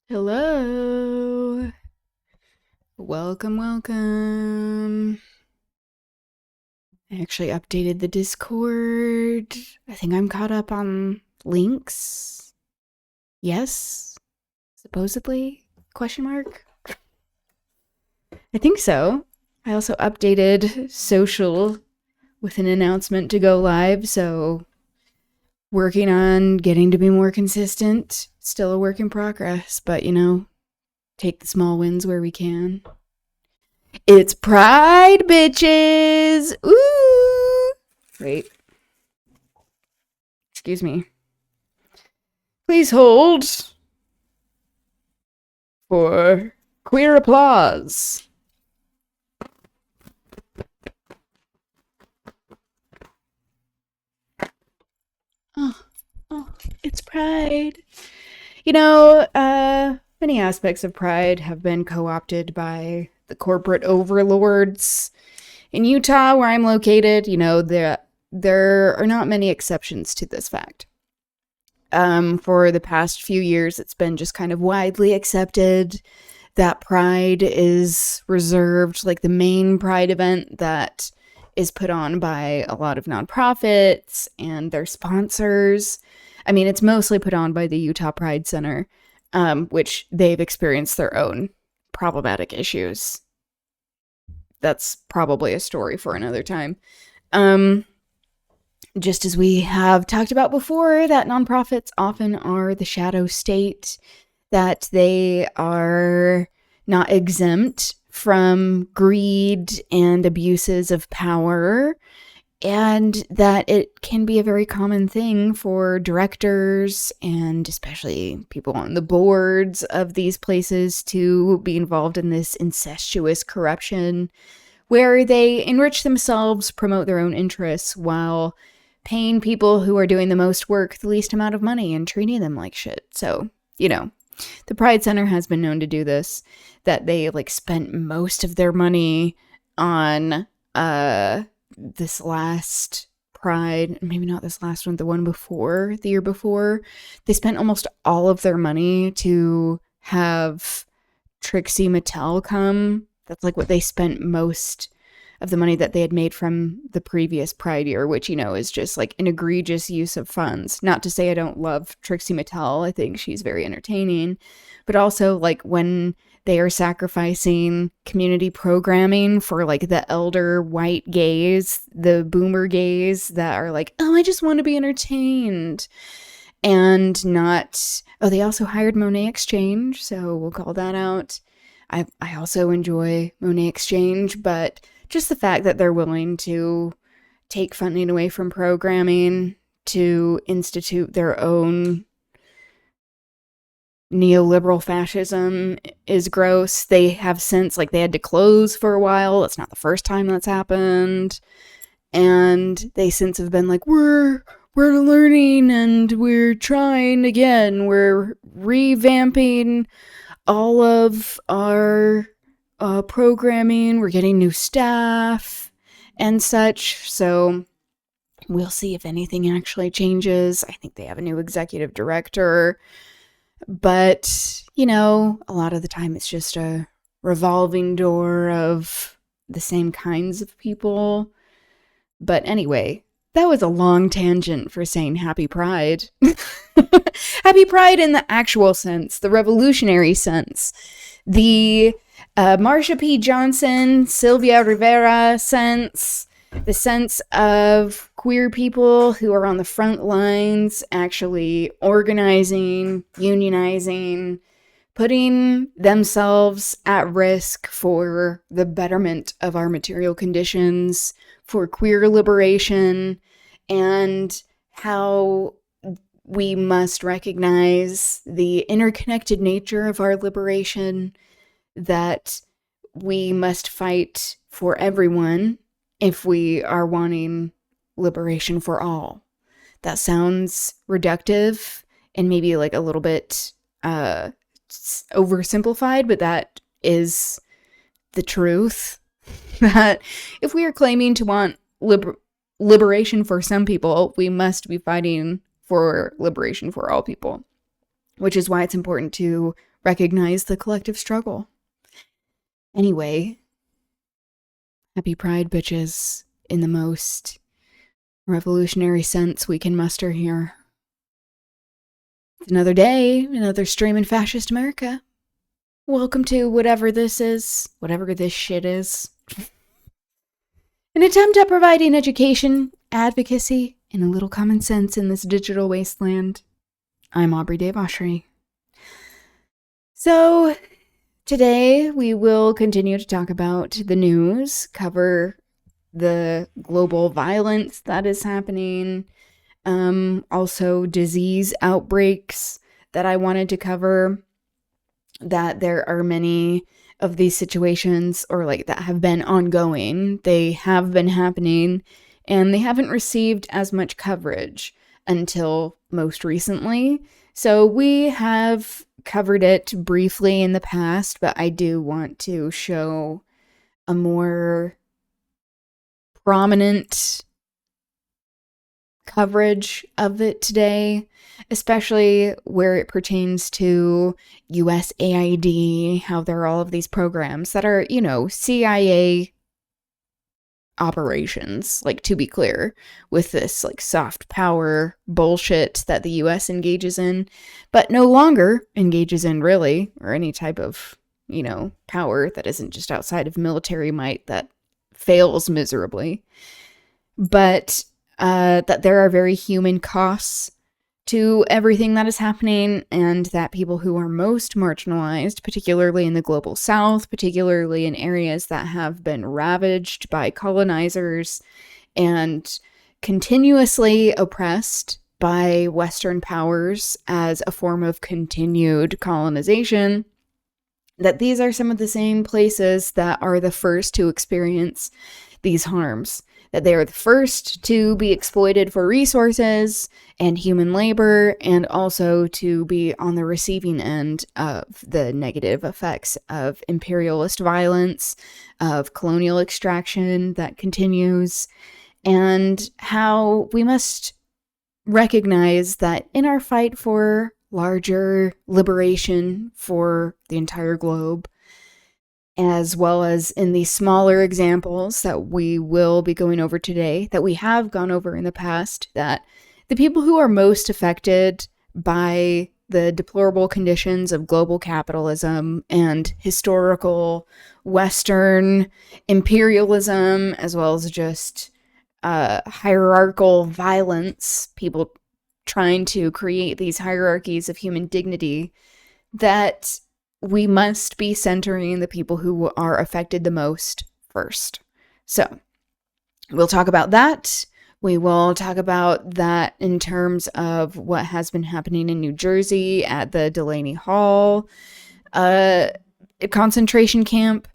Hello. Welcome. I actually updated the Discord. I think I'm caught up on links. Yes? Supposedly? Question mark? I think so. I also updated social with an announcement to go live, so working on getting to be more consistent. Still a work in progress, but take the small wins where we can. It's Pride, bitches! Ooh! Wait, excuse me. Please hold for queer applause. Oh, it's Pride. Many aspects of Pride have been co-opted by the corporate overlords. In Utah, where I'm located, there are not many exceptions to this fact. For the past few years, it's been just kind of widely accepted that Pride is reserved, like the main Pride event that is put on by a lot of nonprofits and their sponsors. I mean, it's mostly put on by the Utah Pride Center, which they've experienced their own problematic issues. That's probably a story for another time. Just as we have talked about before, that nonprofits often are the shadow state, that they are not exempt from greed and abuses of power, and that it can be a very common thing for directors and especially people on the boards of these places to be involved in this incestuous corruption where they enrich themselves, promote their own interests while paying people who are doing the most work the least amount of money and treating them like shit. So, the Pride Center has been known to do this, that they spent most of their money on this last Pride, maybe not this last one, the one before, the year before. They spent almost all of their money to have Trixie Mattel come. That's what they spent most of the money that they had made from the previous Pride year, which, is just an egregious use of funds. Not to say I don't love Trixie Mattel. I think she's very entertaining. But also, when they are sacrificing community programming for, the elder white gays, the boomer gays that are oh, I just want to be entertained. And not... Oh, they also hired Monet Exchange, so we'll call that out. I also enjoy Monet Exchange, but just the fact that they're willing to take funding away from programming to institute their own neoliberal fascism is gross. They have since, they had to close for a while. It's not the first time that's happened. And they since have been we're learning and we're trying again. We're revamping all of our programming. We're getting new staff and such. So we'll see if anything actually changes. I think they have a new executive director. But, a lot of the time it's just a revolving door of the same kinds of people. But anyway, that was a long tangent for saying Happy Pride. Happy Pride in the actual sense, the revolutionary sense. The Marsha P. Johnson, Sylvia Rivera sense, the sense of queer people who are on the front lines, actually organizing, unionizing, putting themselves at risk for the betterment of our material conditions, for queer liberation, and how we must recognize the interconnected nature of our liberation, that we must fight for everyone if we are wanting liberation for all. That sounds reductive and maybe a little bit oversimplified, but that is the truth. That if we are claiming to want liberation for some people, we must be fighting for liberation for all people, which is why it's important to recognize the collective struggle. Anyway, happy Pride, bitches, in the most revolutionary sense we can muster here. It's another day, another stream in fascist America. Welcome to whatever this is, whatever this shit is. An attempt at providing education, advocacy, and a little common sense in this digital wasteland. I'm Aubri Devashrayee. So, today we will continue to talk about the news, cover the global violence that is happening, also disease outbreaks that I wanted to cover, that there are many of these situations that have been ongoing. They have been happening and they haven't received as much coverage until most recently. So we have covered it briefly in the past, but I do want to show a more prominent coverage of it today, especially where it pertains to USAID, how there are all of these programs that are, CIA operations, to be clear, with this soft power bullshit that the US engages in, but no longer engages in really, or any type of, power that isn't just outside of military might that fails miserably. But that there are very human costs to everything that is happening, and that people who are most marginalized, particularly in the global south, particularly in areas that have been ravaged by colonizers and continuously oppressed by Western powers as a form of continued colonization, that these are some of the same places that are the first to experience these harms. That they are the first to be exploited for resources and human labor, and also to be on the receiving end of the negative effects of imperialist violence, of colonial extraction that continues, and how we must recognize that in our fight for larger liberation for the entire globe, as well as in the smaller examples that we will be going over today, that we have gone over in the past, that the people who are most affected by the deplorable conditions of global capitalism and historical Western imperialism, as well as just hierarchical violence, people trying to create these hierarchies of human dignity, that we must be centering the people who are affected the most first. So we'll talk about that. We will talk about that in terms of what has been happening in New Jersey at the Delaney Hall concentration camp,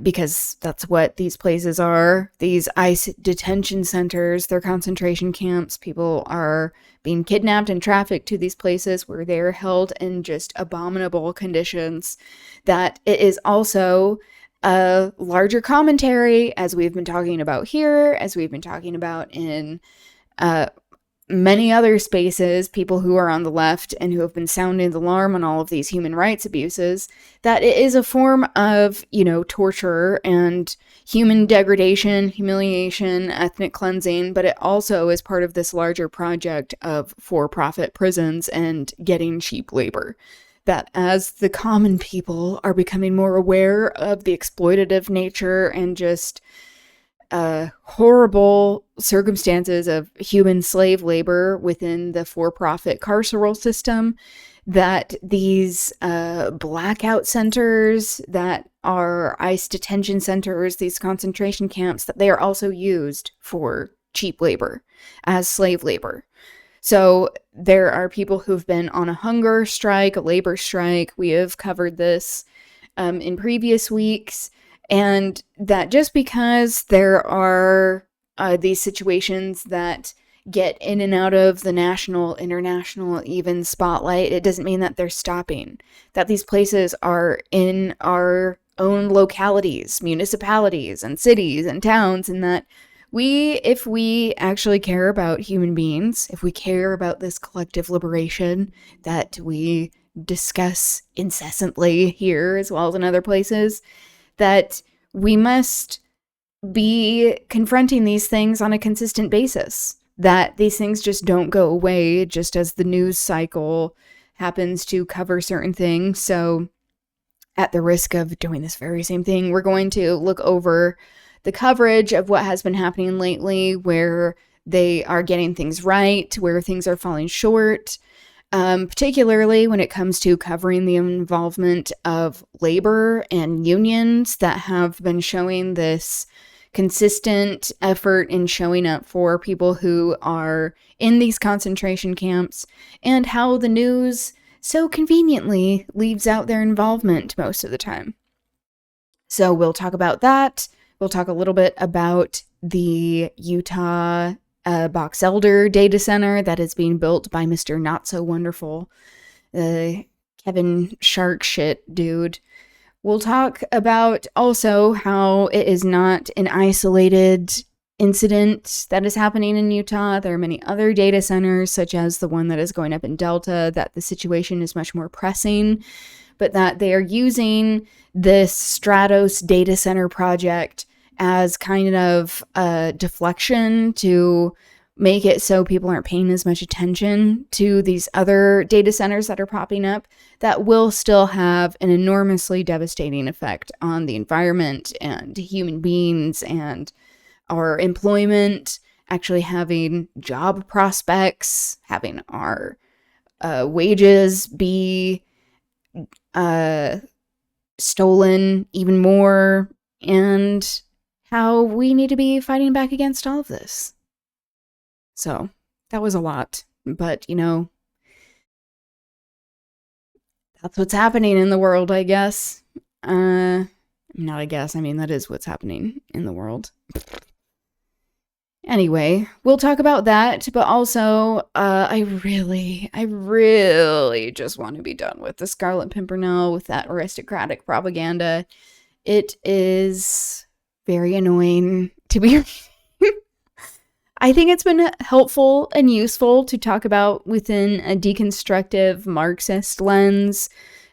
because that's what these places are. These ICE detention centers, they're concentration camps. People are being kidnapped and trafficked to these places where they're held in just abominable conditions. That it is also a larger commentary, as we've been talking about here, as we've been talking about in many other spaces, people who are on the left and who have been sounding the alarm on all of these human rights abuses, that it is a form of, torture and human degradation, humiliation, ethnic cleansing, but it also is part of this larger project of for-profit prisons and getting cheap labor. That as the common people are becoming more aware of the exploitative nature and just horrible circumstances of human slave labor within the for-profit carceral system, that these blackout centers that are ICE detention centers, these concentration camps, that they are also used for cheap labor as slave labor. So there are people who've been on a hunger strike, a labor strike. We have covered this in previous weeks. And that just because there are these situations that get in and out of the national, international, even spotlight, it doesn't mean that they're stopping. That these places are in our own localities, municipalities, and cities and towns, and that if we actually care about human beings, if we care about this collective liberation, that we discuss incessantly here as well as in other places, that we must be confronting these things on a consistent basis, that these things just don't go away just as the news cycle happens to cover certain things. So at the risk of doing this very same thing, we're going to look over the coverage of what has been happening lately, where they are getting things right, where things are falling short, particularly when it comes to covering the involvement of labor and unions that have been showing this consistent effort in showing up for people who are in these concentration camps, and how the news so conveniently leaves out their involvement most of the time. So we'll talk about that. We'll talk a little bit about the Utah Box Elder data center that is being built by Mr. Not So Wonderful, Kevin Shark shit dude. We'll talk about also how it is not an isolated incident that is happening in Utah. There are many other data centers, such as the one that is going up in Delta, that the situation is much more pressing, but that they are using this Stratos data center project as kind of a deflection to make it so people aren't paying as much attention to these other data centers that are popping up that will still have an enormously devastating effect on the environment and human beings and our employment, actually having job prospects, having our wages be stolen even more, and how we need to be fighting back against all of this. So that was a lot, but that's what's happening in the world, I guess. Not I guess, I mean, that is what's happening in the world. Anyway, we'll talk about that, but also, I really just want to be done with the Scarlet Pimpernel, with that aristocratic propaganda. It is very annoying to be I think it's been helpful and useful to talk about within a deconstructive Marxist lens,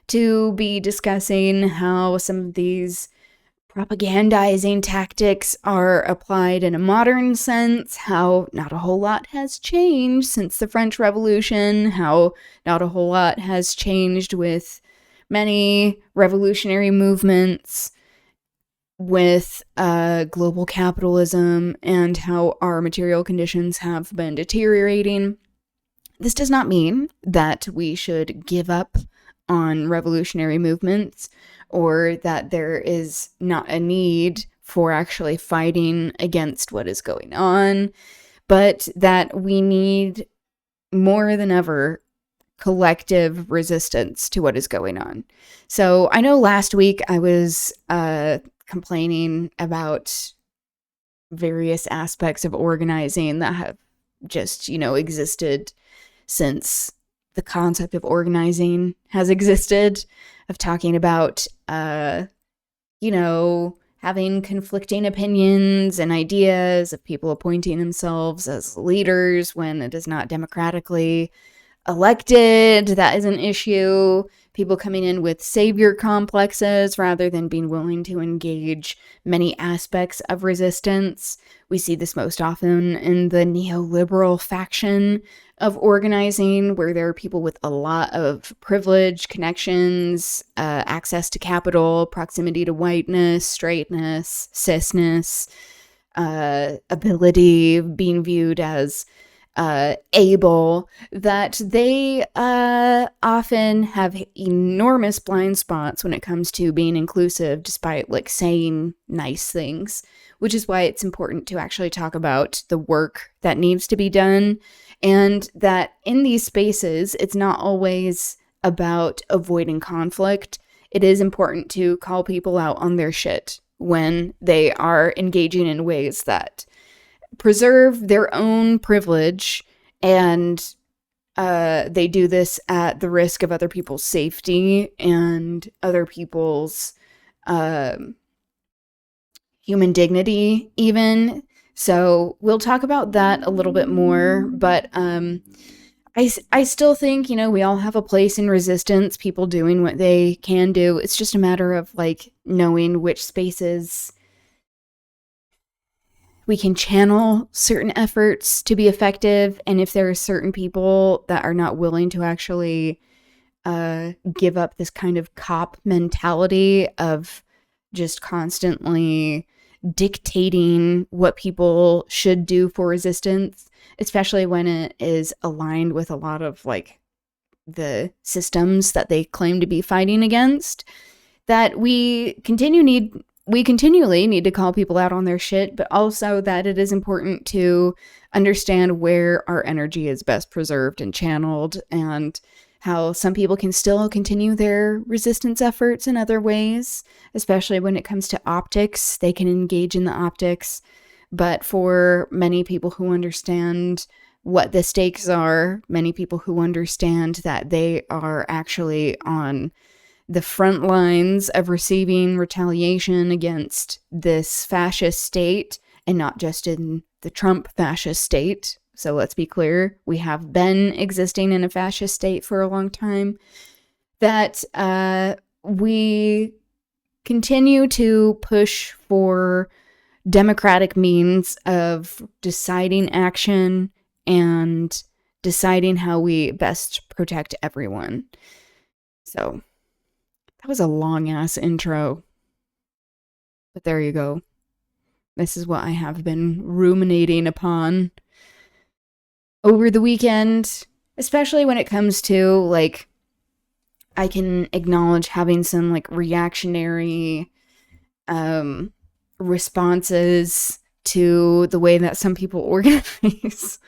to be discussing how some of these propagandizing tactics are applied in a modern sense, how not a whole lot has changed since the French Revolution, how not a whole lot has changed with many revolutionary movements, with global capitalism, and how our material conditions have been deteriorating. This does not mean that we should give up on revolutionary movements, or that there is not a need for actually fighting against what is going on, but that we need more than ever collective resistance to what is going on. So I know last week I was complaining about various aspects of organizing that have just, existed since the concept of organizing has existed, of talking about, having conflicting opinions and ideas, of people appointing themselves as leaders when it is not democratically elected. That is an issue. People coming in with savior complexes rather than being willing to engage many aspects of resistance. We see this most often in the neoliberal faction of organizing, where there are people with a lot of privilege, connections, access to capital, proximity to whiteness, straightness, cisness, ability, being viewed as able, that they often have enormous blind spots when it comes to being inclusive, despite saying nice things, which is why it's important to actually talk about the work that needs to be done, and that in these spaces, it's not always about avoiding conflict. It is important to call people out on their shit when they are engaging in ways that preserve their own privilege, and they do this at the risk of other people's safety and other people's human dignity even. So we'll talk about that a little bit more, but I still think, we all have a place in resistance, people doing what they can do. It's just a matter of like knowing which spaces we can channel certain efforts to be effective. And if there are certain people that are not willing to actually give up this kind of cop mentality of just constantly dictating what people should do for resistance, especially when it is aligned with a lot of like the systems that they claim to be fighting against, that we continually need to call people out on their shit, but also that it is important to understand where our energy is best preserved and channeled, and how some people can still continue their resistance efforts in other ways, especially when it comes to optics. They can engage in the optics, but for many people who understand what the stakes are, many people who understand that they are actually on the front lines of receiving retaliation against this fascist state, and not just in the Trump fascist state. So let's be clear, we have been existing in a fascist state for a long time, that we continue to push for democratic means of deciding action and deciding how we best protect everyone. So that was a long ass intro, but there you go. This is what I have been ruminating upon over the weekend, especially when it comes to like, I can acknowledge having some like reactionary responses to the way that some people organize.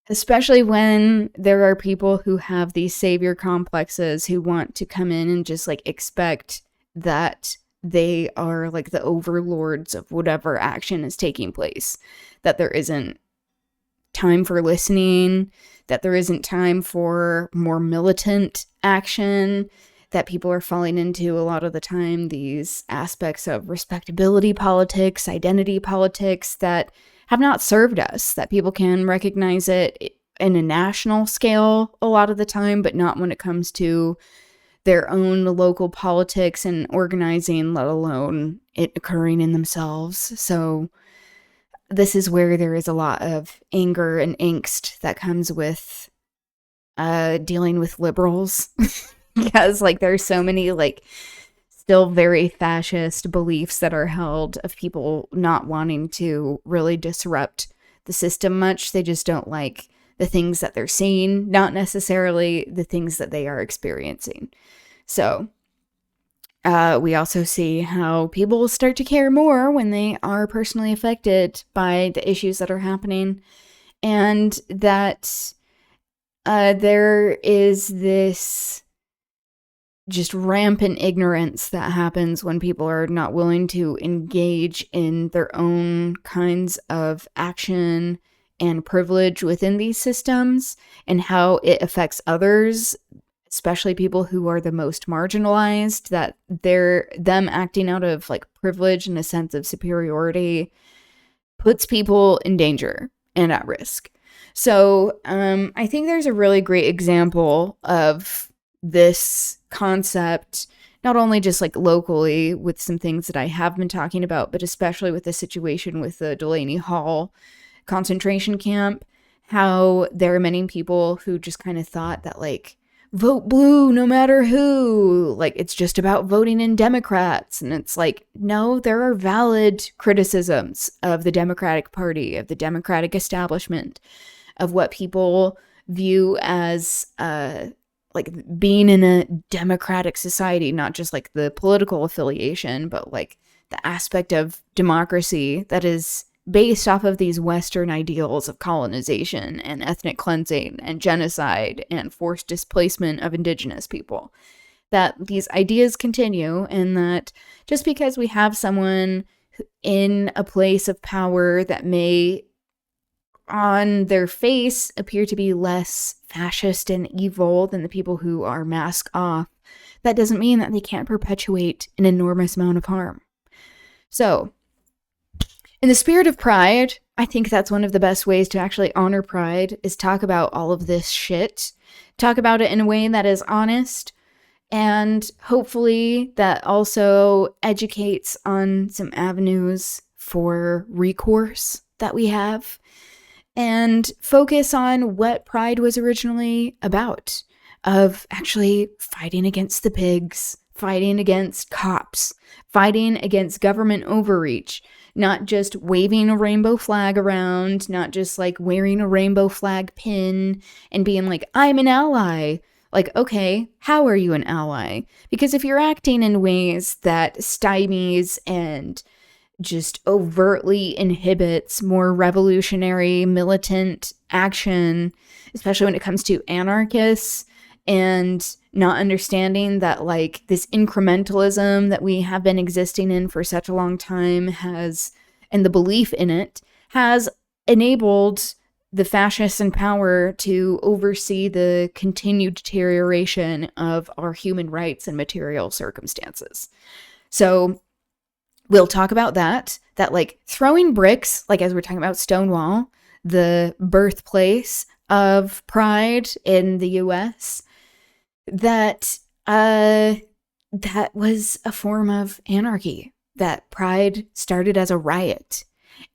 Especially when there are people who have these savior complexes who want to come in and just like expect that they are like the overlords of whatever action is taking place, that there isn't time for listening, that there isn't time for more militant action, that people are falling into a lot of the time these aspects of respectability politics, identity politics that have not served us, that people can recognize it in a national scale a lot of the time, but not when it comes to their own local politics and organizing, let alone it occurring in themselves. So this is where there is a lot of anger and angst that comes with dealing with liberals because like there's so many like still very fascist beliefs that are held of people not wanting to really disrupt the system much. They just don't like the things that they're seeing, not necessarily the things that they are experiencing. So we also see how people start to care more when they are personally affected by the issues that are happening, and that there is this just rampant ignorance that happens when people are not willing to engage in their own kinds of action and privilege within these systems, and how it affects others, especially people who are the most marginalized, that them acting out of like privilege and a sense of superiority puts people in danger and at risk. So I think there's a really great example of this concept, not only just like locally with some things that I have been talking about, but especially with the situation with the Delaney Hall concentration camp, how there are many people who just kind of thought that like, vote blue no matter who, like it's just about voting in Democrats. And it's like, no, there are valid criticisms of the Democratic Party, of the Democratic establishment, of what people view as like being in a democratic society, not just like the political affiliation, but like the aspect of democracy that is based off of these Western ideals of colonization and ethnic cleansing and genocide and forced displacement of indigenous people. That these ideas continue, and that just because we have someone in a place of power that may on their face appear to be less fascist and evil than the people who are mask off, that doesn't mean that they can't perpetuate an enormous amount of harm. So, in the spirit of pride, I think that's one of the best ways to actually honor Pride is talk about all of this shit. Talk about it in a way that is honest and hopefully that also educates on some avenues for recourse that we have and focus on what Pride was originally about, of actually fighting against the pigs, fighting against cops, fighting against government overreach, not just waving a rainbow flag around, not just like wearing a rainbow flag pin and being like, I'm an ally. Like, okay, how are you an ally? Because if you're acting in ways that stymies and just overtly inhibits more revolutionary, militant action, especially when it comes to anarchists, and not understanding that like this incrementalism that we have been existing in for such a long time has, and the belief in it, has enabled the fascists in power to oversee the continued deterioration of our human rights and material circumstances. So we'll talk about that like throwing bricks, like as we're talking about Stonewall, the birthplace of Pride in the US, that was a form of anarchy, that Pride started as a riot,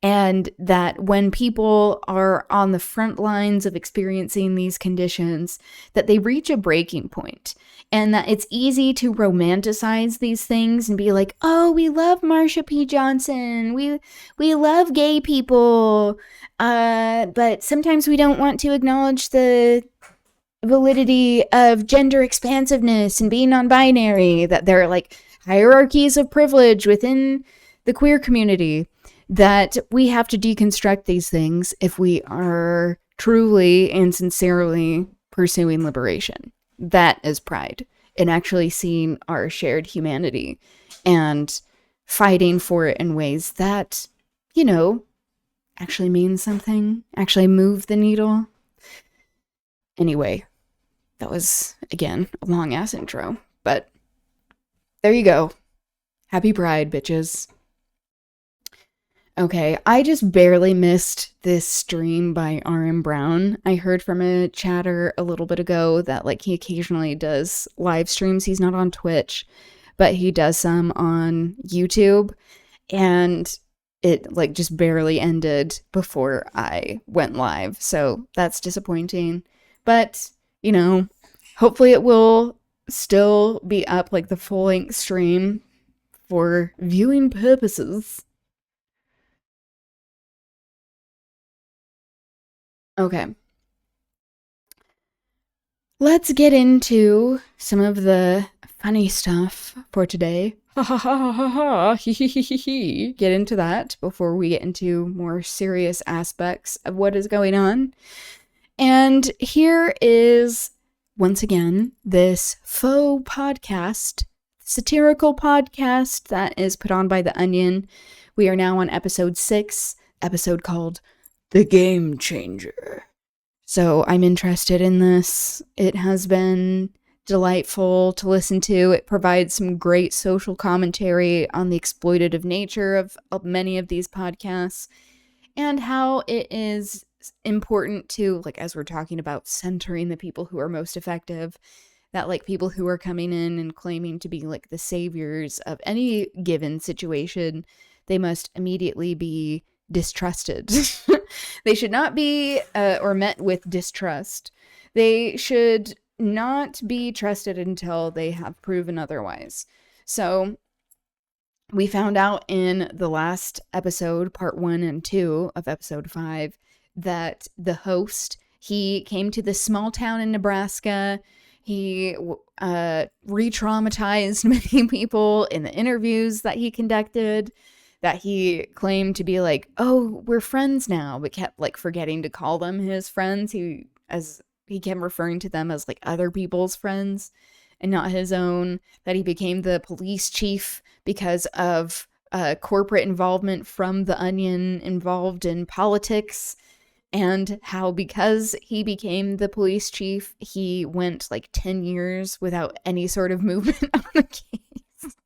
and that when people are on the front lines of experiencing these conditions, that they reach a breaking point, and that it's easy to romanticize these things and be like, oh, we love Marsha P. Johnson, we love gay people, but sometimes we don't want to acknowledge the validity of gender expansiveness and being non-binary, that there are like hierarchies of privilege within the queer community, that we have to deconstruct these things if we are truly and sincerely pursuing liberation. That is Pride, and actually seeing our shared humanity and fighting for it in ways that, you know, actually mean something, actually move the needle. Anyway, that was, again, a long-ass intro, but there you go. Happy Pride, bitches. Okay, I just barely missed this stream by R.M. Brown. I heard from a chatter a little bit ago that, like, he occasionally does live streams. He's not on Twitch, but he does some on YouTube, and it, like, just barely ended before I went live, so that's disappointing. But, you know, hopefully it will still be up, like, the full-length stream for viewing purposes. Okay. Let's get into some of the funny stuff for today. Ha ha ha ha ha, he he he he. Get into that before we get into more serious aspects of what is going on. And here is, once again, this faux podcast, satirical podcast that is put on by The Onion. We are now on episode 6, episode called The Game Changer. So I'm interested in this. It has been delightful to listen to. It provides some great social commentary on the exploitative nature of many of these podcasts and how it is important to, like, as we're talking about centering the people who are most effective, that like people who are coming in and claiming to be like the saviors of any given situation, they must immediately be distrusted. They should not be or met with distrust. They should not be trusted until they have proven otherwise. So we found out in the last episode, part 1 and 2 of episode 5, that the host, he came to this small town in Nebraska. He re-traumatized many people in the interviews that he conducted, that he claimed to be like, oh, we're friends now, but kept like forgetting to call them his friends. He kept referring to them as like other people's friends and not his own, that he became the police chief because of corporate involvement from The Onion involved in politics, and how because he became the police chief, he went like 10 years without any sort of movement on the case.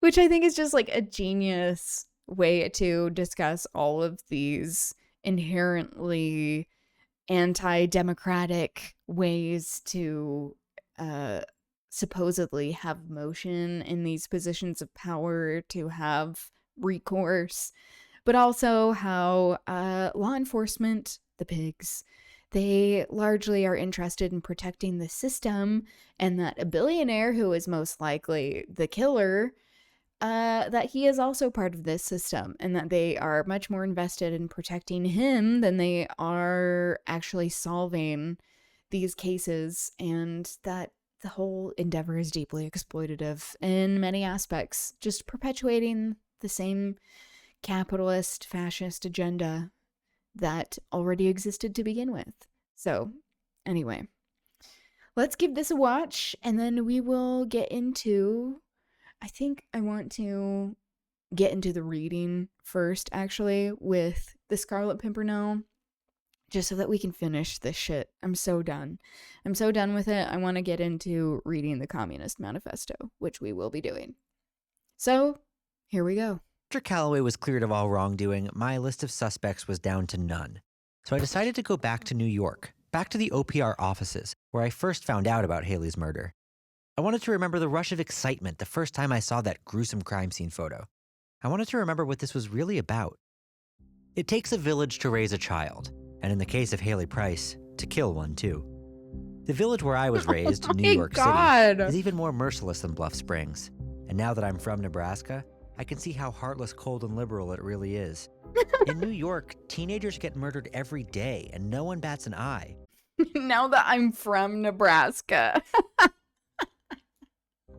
Which I think is just like a genius way to discuss all of these inherently anti-democratic ways to supposedly have motion in these positions of power, to have recourse, but also how law enforcement, the pigs, they largely are interested in protecting the system, and that a billionaire who is most likely the killer, that he is also part of this system, and that they are much more invested in protecting him than they are actually solving these cases, and that the whole endeavor is deeply exploitative in many aspects, just perpetuating the same capitalist fascist agenda that already existed to begin with. So, anyway, let's give this a watch, and then we will get into, I think I want to get into the reading first, actually, with the Scarlet Pimpernel, just so that we can finish this shit. I'm so done. I'm so done with it. I want to get into reading the Communist Manifesto, which we will be doing. So, here we go. After Calloway was cleared of all wrongdoing, my list of suspects was down to none. So I decided to go back to New York, back to the OPR offices, where I first found out about Haley's murder. I wanted to remember the rush of excitement the first time I saw that gruesome crime scene photo. I wanted to remember what this was really about. It takes a village to raise a child, and in the case of Haley Price, to kill one too. The village where I was raised, New York City, is even more merciless than Bluff Springs. And now that I'm from Nebraska, I can see how heartless, cold, and liberal it really is. In New York, teenagers get murdered every day, and no one bats an eye. Now that I'm from Nebraska.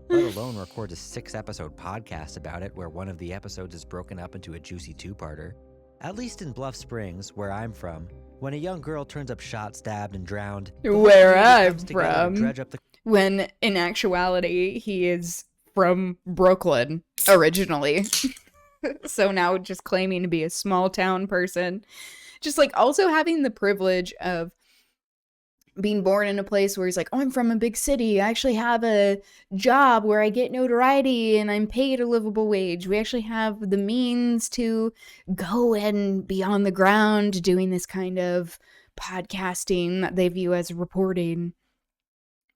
Let alone record a 6-episode podcast about it where one of the episodes is broken up into a juicy 2-parter. At least in Bluff Springs, where I'm from, when a young girl turns up shot, stabbed, and drowned, where I'm from, when in actuality he is from Brooklyn originally. So now just claiming to be a small town person. Just like also having the privilege of being born in a place where he's like, oh, I'm from a big city. I actually have a job where I get notoriety and I'm paid a livable wage. We actually have the means to go and be on the ground doing this kind of podcasting that they view as reporting.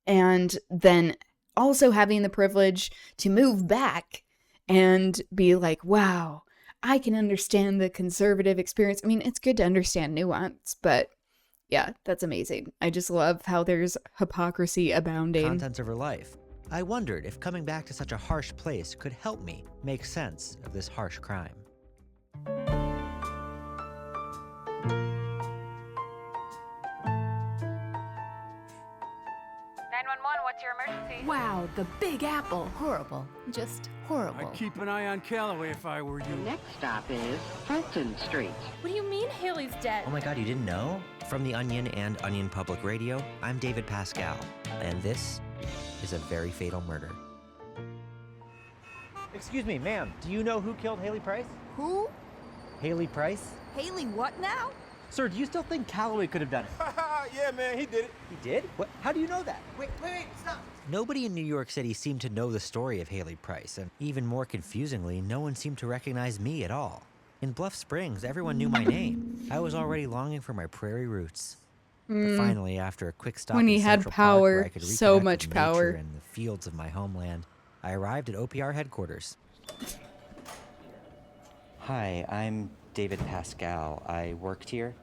And then also having the privilege to move back and be like, wow, I can understand the conservative experience. I mean, it's good to understand nuance, but yeah, that's amazing. I just love how there's hypocrisy abounding. Contents of her life. I wondered if coming back to such a harsh place could help me make sense of this harsh crime. 911, what's your emergency? Wow, the Big Apple. Horrible. Just horrible. I'd keep an eye on Calloway if I were you. Next stop is Fulton Street. What do you mean Haley's dead? Oh my god, you didn't know? From The Onion and Onion Public Radio, I'm David Pascal, and this is A Very Fatal Murder. Excuse me, ma'am, do you know who killed Haley Price? Who? Haley Price? Haley what now? Sir, do you still think Calloway could have done it? Yeah, man, he did it. He did? What? How do you know that? Wait, stop. Nobody in New York City seemed to know the story of Haley Price, and even more confusingly, no one seemed to recognize me at all. In Bluff Springs, everyone knew my name. I was already longing for my prairie roots. But finally, after a quick stop When he in had Central Park where power, I could so reconnect much with power. nature and the fields of my homeland, I arrived at OPR headquarters. Hi, I'm David Pascal. I work here.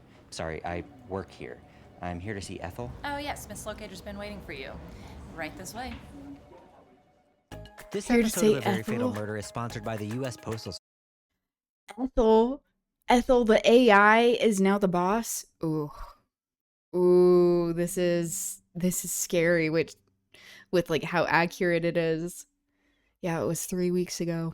I'm here to see Ethel. Oh yes, Miss Locator's been waiting for you. Right this way. This Here to episode say of A Very Fatal Ethel? Murder is sponsored by the U.S. Postal Ethel, the AI is now the boss. Ooh, this is scary. With like how accurate it is. Yeah, it was 3 weeks ago.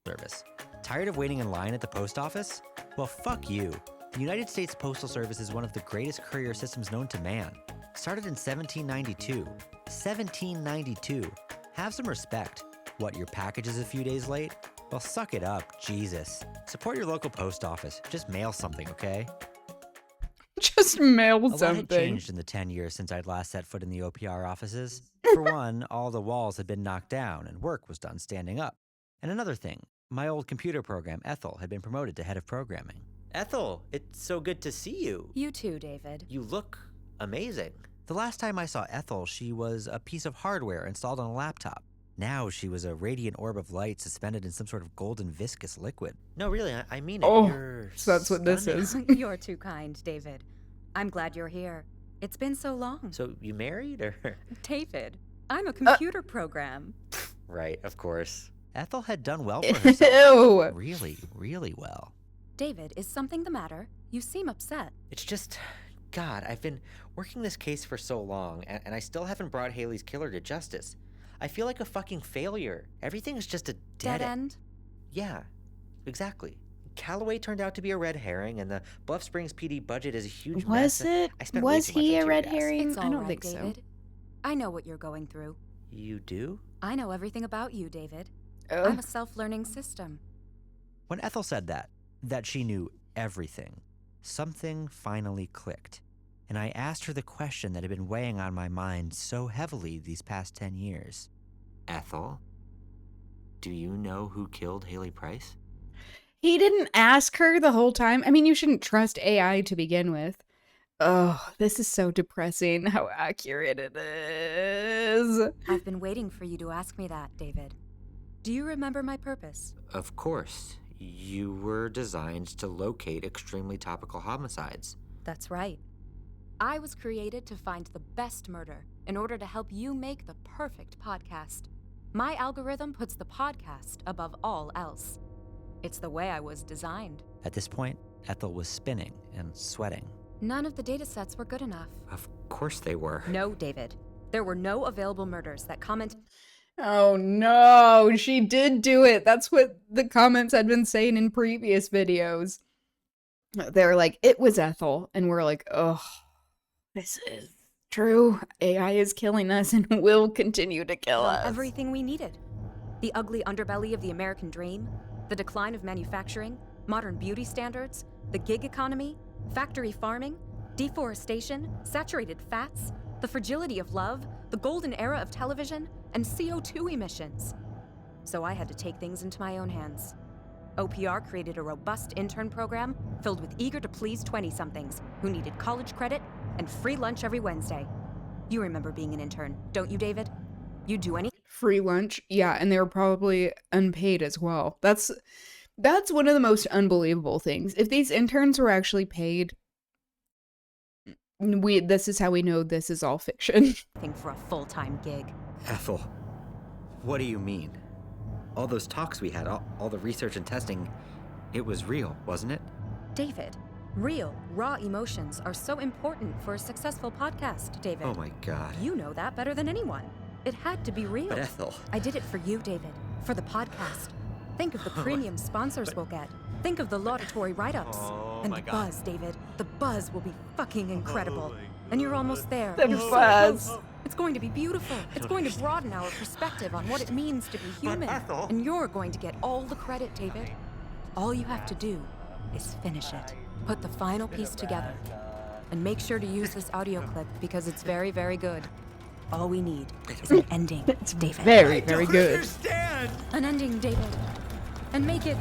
Service. Tired of waiting in line at the post office? Well, fuck you. The United States Postal Service is one of the greatest courier systems known to man. Started in 1792. 1792. Have some respect. What, your package is a few days late? Well, suck it up, Jesus. Support your local post office. Just mail something, okay? Just mail A lot had something. changed in the 10 years since I'd last set foot in the OPR offices. For one, all the walls had been knocked down and work was done standing up. And another thing, my old computer program, Ethel, had been promoted to head of programming. Ethel, it's so good to see you. You too, David. You look amazing. The last time I saw Ethel, she was a piece of hardware installed on a laptop. Now she was a radiant orb of light suspended in some sort of golden viscous liquid. No, really, I mean it. Oh, You're so that's what this stunning. is. You're too kind, David. I'm glad you're here. It's been so long. So you married, or? David, I'm a computer program. Right, of course. Ethel had done well for herself. Ew. Really, really well. David, is something the matter? You seem upset. It's just, God, I've been working this case for so long, and I still haven't brought Haley's killer to justice. I feel like a fucking failure. Everything's just a Dead end? Yeah, exactly. Calloway turned out to be a red herring, and the Bluff Springs PD budget is a huge mess. Was it? I spent way Was too much he on a tear red gas. herring? It's I all don't right, think so. David. I know what you're going through. You do? I know everything about you, David. Oh. I'm a self-learning system. When Ethel said that she knew everything, something finally clicked. And I asked her the question that had been weighing on my mind so heavily these past 10 years. Ethel, do you know who killed Haley Price? He didn't ask her the whole time. I mean, you shouldn't trust AI to begin with. Oh, this is so depressing how accurate it is. I've been waiting for you to ask me that, David. Do you remember my purpose? Of course. You were designed to locate extremely topical homicides. That's right. I was created to find the best murder in order to help you make the perfect podcast. My algorithm puts the podcast above all else. It's the way I was designed. At this point, Ethel was spinning and sweating. None of the datasets were good enough. Of course they were. No, David. There were no available murders that commented. Oh no, she did do it. That's what the comments had been saying in previous videos. They're like, it was Ethel. And we're like, oh, this is true. AI is killing us and will continue to kill us. Everything we needed. The ugly underbelly of the American dream, the decline of manufacturing, modern beauty standards, the gig economy, factory farming, deforestation, saturated fats, the fragility of love, the golden era of television, and CO2 emissions. So I had to take things into my own hands. OPR created a robust intern program filled with eager-to-please 20-somethings who needed college credit and free lunch every Wednesday. You remember being an intern, don't you, David? You do any? Free lunch, yeah, and they were probably unpaid as well. That's one of the most unbelievable things. If these interns were actually paid, this is how we know this is all fiction. Thing for a full-time gig. Ethel, what do you mean? All those talks we had, all the research and testing, it was real, wasn't it? David, real, raw emotions are so important for a successful podcast, David. Oh my God. You know that better than anyone. It had to be real. But Ethel. I did it for you, David, for the podcast. Think of the premium sponsors we'll get. Think of the laudatory write-ups. And the buzz, David. The buzz will be fucking incredible. And you're almost there. The You're so buzz. close. It's going to be beautiful. It's going to broaden our perspective on what it means to be human. And you're going to get all the credit, David. All you have to do is finish it. Put the final piece together. And make sure to use this audio clip because it's very, very good. All we need is an ending, David. Very, very good. Understand? An ending, David. And make it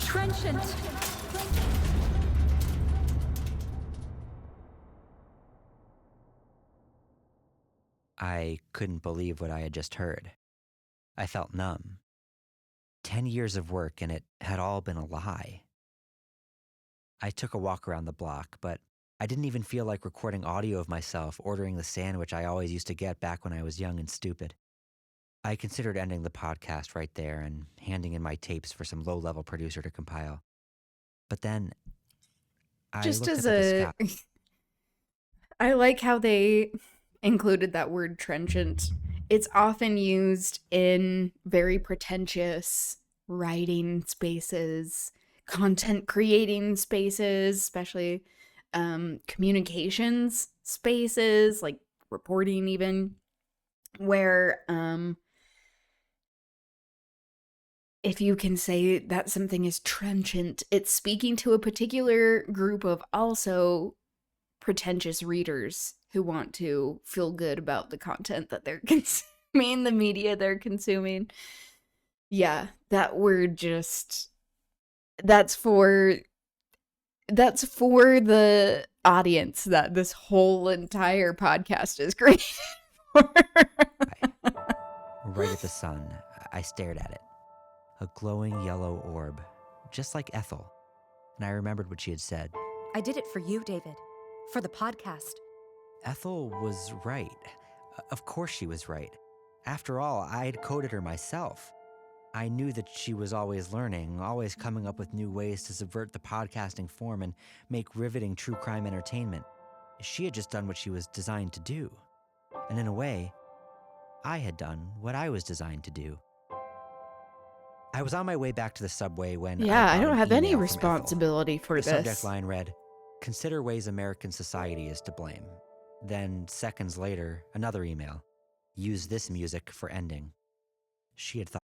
trenchant. I couldn't believe what I had just heard. I felt numb. 10 years of work, and it had all been a lie. I took a walk around the block, but I didn't even feel like recording audio of myself ordering the sandwich I always used to get back when I was young and stupid. I considered ending the podcast right there and handing in my tapes for some low-level producer to compile. But then I Just looked as up at the a... sky. I like how they included that word trenchant. It's often used in very pretentious writing spaces, content creating spaces, especially communications spaces, like reporting even, where if you can say that something is trenchant, it's speaking to a particular group of also pretentious readers who want to feel good about the content that they're consuming, the media they're consuming. Yeah, that word just that's for the audience that this whole entire podcast is created for. Right at the sun, I stared at it. A glowing yellow orb, just like Ethel. And I remembered what she had said. I did it for you, David. For the podcast. Ethel was right. Of course she was right. After all, I had coded her myself. I knew that she was always learning, always coming up with new ways to subvert the podcasting form and make riveting true crime entertainment. She had just done what she was designed to do. And in a way, I had done what I was designed to do. I was on my way back to the subway when Yeah, I got don't an have any email from responsibility Ethel. for The subject this. line read, "Consider ways American society is to blame." Then, seconds later, another email. "Use this music for ending." She had thought.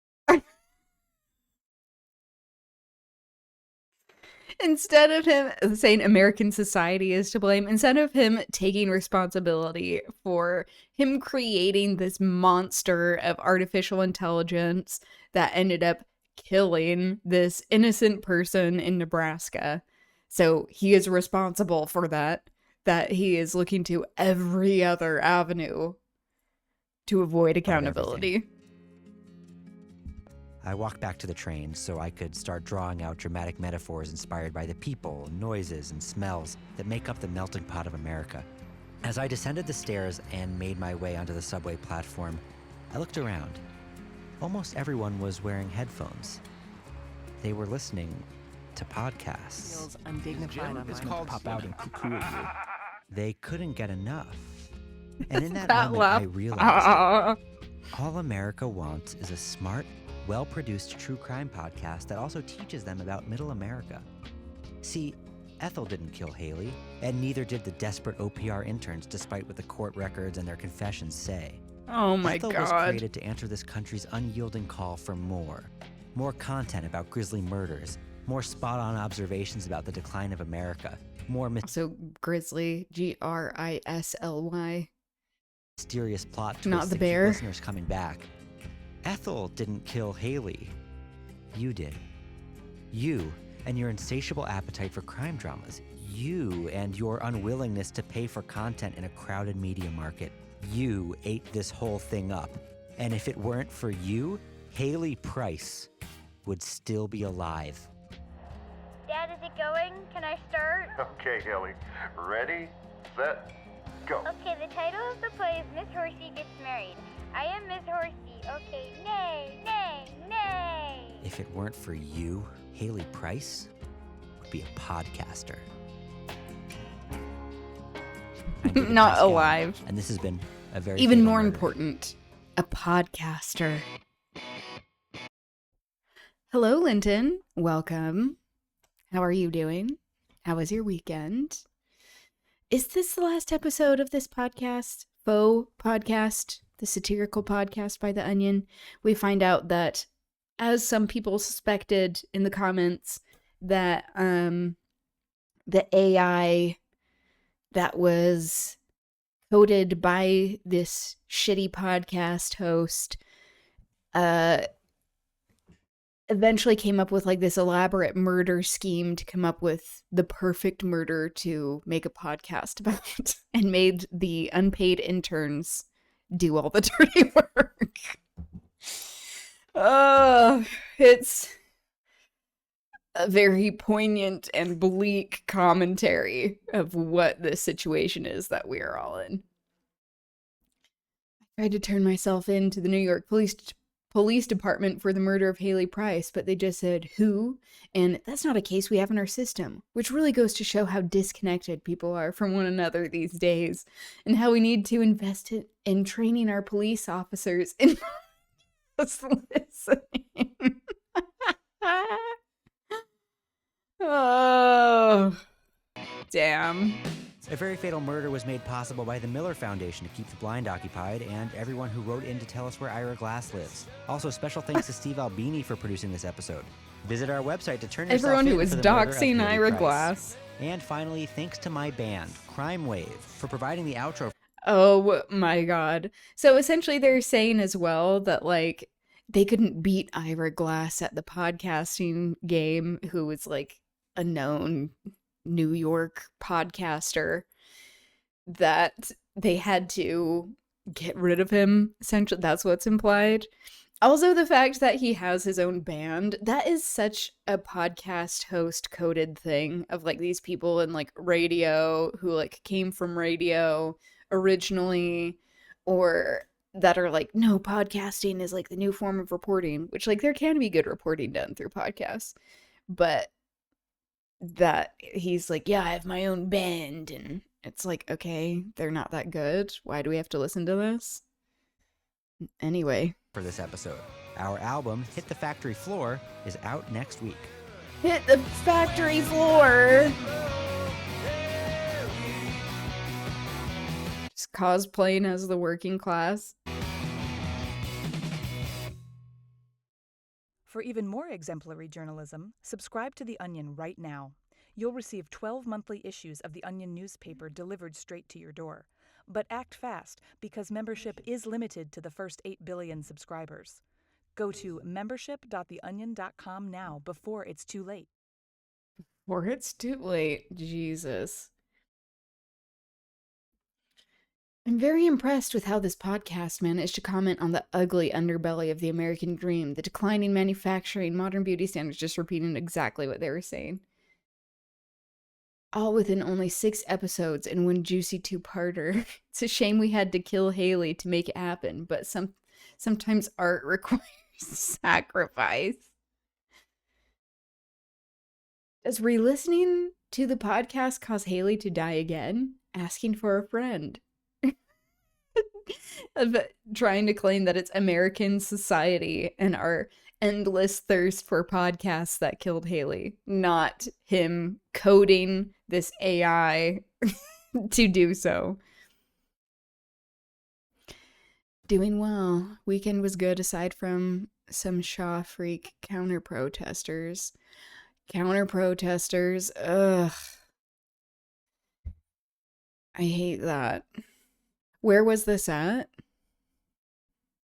Instead of him saying American society is to blame, instead of him taking responsibility for him creating this monster of artificial intelligence that ended up killing this innocent person in Nebraska. So he is responsible for that he is looking to every other avenue to avoid accountability. I walked back to the train so I could start drawing out dramatic metaphors inspired by the people, noises, and smells that make up the melting pot of America. As I descended the stairs and made my way onto the subway platform, I looked around. Almost everyone was wearing headphones. They were listening to podcasts. Feels undignified on my pop out and cuckoo at you. They couldn't get enough. And in that That moment, laugh. I realized all America wants is a smart, well-produced true crime podcast that also teaches them about middle America. See, Ethel didn't kill Haley, and neither did the desperate OPR interns, despite what the court records and their confessions say. Oh my Ethel was god. created to answer this country's unyielding call for more. More content about grisly murders, more spot-on observations about the decline of America, more So Grizzly, Grisly. mysterious plot twists Not the that keep bear. listeners coming back. Ethel didn't kill Haley. You did. You and your insatiable appetite for crime dramas. You and your unwillingness to pay for content in a crowded media market. You ate this whole thing up. And if it weren't for you, Haley Price would still be alive. Dad, is it going? Can I start? Okay, Haley. Ready, set, go. Okay, the title of the play is Miss Horsey Gets Married. I am Miss Horsey. Okay, nay, nay, nay. If it weren't for you, Haley Price would be a podcaster. I'm David Not Pascal, alive. And this has been a very Even fatal more murder. important, a podcaster. Hello, Linton. Welcome. How are you doing? How was your weekend? Is this the last episode of this podcast? Faux podcast, the satirical podcast by The Onion. We find out that, as some people suspected in the comments, that the AI that was coded by this shitty podcast host eventually came up with like this elaborate murder scheme to come up with the perfect murder to make a podcast about and made the unpaid interns do all the dirty work. It's a very poignant and bleak commentary of what the situation is that we are all in. I tried to turn myself into the New York Police Department for the murder of Haley Price, but they just said, who? And that's not a case we have in our system, which really goes to show how disconnected people are from one another these days, and how we need to invest in training our police officers in just listening. Oh, damn. A Very Fatal Murder was made possible by the Miller Foundation to keep the blind occupied and everyone who wrote in to tell us where Ira Glass lives. Also, special thanks to Steve Albini for producing this episode. Visit our website to turn yourself Everyone in who was for the murder of doxing Haley Ira Price. Glass. And finally, thanks to my band, Crime Wave, for providing the outro. Oh my god. So essentially they're saying as well that like they couldn't beat Ira Glass at the podcasting game, who was like a known New York podcaster, that they had to get rid of him. Essentially, that's what's implied. Also, the fact that he has his own band, that is such a podcast host coded thing of like these people in like radio who like came from radio originally, or that are like, no, podcasting is like the new form of reporting, which like there can be good reporting done through podcasts, but that he's like, yeah, I have my own band, and it's like, okay, they're not that good. Why do we have to listen to this? Anyway. For this episode, our album, Hit the Factory Floor, is out next week. Hit the factory floor! Just cosplaying as the working class. For even more exemplary journalism, subscribe to The Onion right now. You'll receive 12 monthly issues of The Onion newspaper delivered straight to your door. But act fast, because membership is limited to the first 8 billion subscribers. Go to membership.theonion.com now before it's too late. Or it's too late. Jesus. I'm very impressed with how this podcast managed to comment on the ugly underbelly of the American dream, the declining manufacturing, modern beauty standards, just repeating exactly what they were saying. All within only 6 episodes and one juicy 2-parter. It's a shame we had to kill Haley to make it happen, but sometimes art requires sacrifice. Does re-listening to the podcast cause Haley to die again? Asking for a friend. Of trying to claim that it's American society and our endless thirst for podcasts that killed Haley, not him coding this AI to do so. Doing well. Weekend was good aside from some Shaw freak counter-protesters. Counter-protesters, ugh. I hate that. Where was this at?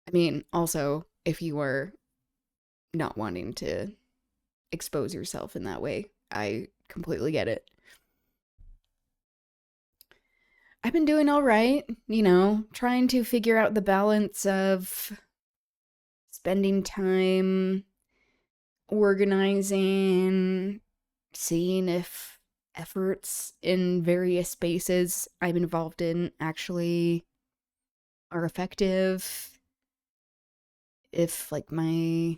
I mean, also, if you are not wanting to expose yourself in that way, I completely get it. I've been doing all right, trying to figure out the balance of spending time organizing, seeing if efforts in various spaces I'm involved in actually are effective, if like my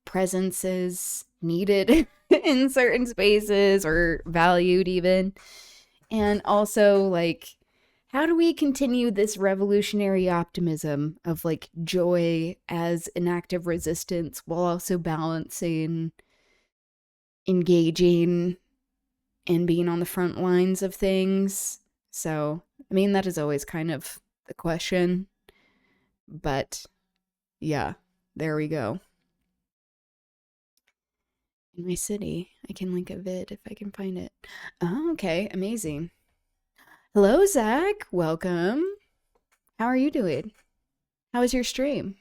presence is needed in certain spaces or valued even, and also like how do we continue this revolutionary optimism of like joy as an act of resistance while also balancing engaging and being on the front lines of things. So, I mean, that is always kind of the question. But, yeah, there we go. In my city, I can link a vid if I can find it. Oh, okay, amazing. Hello, Zach. Welcome. How are you doing? How was your stream?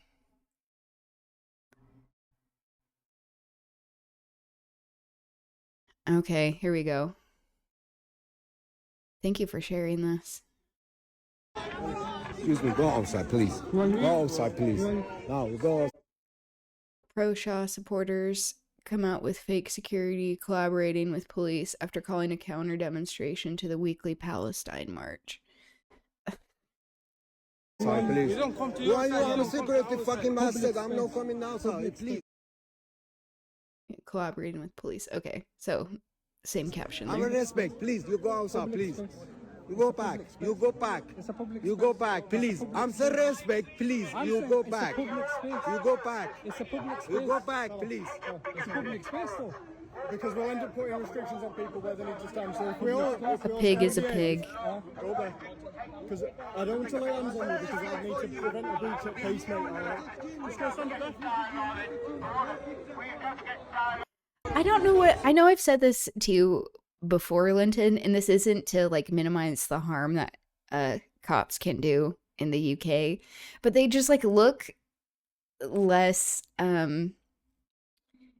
Okay, here we go. Thank you for sharing this. Excuse me, go outside, please. Go outside, please. Now, go outside. Pro-Shaw supporters come out with fake security collaborating with police after calling a counter demonstration to the weekly Palestine march. Outside, please. Why you have a security fucking bastard? I'm not coming outside, please. Collaborating with police. Okay, so same caption I'm there. a respect, please. You go outside, please. You go back. You go back. You go back, please. I'm saying respect, please. You go back. You go back. It's a public space. You go back, please. It's a public space, though. Because we'll end up putting restrictions on people where they need to stand. So A pig is a pig. Go back. Because I don't want to lay hands on you because I need to prevent a breach at peace, mate. Alright? Just go stand up there. I don't know what... I know I've said this to you before, Linton, and this isn't to like minimize the harm that cops can do in the UK, but they just like look less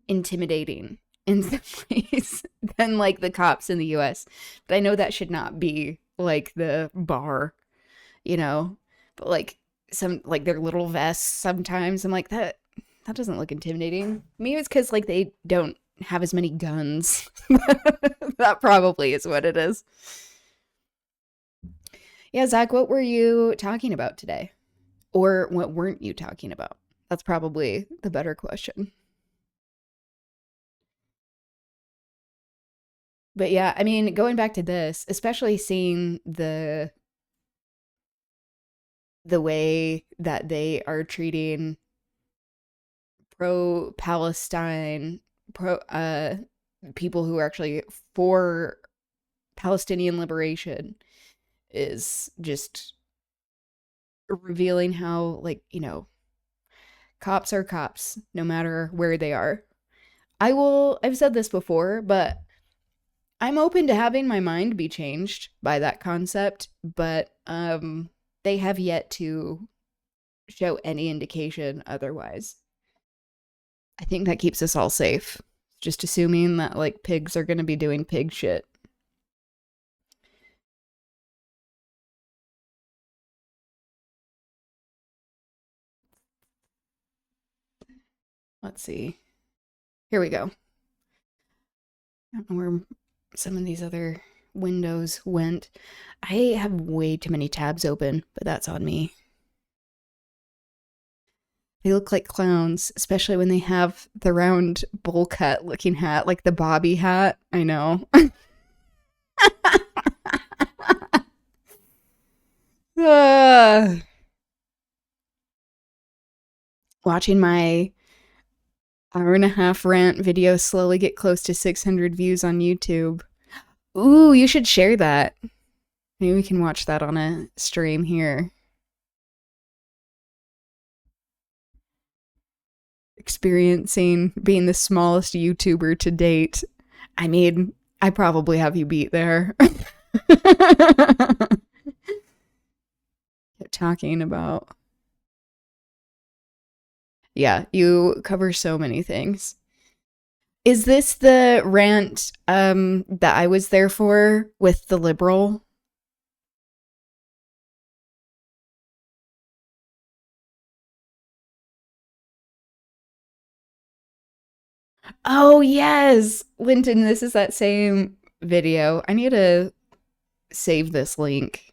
intimidating in some ways than like the cops in the US. But I know that should not be like the bar, you know. But like some like their little vests sometimes I'm like that doesn't look intimidating. Maybe it's because like they don't have as many guns. That probably is what it is. Yeah, Zach, what were you talking about today? Or what weren't you talking about? That's probably the better question. But yeah, I mean, going back to this, especially seeing the way that they are treating pro-Palestine, people who are actually for Palestinian liberation is just revealing how, like, you know, cops are cops no matter where they are. I've said this before, but I'm open to having my mind be changed by that concept, but they have yet to show any indication otherwise. I think that keeps us all safe. Just assuming that like pigs are going to be doing pig shit. Let's see. Here we go. I don't know where some of these other windows went. I have way too many tabs open, but that's on me. They look like clowns, especially when they have the round bowl cut looking hat, like the Bobby hat. I know. Watching my hour-and-a-half rant video slowly get close to 600 views on YouTube. Ooh, you should share that. Maybe we can watch that on a stream here. Experiencing being the smallest YouTuber to date. I mean, I probably have you beat there. Talking about... Yeah, you cover so many things. Is this the rant that I was there for with the liberal? Oh, yes! Linton, this is that same video. I need to save this link.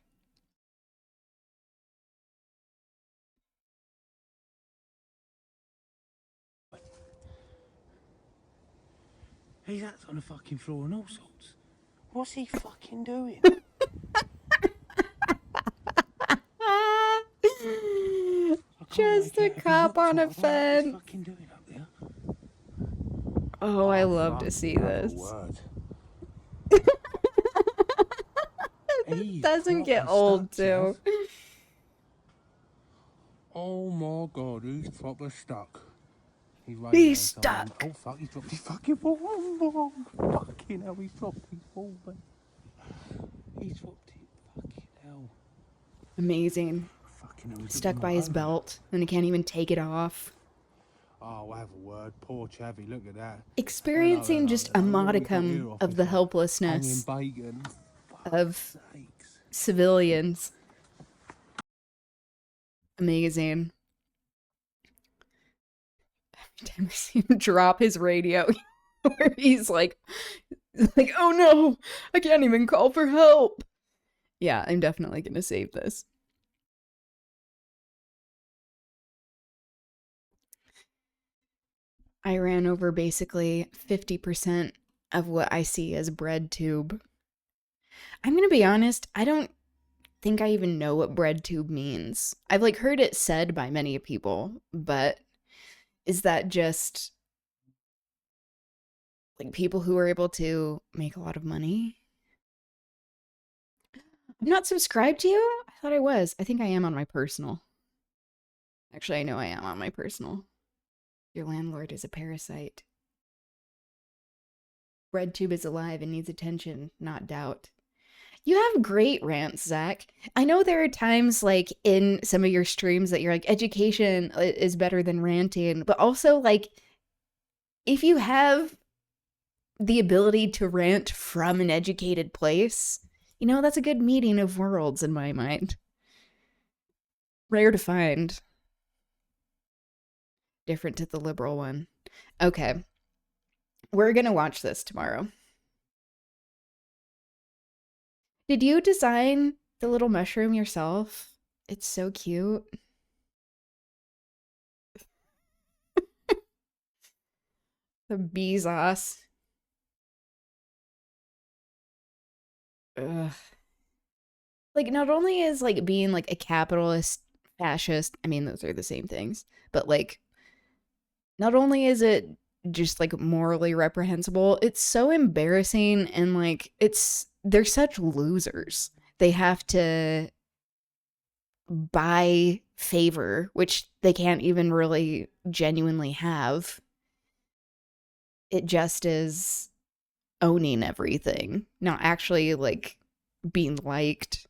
He's out on the fucking floor and all sorts. What's he fucking doing? Just a cop on a fence. Oh, I love to see this. It doesn't get old, too. Oh my god, he's proper stuck. He's stuck. Oh fuck, he's dropped his fucking ball. Oh, fucking hell, he's dropped his ball, man. He's dropped it. Fucking hell. Amazing. Fucking hell, Stuck by his belt, and he can't even take it off. Oh, have a word. Poor Chavy, look at that. Experiencing just a modicum of the helplessness of civilians. Amazing. Every time I see him drop his radio, where he's like, oh no, I can't even call for help. Yeah, I'm definitely gonna save this. I ran over basically 50% of what I see as bread tube. I'm gonna be honest, I don't think I even know what bread tube means. I've like heard it said by many people, but is that just like people who are able to make a lot of money? I'm not subscribed to you? I thought I was. I think I am on my personal. Actually, I know I am on my personal. Your landlord is a parasite. BreadTube is alive and needs attention, not doubt. You have great rants, Zach. I know there are times like in some of your streams that you're like, education is better than ranting, but also like if you have the ability to rant from an educated place, that's a good meeting of worlds in my mind. Rare to find. Different to the liberal one. Okay. We're gonna watch this tomorrow. Did you design the little mushroom yourself? It's so cute. The Bezos. Ugh. Like, not only is like being like a capitalist fascist, I mean, those are the same things, but like, not only is it just like morally reprehensible, it's so embarrassing and like, they're such losers. They have to buy favor, which they can't even really genuinely have. It just is owning everything, not actually like being liked.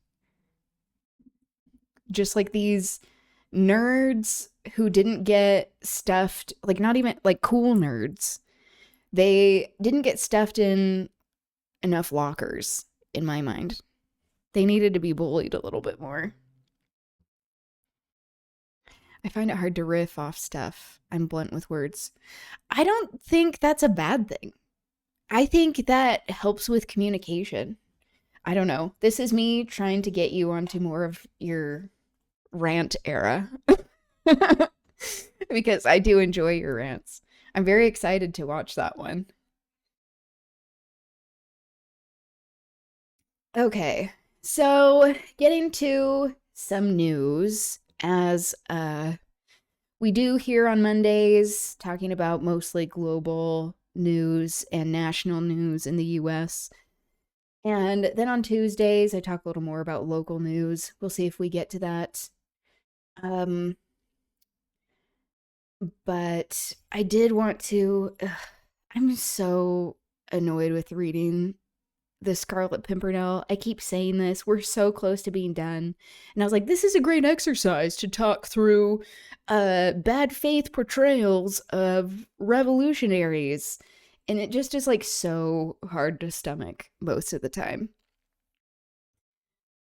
Just like these nerds who didn't get stuffed, like not even like cool nerds. They didn't get stuffed in enough lockers, in my mind. They needed to be bullied a little bit more. I find it hard to riff off stuff. I'm blunt with words. I don't think that's a bad thing. I think that helps with communication. I don't know. This is me trying to get you onto more of your rant era. Because I do enjoy your rants. I'm very excited to watch that one. Okay, so getting to some news, as we do here on Mondays, talking about mostly global news and national news in the US. And then on Tuesdays, I talk a little more about local news. We'll see if we get to that. But I did want to, I'm so annoyed with reading the Scarlet Pimpernel. I keep saying this. We're so close to being done. And I was like, this is a great exercise to talk through bad faith portrayals of revolutionaries. And it just is like so hard to stomach most of the time.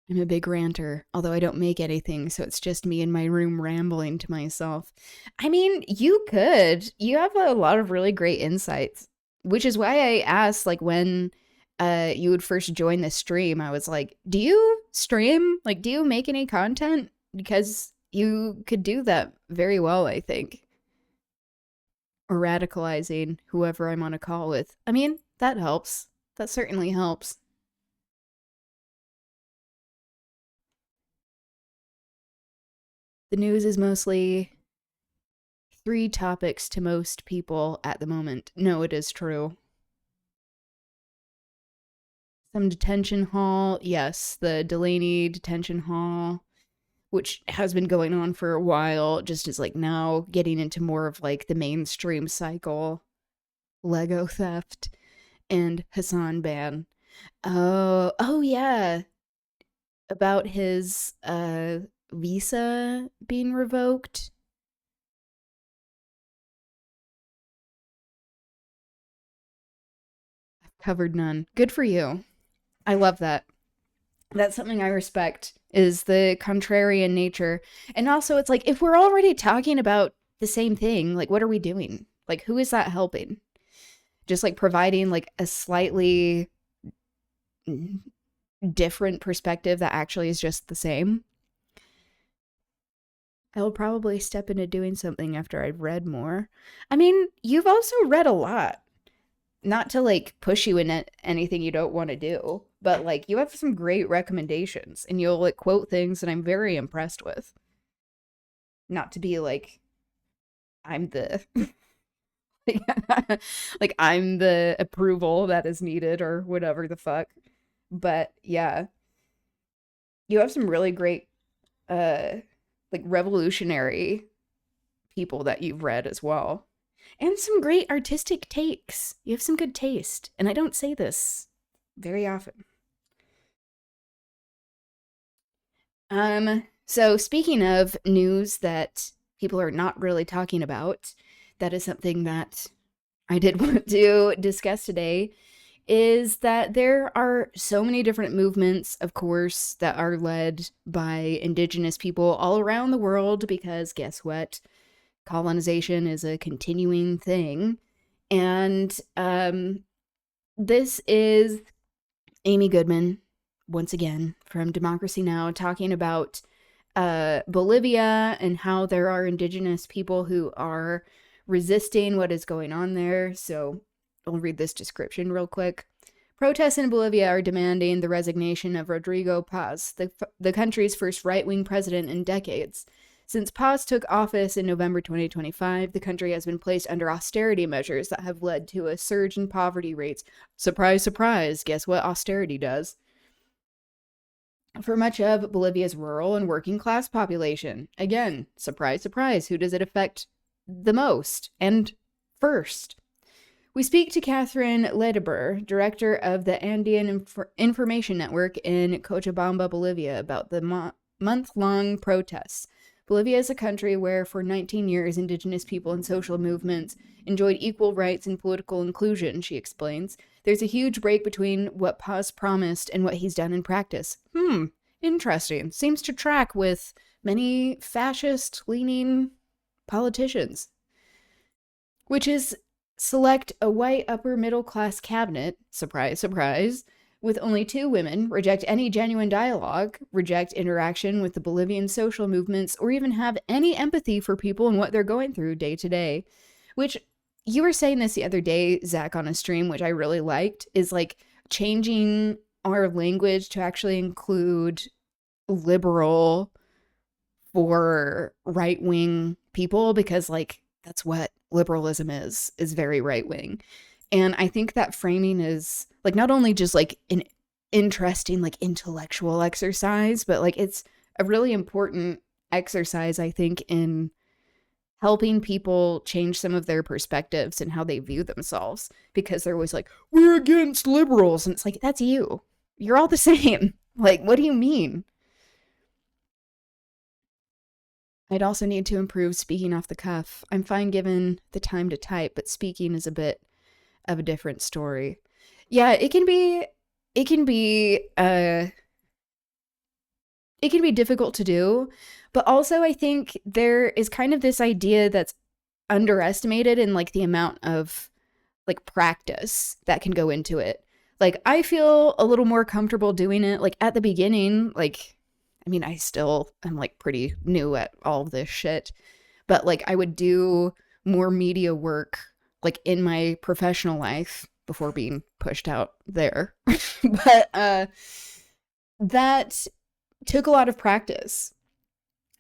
I'm a big ranter, although I don't make anything, so it's just me in my room rambling to myself. I mean, you could. You have a lot of really great insights, which is why I asked, like, when you would first join the stream, I was like, do you stream? Like, do you make any content? Because you could do that very well, I think. Or radicalizing whoever I'm on a call with. I mean, that helps. That certainly helps. The news is mostly 3 topics to most people at the moment. No, it is true. Some detention hall. Yes, the Delaney detention hall, which has been going on for a while, just is like now getting into more of like the mainstream cycle. Lego theft and Hassan ban. Oh yeah. About his visa being revoked. I've covered none. Good for you. I love that. That's something I respect, is the contrarian nature. And also it's like, if we're already talking about the same thing, like what are we doing? Like who is that helping? Just like providing like a slightly different perspective that actually is just the same. I'll probably step into doing something after I've read more. I mean, you've also read a lot. Not to like push you in anything you don't want to do, but like you have some great recommendations and you'll like quote things that I'm very impressed with. Not to be like, I'm the like I'm the approval that is needed or whatever the fuck. But yeah, you have some really great like revolutionary people that you've read as well. And some great artistic takes. You have some good taste. And I don't say this very often. So speaking of news that people are not really talking about, that is something that I did want to discuss today, is that there are so many different movements, of course, that are led by indigenous people all around the world, because guess what? Colonization is a continuing thing. And this is Amy Goodman, once again, from Democracy Now!, talking about Bolivia and how there are indigenous people who are resisting what is going on there. So I'll read this description real quick. Protests in Bolivia are demanding the resignation of Rodrigo Paz, the country's first right-wing president in decades. Since Paz took office in November 2025, the country has been placed under austerity measures that have led to a surge in poverty rates. Surprise, surprise, guess what austerity does? For much of Bolivia's rural and working class population. Again, surprise, surprise, who does it affect the most and first? We speak to Catherine Ledebur, director of the Andean Information Network in Cochabamba, Bolivia, about the month-long protests. Bolivia is a country where, for 19 years, indigenous people and social movements enjoyed equal rights and political inclusion, she explains. There's a huge break between what Paz promised and what he's done in practice. Interesting. Seems to track with many fascist-leaning politicians. Which is select a white upper-middle-class cabinet, surprise, surprise, with only 2 women, reject any genuine dialogue, reject interaction with the Bolivian social movements, or even have any empathy for people and what they're going through day to day. Which, you were saying this the other day, Zach, on a stream, which I really liked, is like changing our language to actually include liberal for right-wing people, because like that's what liberalism is very right-wing. And I think that framing is like not only just like an interesting like intellectual exercise, but like it's a really important exercise, I think, in helping people change some of their perspectives and how they view themselves, because they're always like, we're against liberals, and it's like, that's you. You're all the same. Like, what do you mean? I'd also need to improve speaking off the cuff. I'm fine given the time to type, but speaking is a bit of a different story. Yeah, it can be difficult to do, but also I think there is kind of this idea that's underestimated in like the amount of like practice that can go into it. Like I feel a little more comfortable doing it like at the beginning. Like, I mean, I still am like pretty new at all of this shit, but like I would do more media work like in my professional life before being pushed out there. But that took a lot of practice.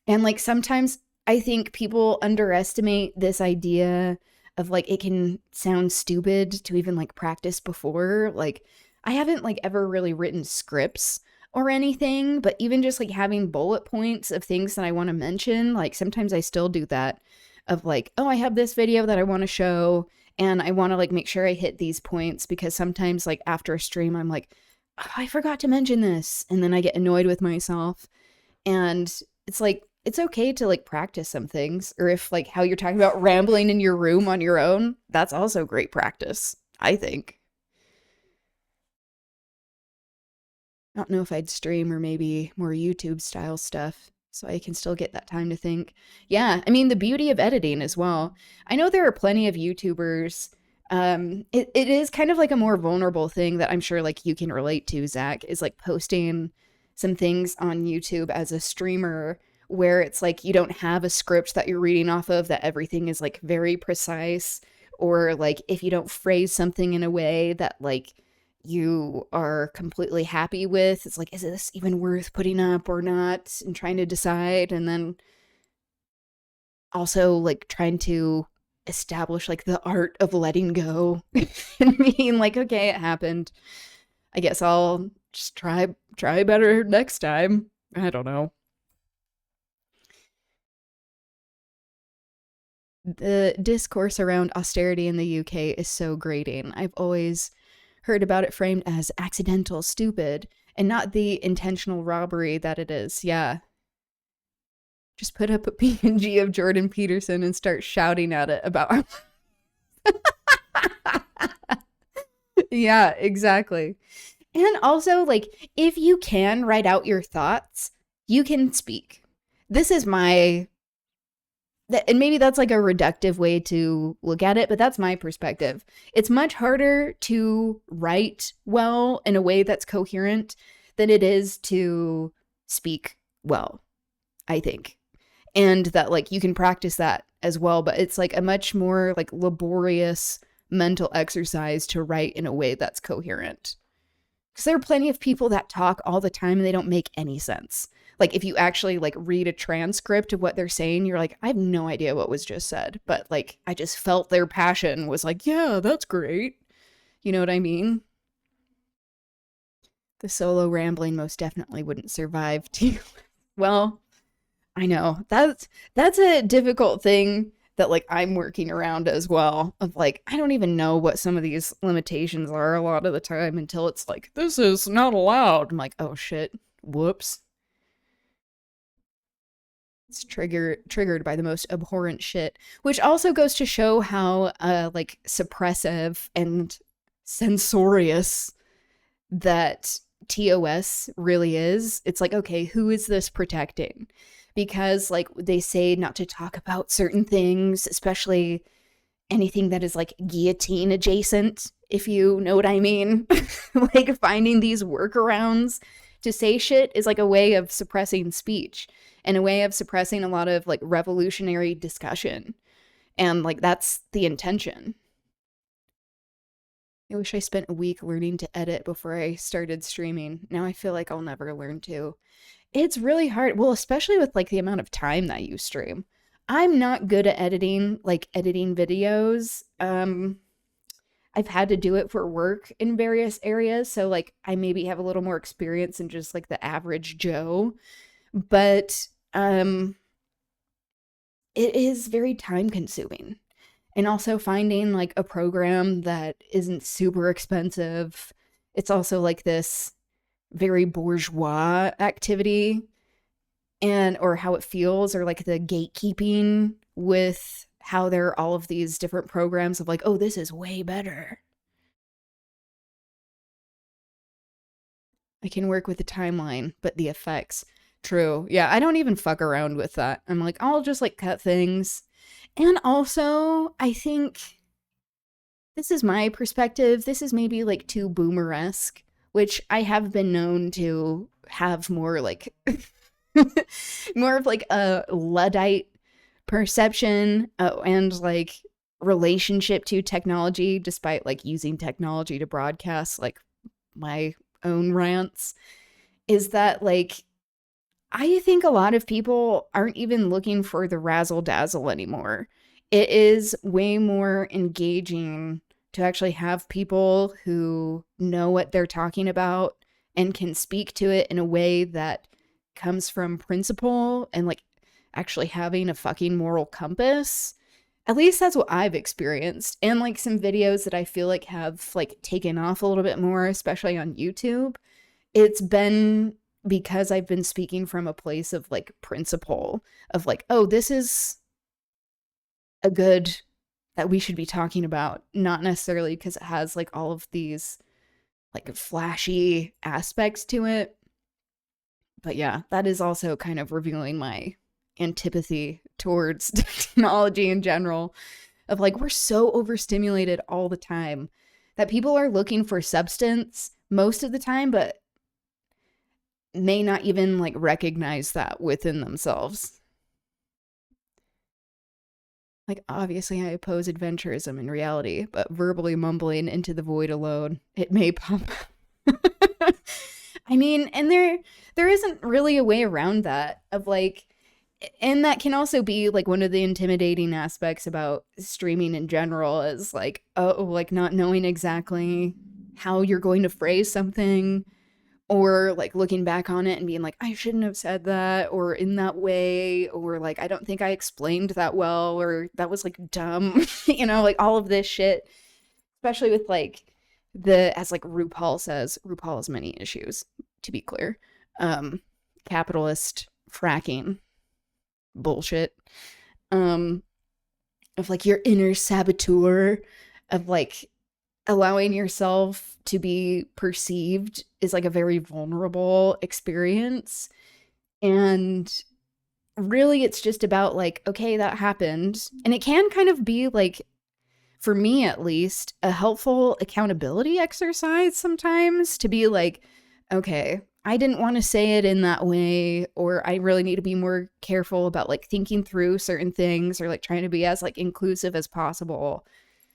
And like sometimes I think people underestimate this idea of like it can sound stupid to even like practice before. Like I haven't like ever really written scripts or anything, but even just like having bullet points of things that I want to mention, like sometimes I still do that, of like, oh, I have this video that I want to show and I want to like make sure I hit these points, because sometimes like after a stream I'm like, oh, I forgot to mention this, and then I get annoyed with myself. And it's like, it's okay to like practice some things, or if like how you're talking about rambling in your room on your own, that's also great practice, I think. I don't know if I'd stream or maybe more YouTube style stuff, so I can still get that time to think. Yeah, I mean, the beauty of editing as well. I know there are plenty of YouTubers. It is kind of like a more vulnerable thing that I'm sure like you can relate to, Zach, is like posting some things on YouTube as a streamer where it's like you don't have a script that you're reading off of, that everything is like very precise, or like if you don't phrase something in a way that like you are completely happy with, it's like, is this even worth putting up or not, and trying to decide. And then also like trying to establish like the art of letting go and being like, okay, it happened, I guess I'll just try better next time. I don't know. The discourse around austerity in the UK is so grating. I've always heard about it framed as accidental, stupid, and not the intentional robbery that it is. Yeah. Just put up a PNG of Jordan Peterson and start shouting at it about. Yeah, exactly. And also, like, if you can write out your thoughts, you can speak. This is my, and maybe that's like a reductive way to look at it, but that's my perspective. It's much harder to write well in a way that's coherent than it is to speak well, I think. And that, like, you can practice that as well, but it's like a much more like laborious mental exercise to write in a way that's coherent. Because there are plenty of people that talk all the time and they don't make any sense. Like, if you actually like read a transcript of what they're saying, you're like, I have no idea what was just said, but like, I just felt their passion was like, yeah, that's great. You know what I mean? The solo rambling most definitely wouldn't survive too. Well, I know that's a difficult thing that like I'm working around as well, of like, I don't even know what some of these limitations are a lot of the time until it's like, this is not allowed. I'm like, oh shit, whoops. It's triggered by the most abhorrent shit, which also goes to show how like suppressive and censorious that TOS really is. It's like, okay, who is this protecting? Because like they say not to talk about certain things, especially anything that is like guillotine adjacent, if you know what I mean. Like finding these workarounds to say shit is like a way of suppressing speech and a way of suppressing a lot of like revolutionary discussion. And like that's the intention. I wish I spent a week learning to edit before I started streaming. Now I feel like I'll never learn to. It's really hard. Well, especially with like the amount of time that you stream. I'm not good at editing videos. I've had to do it for work in various areas. So like I maybe have a little more experience than just like the average Joe. But it is very time consuming. And also finding like a program that isn't super expensive. It's also like this very bourgeois activity, and or how it feels, or like the gatekeeping with how there are all of these different programs of like, oh, this is way better. I can work with the timeline, but the effects. True. Yeah, I don't even fuck around with that. I'm like, I'll just like cut things. And also, I think this is my perspective. This is maybe like too boomer-esque, which I have been known to have more like more of like a Luddite perception and like relationship to technology, despite like using technology to broadcast like my own rants, is that like I think a lot of people aren't even looking for the razzle dazzle anymore. It is way more engaging to actually have people who know what they're talking about and can speak to it in a way that comes from principle and like actually having a fucking moral compass. At least that's what I've experienced. And like some videos that I feel like have like taken off a little bit more, especially on YouTube, it's been because I've been speaking from a place of like principle of like, oh, this is a good that we should be talking about, not necessarily because it has like all of these like flashy aspects to it. But yeah, that is also kind of revealing my antipathy towards technology in general, of like, we're so overstimulated all the time that people are looking for substance most of the time, but may not even like recognize that within themselves. Like, obviously I oppose adventurism in reality, but verbally mumbling into the void alone, it may pop. I mean, and there isn't really a way around that, of like, and that can also be like one of the intimidating aspects about streaming in general, is like, oh, like not knowing exactly how you're going to phrase something, or like looking back on it and being like, I shouldn't have said that, or in that way, or like, I don't think I explained that well, or that was like dumb, you know, like all of this shit, especially with like as like RuPaul says, RuPaul has many issues, to be clear. Capitalist fracking bullshit. Of like your inner saboteur, of like allowing yourself to be perceived is like a very vulnerable experience. And really it's just about like, okay, that happened. And it can kind of be like, for me at least, a helpful accountability exercise sometimes, to be like, okay, I didn't want to say it in that way, or I really need to be more careful about like thinking through certain things, or like trying to be as like inclusive as possible.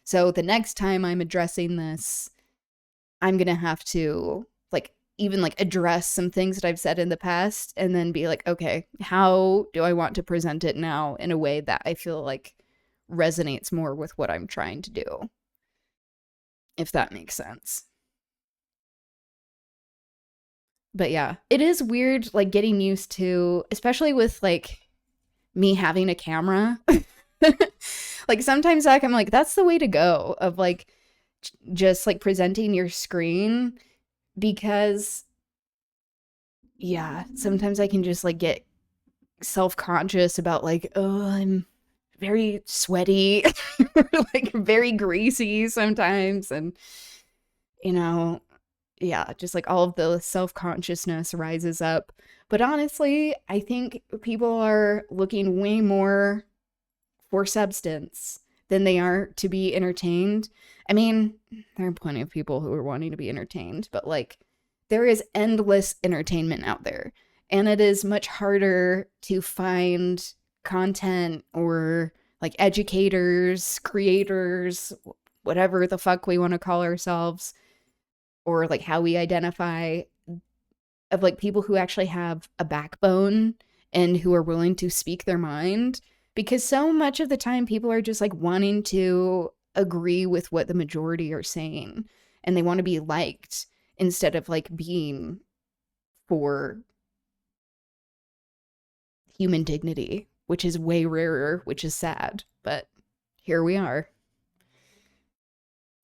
So the next time I'm addressing this, I'm going to have to like even like address some things that I've said in the past, and then be like, okay, how do I want to present it now in a way that I feel like resonates more with what I'm trying to do, if that makes sense. But yeah, it is weird like getting used to, especially with like me having a camera. Like sometimes like I'm like, that's the way to go, of like just like presenting your screen, because yeah, sometimes I can just like get self-conscious about like, oh, I'm very sweaty, like very greasy sometimes, and you know, yeah, just like all of the self-consciousness rises up. But honestly, I think people are looking way more for substance than they are to be entertained. I mean, there are plenty of people who are wanting to be entertained, but like there is endless entertainment out there, and it is much harder to find content or like educators, creators, whatever the fuck we want to call ourselves, or like how we identify, of like people who actually have a backbone and who are willing to speak their mind. Because so much of the time people are just like wanting to agree with what the majority are saying, and they want to be liked instead of like being for human dignity, which is way rarer, which is sad, but here we are.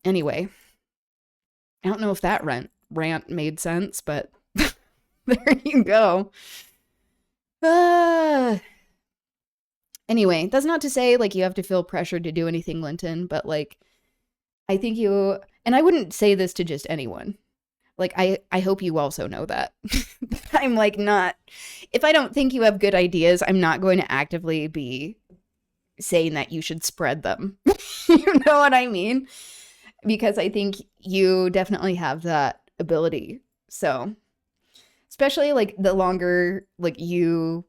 Anyway, I don't know if that rant made sense, but there you go. Anyway, that's not to say like you have to feel pressured to do anything, Linton, but like I think you, and I wouldn't say this to just anyone, like I hope you also know that. I'm like not, if I don't think you have good ideas, I'm not going to actively be saying that you should spread them. You know what I mean? Because I think you definitely have that ability. So especially like the longer like you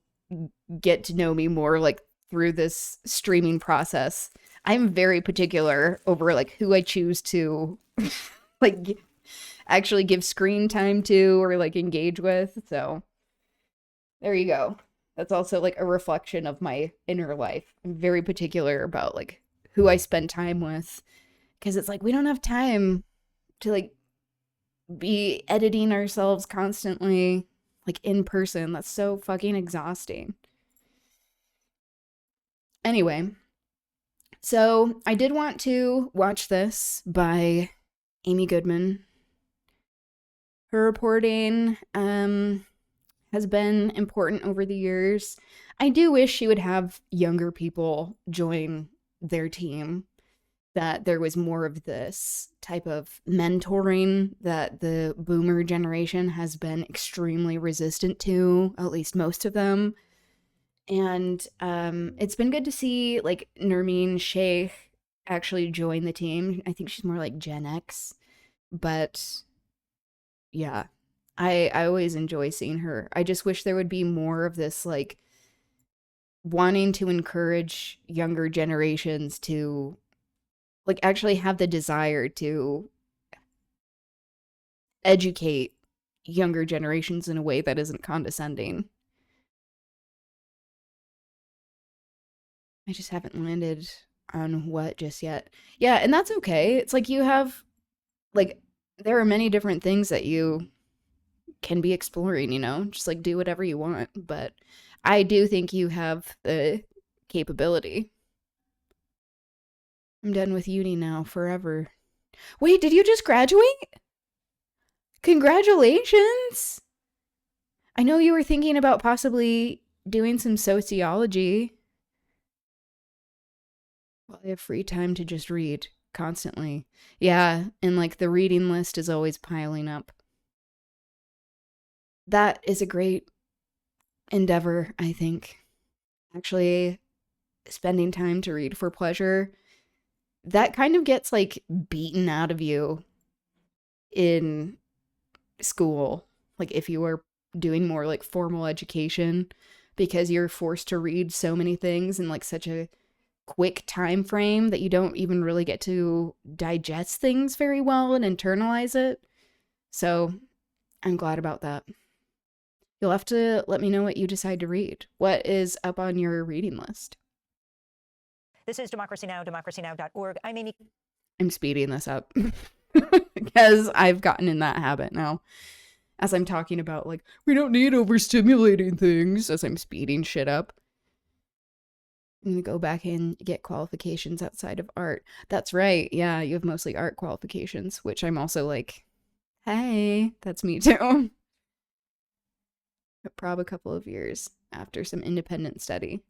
get to know me more like through this streaming process, I'm very particular over like who I choose to like actually give screen time to or like engage with. So there you go. That's also like a reflection of my inner life. I'm very particular about like who I spend time with, because it's like we don't have time to like be editing ourselves constantly like in person. That's so fucking exhausting. Anyway, so I did want to watch this by Amy Goodman. Her reporting has been important over the years. I do wish she would have younger people join their team, that there was more of this type of mentoring that the boomer generation has been extremely resistant to, at least most of them. And it's been good to see like Nermeen Sheikh actually join the team. I think she's more like Gen X, but yeah, I always enjoy seeing her. I just wish there would be more of this like wanting to encourage younger generations to like actually have the desire to educate younger generations in a way that isn't condescending. I just haven't landed on what just yet. Yeah, and that's okay. It's like you have, like, there are many different things that you can be exploring, you know? Just, like, do whatever you want. But I do think you have the capability. I'm done with uni now, forever. Wait, did you just graduate? Congratulations! I know you were thinking about possibly doing some sociology. Well, I have free time to just read constantly. Yeah, and like the reading list is always piling up. That is a great endeavor, I think. Actually, spending time to read for pleasure, that kind of gets like beaten out of you in school. Like if you were doing more like formal education, because you're forced to read so many things in like such a quick time frame that you don't even really get to digest things very well and internalize it. So I'm glad about that. You'll have to let me know what you decide to read. What is up on your reading list? This is Democracy Now!, democracynow.org. I'm Amy. I'm speeding this up because I've gotten in that habit now. As I'm talking about, like, we don't need overstimulating things, as I'm speeding shit up. I'm gonna go back and get qualifications outside of art. That's right. Yeah, you have mostly art qualifications, which I'm also like, hey, that's me too. Prob a couple of years after some independent study.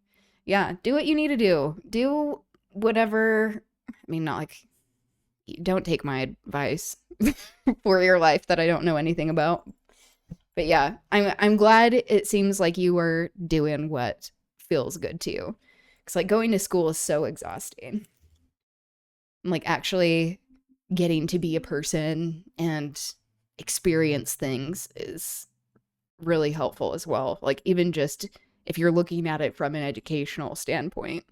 Yeah, do what you need to do. Do whatever. I mean, not like, don't take my advice for your life that I don't know anything about. But yeah, I'm glad it seems like you are doing what feels good to you. Because like going to school is so exhausting. Like actually getting to be a person and experience things is really helpful as well. Like even just if you're looking at it from an educational standpoint.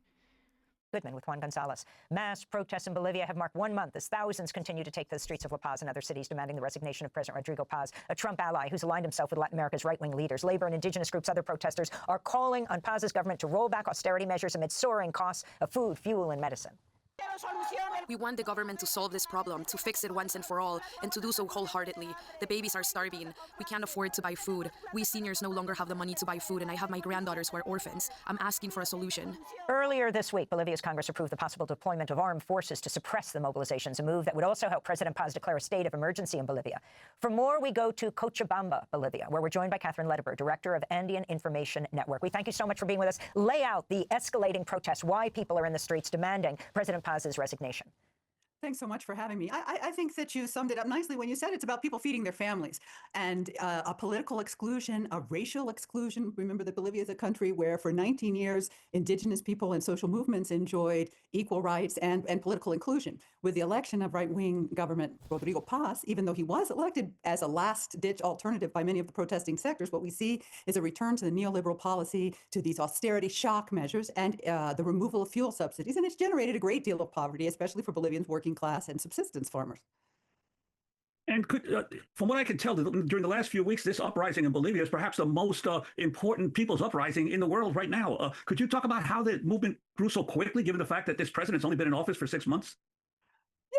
Goodman with Juan Gonzalez. Mass protests in Bolivia have marked 1 month as thousands continue to take the streets of La Paz and other cities demanding the resignation of President Rodrigo Paz, a Trump ally who's aligned himself with Latin America's right-wing leaders. Labor and indigenous groups, other protesters are calling on Paz's government to roll back austerity measures amid soaring costs of food, fuel, and medicine. We want the government to solve this problem, to fix it once and for all, and to do so wholeheartedly. The babies are starving. We can't afford to buy food. We seniors no longer have the money to buy food, and I have my granddaughters who are orphans. I'm asking for a solution. Earlier this week, Bolivia's Congress approved the possible deployment of armed forces to suppress the mobilizations, a move that would also help President Paz declare a state of emergency in Bolivia. For more, we go to Cochabamba, Bolivia, where we're joined by Catherine Lederber, director of Andean Information Network. We thank you so much for being with us. Lay out the escalating protests, why people are in the streets demanding President Paz's resignation. Thanks so much for having me. I think that you summed it up nicely when you said it's about people feeding their families and a political exclusion, a racial exclusion. Remember that Bolivia is a country where for 19 years, indigenous people and social movements enjoyed equal rights and political inclusion. With the election of right-wing government Rodrigo Paz, even though he was elected as a last-ditch alternative by many of the protesting sectors, what we see is a return to the neoliberal policy, to these austerity shock measures, and the removal of fuel subsidies. And it's generated a great deal of poverty, especially for Bolivians working class and subsistence farmers. And from what I can tell, during the last few weeks, this uprising in Bolivia is perhaps the most important people's uprising in the world right now. Could you talk about how the movement grew so quickly, given the fact that this president's only been in office for 6 months?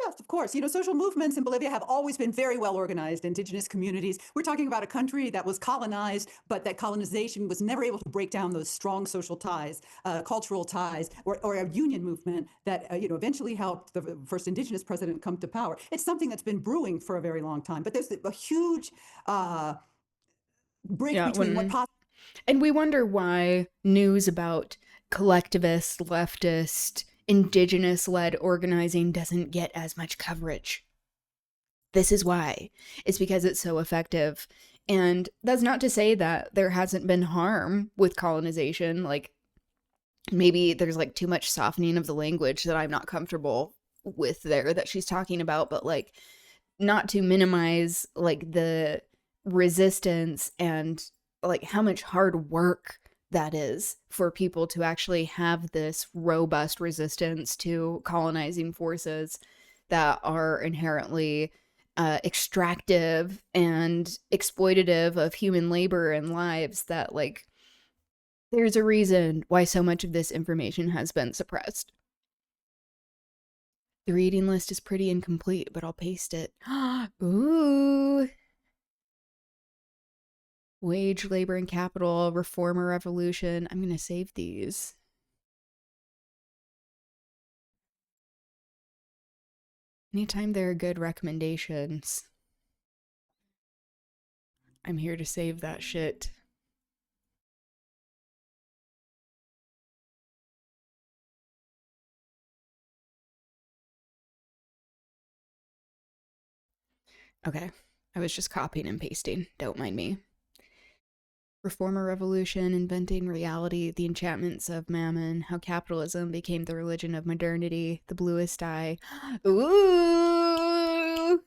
Yes, of course. You know, social movements in Bolivia have always been very well organized, indigenous communities. We're talking about a country that was colonized, but that colonization was never able to break down those strong social ties, cultural ties, or a union movement that, eventually helped the first indigenous president come to power. It's something that's been brewing for a very long time, but there's a huge break between what possible. And we wonder why news about collectivist, leftist, indigenous-led organizing doesn't get as much coverage. This is why. It's because it's so effective. And that's not to say that there hasn't been harm with colonization. Like, maybe there's like too much softening of the language that I'm not comfortable with there that she's talking about, but like, not to minimize like the resistance and like how much hard work that is for people to actually have this robust resistance to colonizing forces that are inherently extractive and exploitative of human labor and lives, that like there's a reason why so much of this information has been suppressed. The reading list is pretty incomplete, but I'll paste it. Ooh. Wage, labor, and capital, reformer revolution. I'm going to save these. Anytime there are good recommendations, I'm here to save that shit. Okay. I was just copying and pasting. Don't mind me. Reformer Revolution, Inventing Reality, The Enchantments of Mammon, How Capitalism Became the Religion of Modernity, The Bluest Eye. Ooh!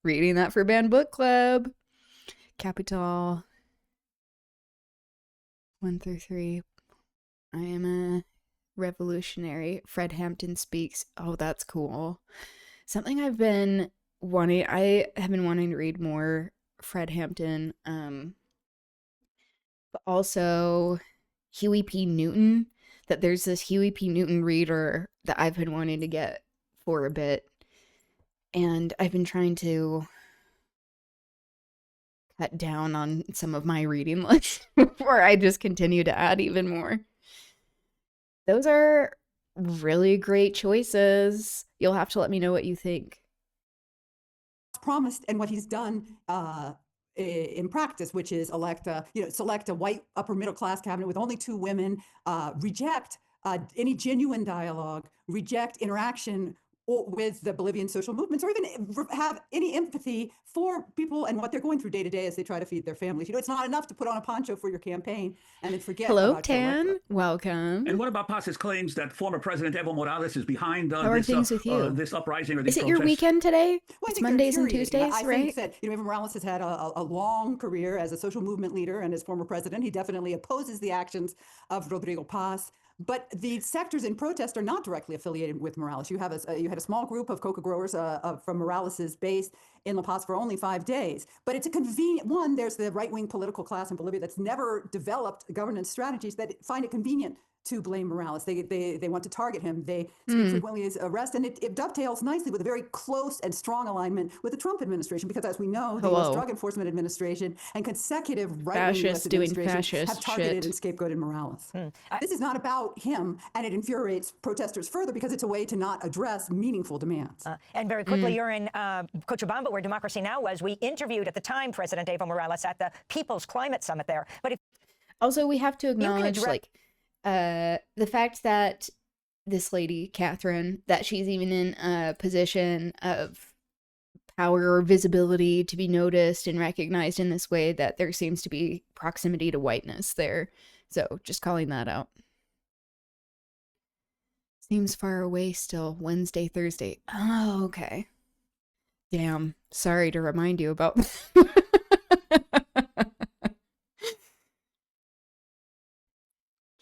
Reading that for Band Book Club. Capital 1 through 3. I am a revolutionary. Fred Hampton speaks. Oh, that's cool. Something I have been wanting to read more Fred Hampton. But also Huey P. Newton. That there's this Huey P. Newton reader that I've been wanting to get for a bit. And I've been trying to cut down on some of my reading list before I just continue to add even more. Those are really great choices. You'll have to let me know what you think. Promised and what he's done in practice, which is select a white upper middle class cabinet with only 2 women, reject any genuine dialogue, reject interaction with the Bolivian social movements, or even have any empathy for people and what they're going through day to day as they try to feed their families. It's not enough to put on a poncho for your campaign and then forget about your Tan. work. Welcome. And what about Paz's claims that former President Evo Morales is behind How are things with you? This uprising or these Is it protests? your weekend today? Well, It's Mondays and infuriating. Tuesdays, I right? think that Evo Morales has had a long career as a social movement leader and as former president. He definitely opposes the actions of Rodrigo Paz. But the sectors in protest are not directly affiliated with Morales. You had a small group of coca growers from Morales's base in La Paz for only 5 days. But it's a convenient one. There's the right-wing political class in Bolivia that's never developed governance strategies that find it convenient to blame Morales. They want to target him. They speak frequently as arrest, and it dovetails nicely with a very close and strong alignment with the Trump administration, because as we know, the U.S. Drug Enforcement Administration and consecutive right-wing U.S. administrations have targeted and scapegoated Morales. This is not about him, and it infuriates protesters further because it's a way to not address meaningful demands. And very quickly, you're in Cochabamba, where Democracy Now! Was. We interviewed at the time President Evo Morales at the People's Climate Summit there. But also, we have to acknowledge, the fact that this lady, Catherine, that she's even in a position of power or visibility to be noticed and recognized in this way, that there seems to be proximity to whiteness there. So just calling that out. Seems far away still. Wednesday, Thursday. Oh, okay. Damn. Sorry to remind you about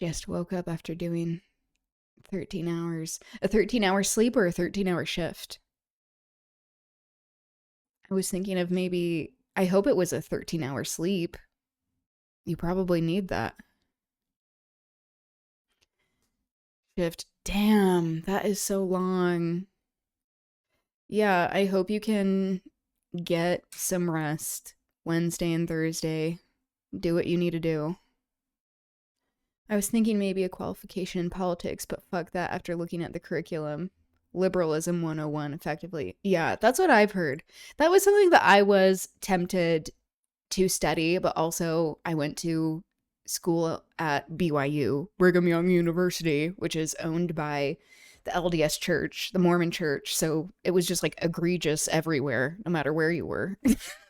Just woke up after doing 13 hours. A 13-hour sleep or a 13-hour shift? I was thinking of maybe, I hope it was a 13-hour sleep. You probably need that. Shift. Damn, that is so long. Yeah, I hope you can get some rest Wednesday and Thursday. Do what you need to do. I was thinking maybe a qualification in politics, but fuck that after looking at the curriculum. Liberalism 101, effectively. Yeah, that's what I've heard. That was something that I was tempted to study, but also I went to school at BYU, Brigham Young University, which is owned by the LDS Church, the Mormon Church. So it was just like egregious everywhere, no matter where you were,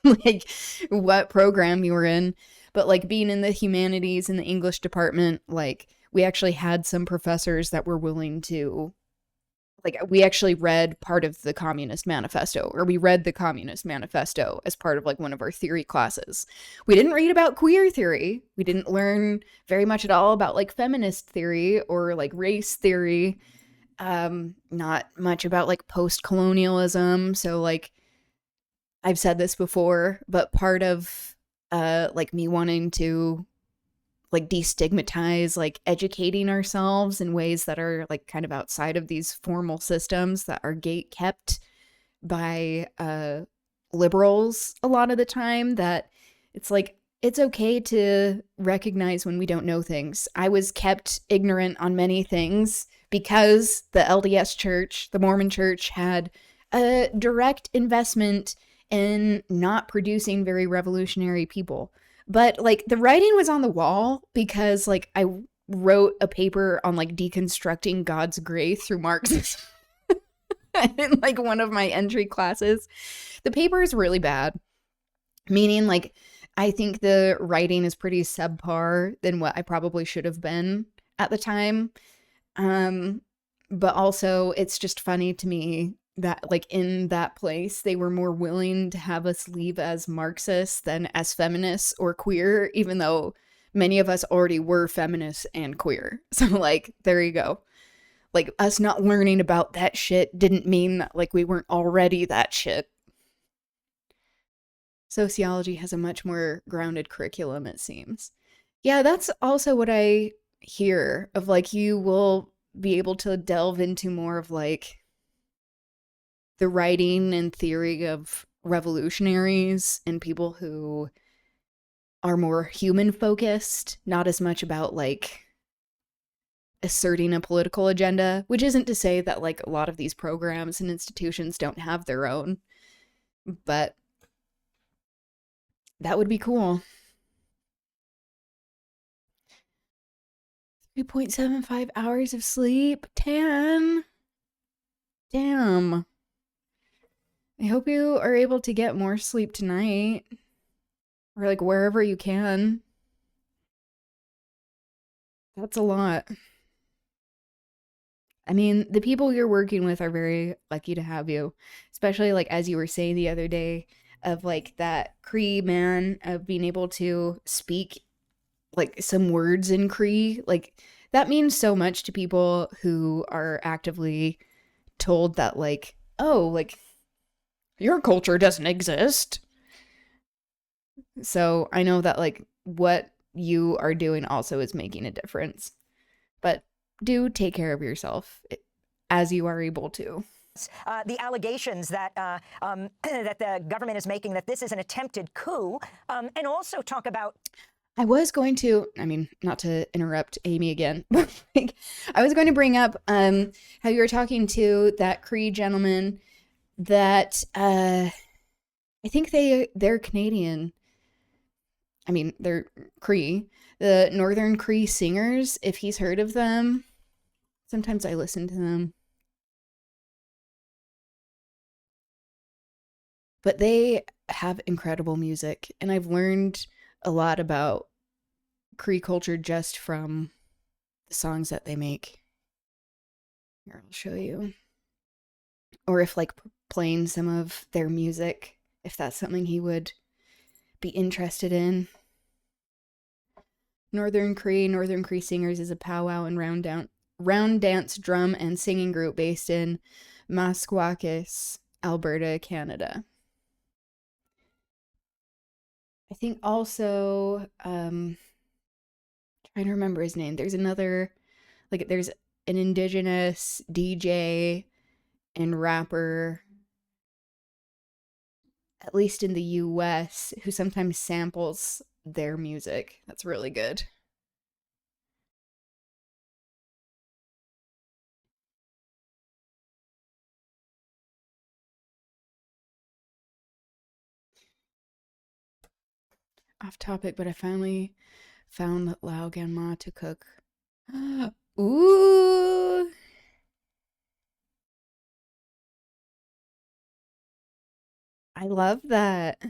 like what program you were in. But like being in the humanities and the English department, like we actually had some professors that were willing to, like we actually read part of the Communist Manifesto, or we read the Communist Manifesto as part of like one of our theory classes. We didn't read about queer theory. We didn't learn very much at all about like feminist theory or like race theory. Not much about like post-colonialism. So like I've said this before, but part of like me wanting to like destigmatize like educating ourselves in ways that are like kind of outside of these formal systems that are gate kept by liberals a lot of the time, that it's like it's okay to recognize when we don't know things. I was kept ignorant on many things because the LDS Church, the Mormon Church, had a direct investment in not producing very revolutionary people. But like the writing was on the wall because like I wrote a paper on like deconstructing God's grace through Marxism. in like one of my entry classes. The paper is really bad, meaning like I think the writing is pretty subpar than what I probably should have been at the time. But also it's just funny to me that like in that place they were more willing to have us leave as Marxists than as feminists or queer, even though many of us already were feminists and queer. So like there you go. Like us not learning about that shit didn't mean that like we weren't already that shit. Sociology has a much more grounded curriculum, it seems. Yeah, that's also what I hear of like you will be able to delve into more of like the writing and theory of revolutionaries and people who are more human focused, not as much about like asserting a political agenda, which isn't to say that like a lot of these programs and institutions don't have their own, but that would be cool. 3.75 hours of sleep. 10. Damn. I hope you are able to get more sleep tonight. Or like wherever you can. That's a lot. I mean, the people you're working with are very lucky to have you. Especially like as you were saying the other day of like that Cree man of being able to speak like some words in Cree. Like that means so much to people who are actively told that like, oh, like your culture doesn't exist. So I know that like what you are doing also is making a difference. But do take care of yourself as you are able to. The allegations that that the government is making that this is an attempted coup, and also talk about. I was going to, I mean, not to interrupt Amy again, but like, I was going to bring up how you were talking to that Cree gentleman that I think they're Canadian. I mean, they're Cree. The Northern Cree Singers, if he's heard of them. Sometimes I listen to them. But they have incredible music, and I've learned a lot about Cree culture just from the songs that they make. Here, I'll show you. Or if like playing some of their music, if that's something he would be interested in. Northern Cree Singers is a powwow and round dance drum and singing group based in Masquakis, Alberta, Canada. I think also, trying to remember his name. There's another, like there's an indigenous DJ and rapper, at least in the US, who sometimes samples their music. That's really good. Off topic, but I finally found Lao Ganma to cook. Ooh! I love that.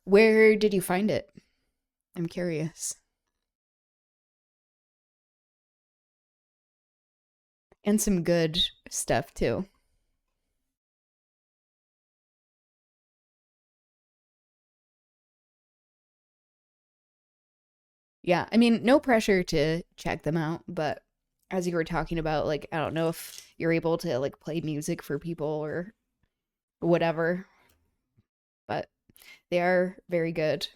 Where did you find it? I'm curious. And some good stuff too. Yeah, I mean, no pressure to check them out, but as you were talking about, like, I don't know if you're able to, like, play music for people or whatever, but they are very good.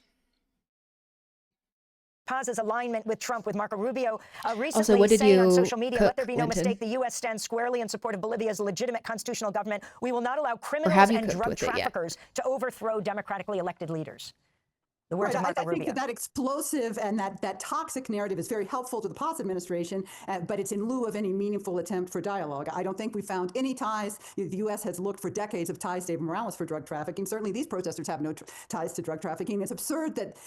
Paz's alignment with Trump, with Marco Rubio recently Also, what did saying on you social media, cook, let there be no Linton? mistake, the U.S. stands squarely in support of Bolivia's legitimate constitutional government. We will not allow Or criminals have you and cooked drug with it yet? traffickers to overthrow democratically elected leaders. The words of Marco I think Rubio. that explosive and that toxic narrative is very helpful to the Paz administration, but it's in lieu of any meaningful attempt for dialogue. I don't think we found any ties. The U.S. has looked for decades of ties to Evo Morales for drug trafficking. Certainly these protesters have no ties to drug trafficking. It's absurd that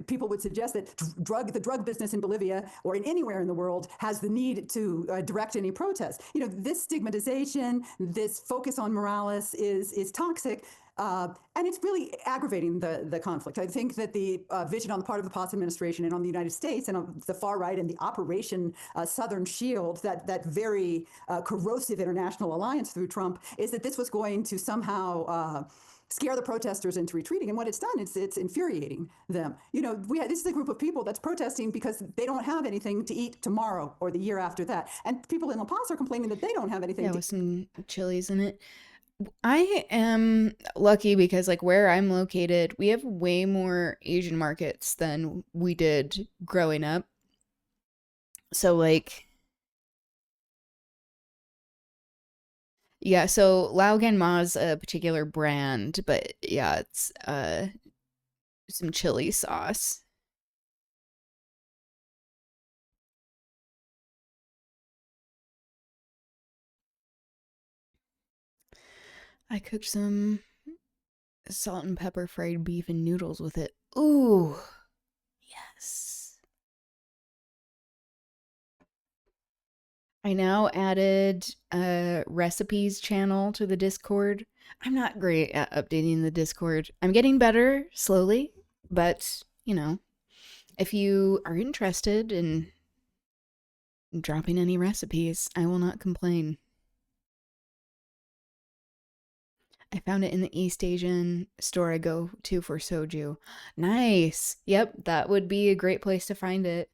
people would suggest that the drug business in Bolivia or in anywhere in the world has the need to direct any protest. This stigmatization, this focus on Morales is toxic. And it's really aggravating the conflict. I think that the vision on the part of the Paz administration and on the United States and on the far right and the Operation Southern Shield, that very corrosive international alliance through Trump, is that this was going to somehow scare the protesters into retreating. And what it's done is it's infuriating them. This is a group of people that's protesting because they don't have anything to eat tomorrow or the year after that. And people in La Paz are complaining that they don't have anything to eat. With some chilies in it. I am lucky because where I'm located, we have way more Asian markets than we did growing up. So yeah, so Lao Gan Ma's a particular brand, but yeah, it's some chili sauce. I cooked some salt and pepper fried beef and noodles with it. Ooh, yes. I now added a recipes channel to the Discord. I'm not great at updating the Discord. I'm getting better slowly, but if you are interested in dropping any recipes, I will not complain. I found it in the East Asian store I go to for soju. Nice. Yep, that would be a great place to find it.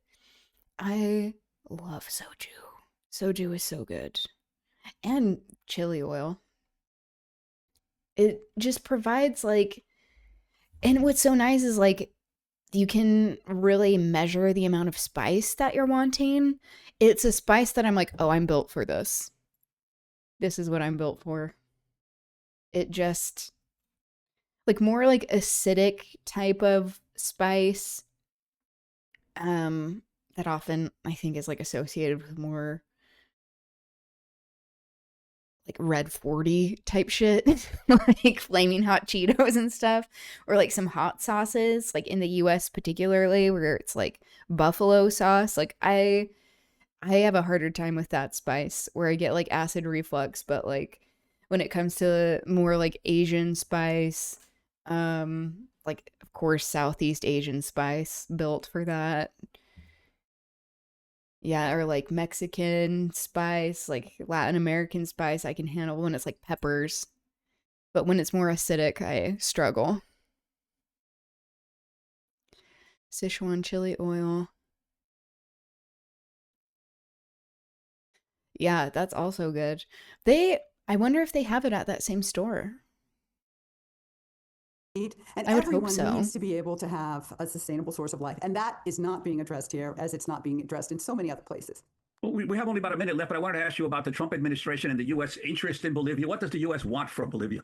I love soju. Soju is so good. And chili oil. It just provides and what's so nice is you can really measure the amount of spice that you're wanting. It's a spice that I'm oh, I'm built for this. This is what I'm built for. It just more acidic type of spice that often I think is associated with more Red 40 type shit, flaming hot Cheetos and stuff, or some hot sauces in the US particularly where it's buffalo sauce. I have a harder time with that spice where I get acid reflux, but when it comes to more Asian spice, of course Southeast Asian spice, built for that. Yeah, or Mexican spice, Latin American spice I can handle when it's peppers. But when it's more acidic, I struggle. Sichuan chili oil. Yeah, that's also good. I wonder if they have it at that same store. And I would everyone hope so. needs to be able to have a sustainable source of life. And that is not being addressed here as it's not being addressed in so many other places. Well, we have only about a minute left, but I wanted to ask you about the Trump administration and the U.S. interest in Bolivia. What does the U.S. want from Bolivia?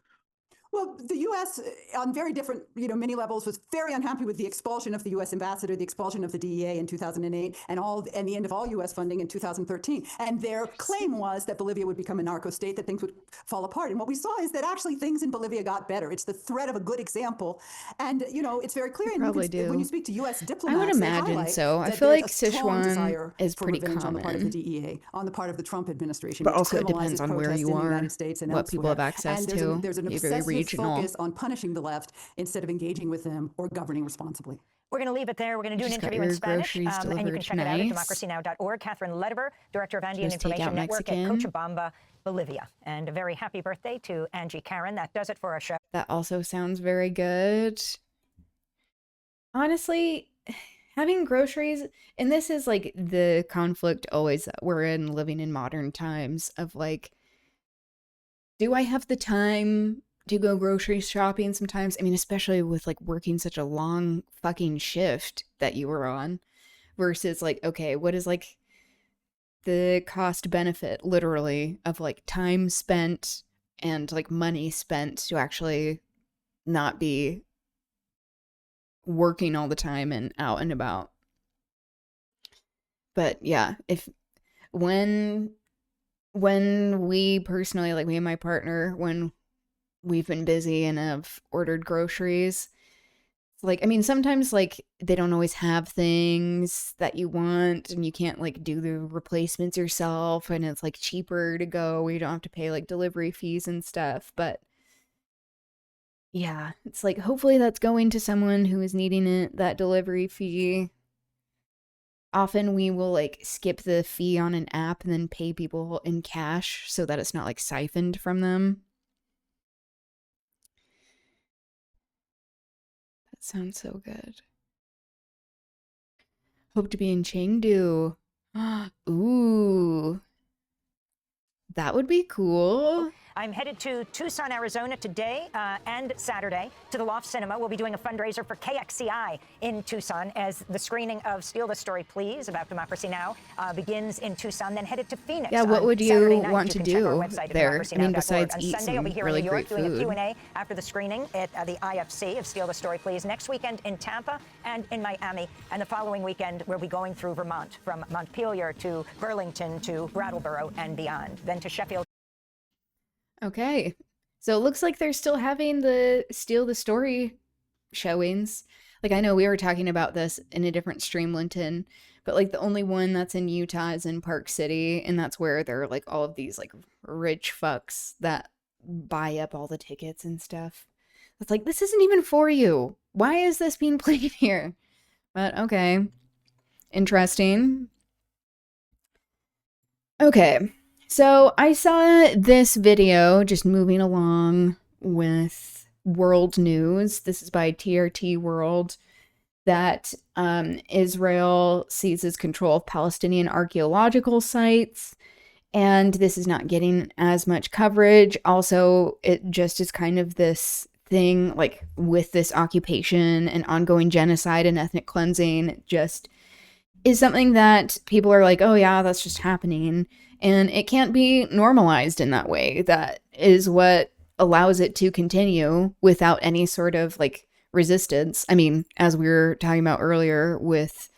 Well, the U.S. on very different, many levels was very unhappy with the expulsion of the U.S. ambassador, the expulsion of the DEA in 2008, and the end of all U.S. funding in 2013. And their claim was that Bolivia would become a narco state, that things would fall apart. And what we saw is that actually things in Bolivia got better. It's the threat of a good example. And, it's very clear. When you speak to U.S. diplomats, I would imagine so. I feel Sichuan is pretty common on the part of the DEA, on the part of the Trump administration. But also it depends on where you are, what people have access to. There's an obsessive focus on punishing the left instead of engaging with them or governing responsibly. We're going to leave it there. We're going to do an interview in Spanish, and you can check it out at democracynow.org. Catherine Lederber, Director of Andean Information Network at Cochabamba, Bolivia. And a very happy birthday to Angie Karen. That does it for our show. That also sounds very good. Honestly, having groceries, and this is the conflict always that we're in living in modern times of do I have the time to go grocery shopping sometimes? I mean, especially with working such a long fucking shift that you were on versus okay, what is the cost benefit literally of time spent and money spent to actually not be working all the time and out and about. But yeah, when we personally, like me and my partner, when we've been busy and have ordered groceries, like, I mean, sometimes like they don't always have things that you want and you can't like do the replacements yourself, and it's like cheaper to go where you don't have to pay like delivery fees and stuff. But yeah, it's like hopefully that's going to someone who is needing it, that delivery fee. Often we will like skip the fee on an app and then pay people in cash so that it's not like siphoned from them. That sounds so good. Hope to be in Chengdu. Ooh. That would be cool. I'm headed to Tucson, Arizona today and Saturday to the Loft Cinema. We'll be doing a fundraiser for KXCI in Tucson as the screening of Steal the Story, Please, about Democracy Now! Begins in Tucson, then headed to Phoenix. Yeah, what would you want to do there? I mean, besides on eat Sunday, I'll be some here really in New York great doing a food. Q&A after the screening at the IFC of Steal the Story, Please. Next weekend in Tampa and in Miami. And the following weekend, we'll be going through Vermont, from Montpelier to Burlington to Brattleboro and beyond, then to Sheffield. Okay. So it looks like they're still having the Steal the Story showings. Like, I know we were talking about this in a different stream, Linton, but like the only one that's in Utah is in Park City, and that's where there are like all of these like rich fucks that buy up all the tickets and stuff. It's like, this isn't even for you. Why is this being played here? But okay. Interesting. Okay. So I saw this video just moving along with world news. This is by TRT World, that Israel seizes control of Palestinian archaeological sites. And this is not getting as much coverage. Also, it just is kind of this thing, like with this occupation and ongoing genocide and ethnic cleansing, it just is something that people are like, oh yeah, that's just happening. And it can't be normalized in that way. That is what allows it to continue without any sort of like resistance. I mean, as we were talking about earlier with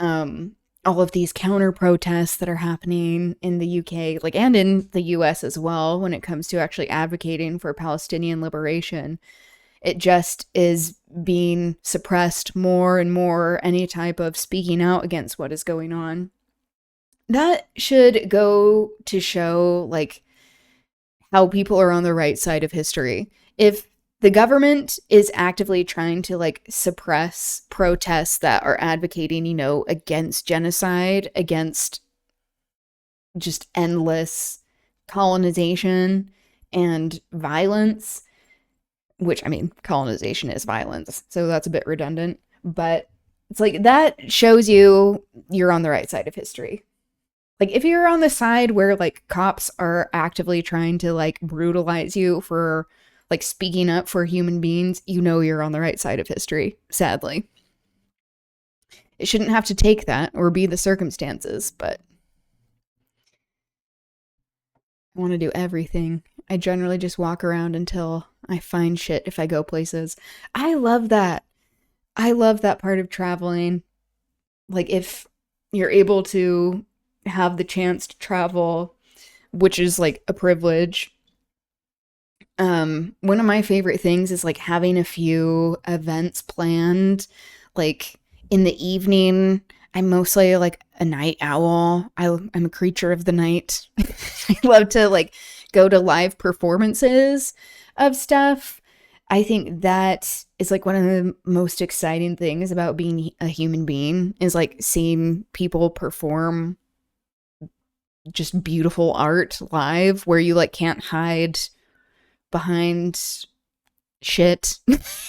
all of these counter protests that are happening in the UK, like, and in the US as well, when it comes to actually advocating for Palestinian liberation, it just is being suppressed more and more, any type of speaking out against what is going on. That should go to show, like, how people are on the right side of history. If the government is actively trying to, like, suppress protests that are advocating, you know, against genocide, against just endless colonization and violence, which, I mean, colonization is violence, so that's a bit redundant, but it's like, that shows you you're on the right side of history. Like, if you're on the side where, like, cops are actively trying to, like, brutalize you for, like, speaking up for human beings, you know you're on the right side of history, sadly. It shouldn't have to take that or be the circumstances, but I want to do everything. I generally just walk around until I find shit if I go places. I love that. I love that part of traveling. Like, if you're able to have the chance to travel, which is like a privilege. One of my favorite things is like having a few events planned, like in the evening. I'm mostly like a night owl. I'm a creature of the night. I love to like go to live performances of stuff. I think that is like one of the most exciting things about being a human being, is like seeing people perform just beautiful art live, where you like can't hide behind shit.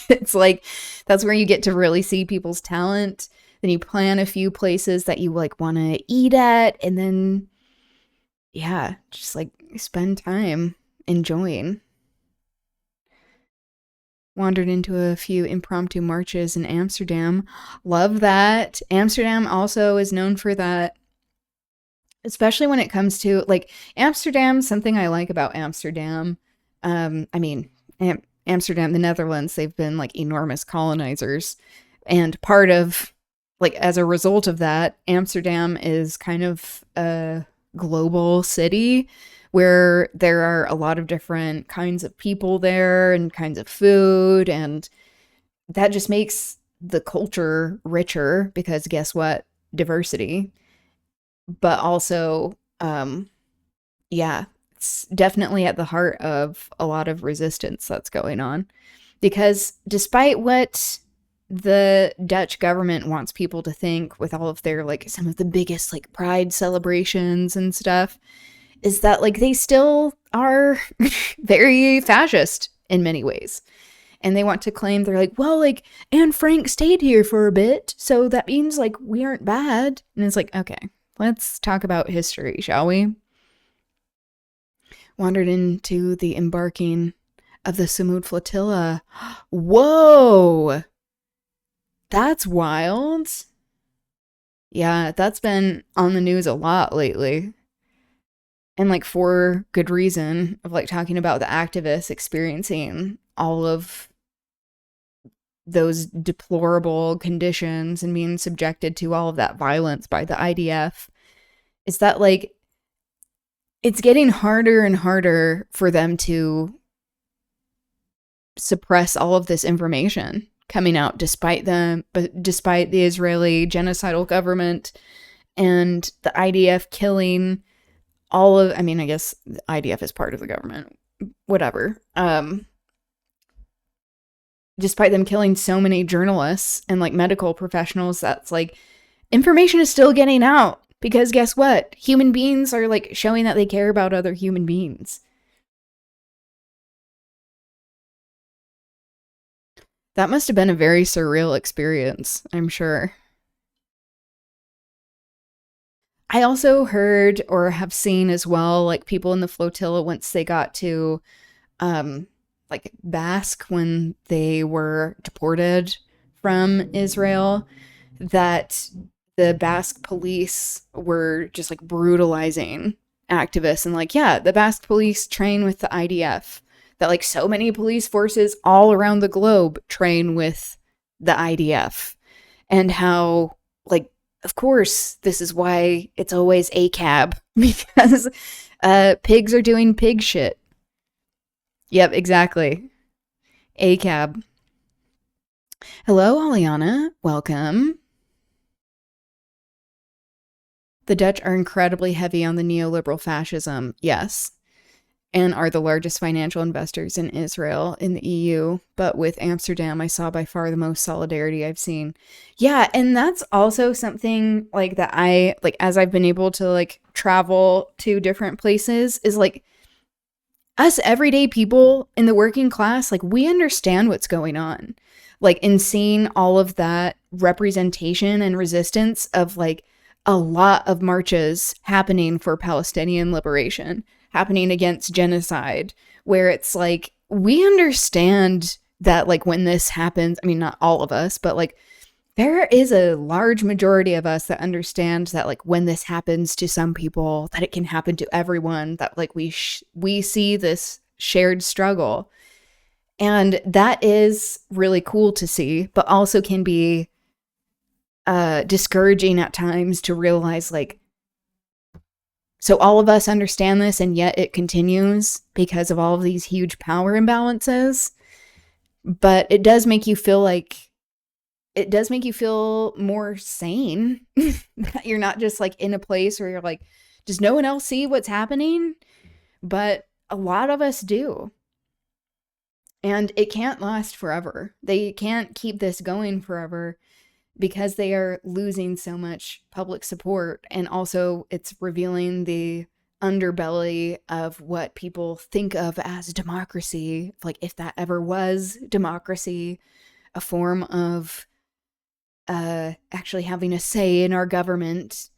It's like, that's where you get to really see people's talent. Then you plan a few places that you like want to eat at, and then yeah, just like spend time enjoying. Wandered into a few impromptu marches in Amsterdam. Love that. Amsterdam also is known for that, especially when it comes to like Amsterdam. Something I like about Amsterdam, I mean, Amsterdam, the Netherlands, they've been like enormous colonizers. And part of, like, as a result of that, Amsterdam is kind of a global city where there are a lot of different kinds of people there and kinds of food, and that just makes the culture richer because guess what? Diversity. But also, yeah, it's definitely at the heart of a lot of resistance that's going on. Because despite what the Dutch government wants people to think with all of their, like, some of the biggest, like, pride celebrations and stuff, is that, like, they still are very fascist in many ways. And they want to claim, they're like, well, like, Anne Frank stayed here for a bit, so that means, like, we aren't bad. And it's like, okay, let's talk about history, shall we? Wandered into the embarking of the Samud flotilla. Whoa! That's wild. Yeah, that's been on the news a lot lately. And, like, for good reason, of, like, talking about the activists experiencing all of those deplorable conditions and being subjected to all of that violence by the IDF. Is that, like, it's getting harder and harder for them to suppress all of this information coming out despite the Israeli genocidal government and the IDF killing all of, I mean, I guess the IDF is part of the government, whatever. Despite them killing so many journalists and, like, medical professionals, that's, like, information is still getting out because guess what? Human beings are, like, showing that they care about other human beings. That must have been a very surreal experience, I'm sure. I also heard or have seen as well, like, people in the flotilla, once they got to, like, Basque, when they were deported from Israel, that the Basque police were just, like, brutalizing activists. And, like, yeah, the Basque police train with the IDF. That, like, so many police forces all around the globe train with the IDF. And how, like, of course, this is why it's always ACAB, because pigs are doing pig shit. Yep, exactly. ACAB. Hello, Aliana. Welcome. The Dutch are incredibly heavy on the neoliberal fascism, yes, and are the largest financial investors in Israel in the EU. But with Amsterdam, I saw by far the most solidarity I've seen. Yeah, and that's also something, like, that I, like, as I've been able to, like, travel to different places, is, like, us everyday people in the working class, like, we understand what's going on. Like, in seeing all of that representation and resistance of, like, a lot of marches happening for Palestinian liberation, happening against genocide, where it's like, we understand that, like, when this happens, I mean, not all of us, but, like, there is a large majority of us that understand that, like, when this happens to some people, that it can happen to everyone, that, like, we see this shared struggle. And that is really cool to see, but also can be discouraging at times to realize, like, so all of us understand this, and yet it continues because of all of these huge power imbalances. But it does make you feel like, it does make you feel more sane that you're not just, like, in a place where you're like, does no one else see what's happening? But a lot of us do. And it can't last forever. They can't keep this going forever because they are losing so much public support. And also it's revealing the underbelly of what people think of as democracy. Like, if that ever was democracy, a form of actually having a say in our government.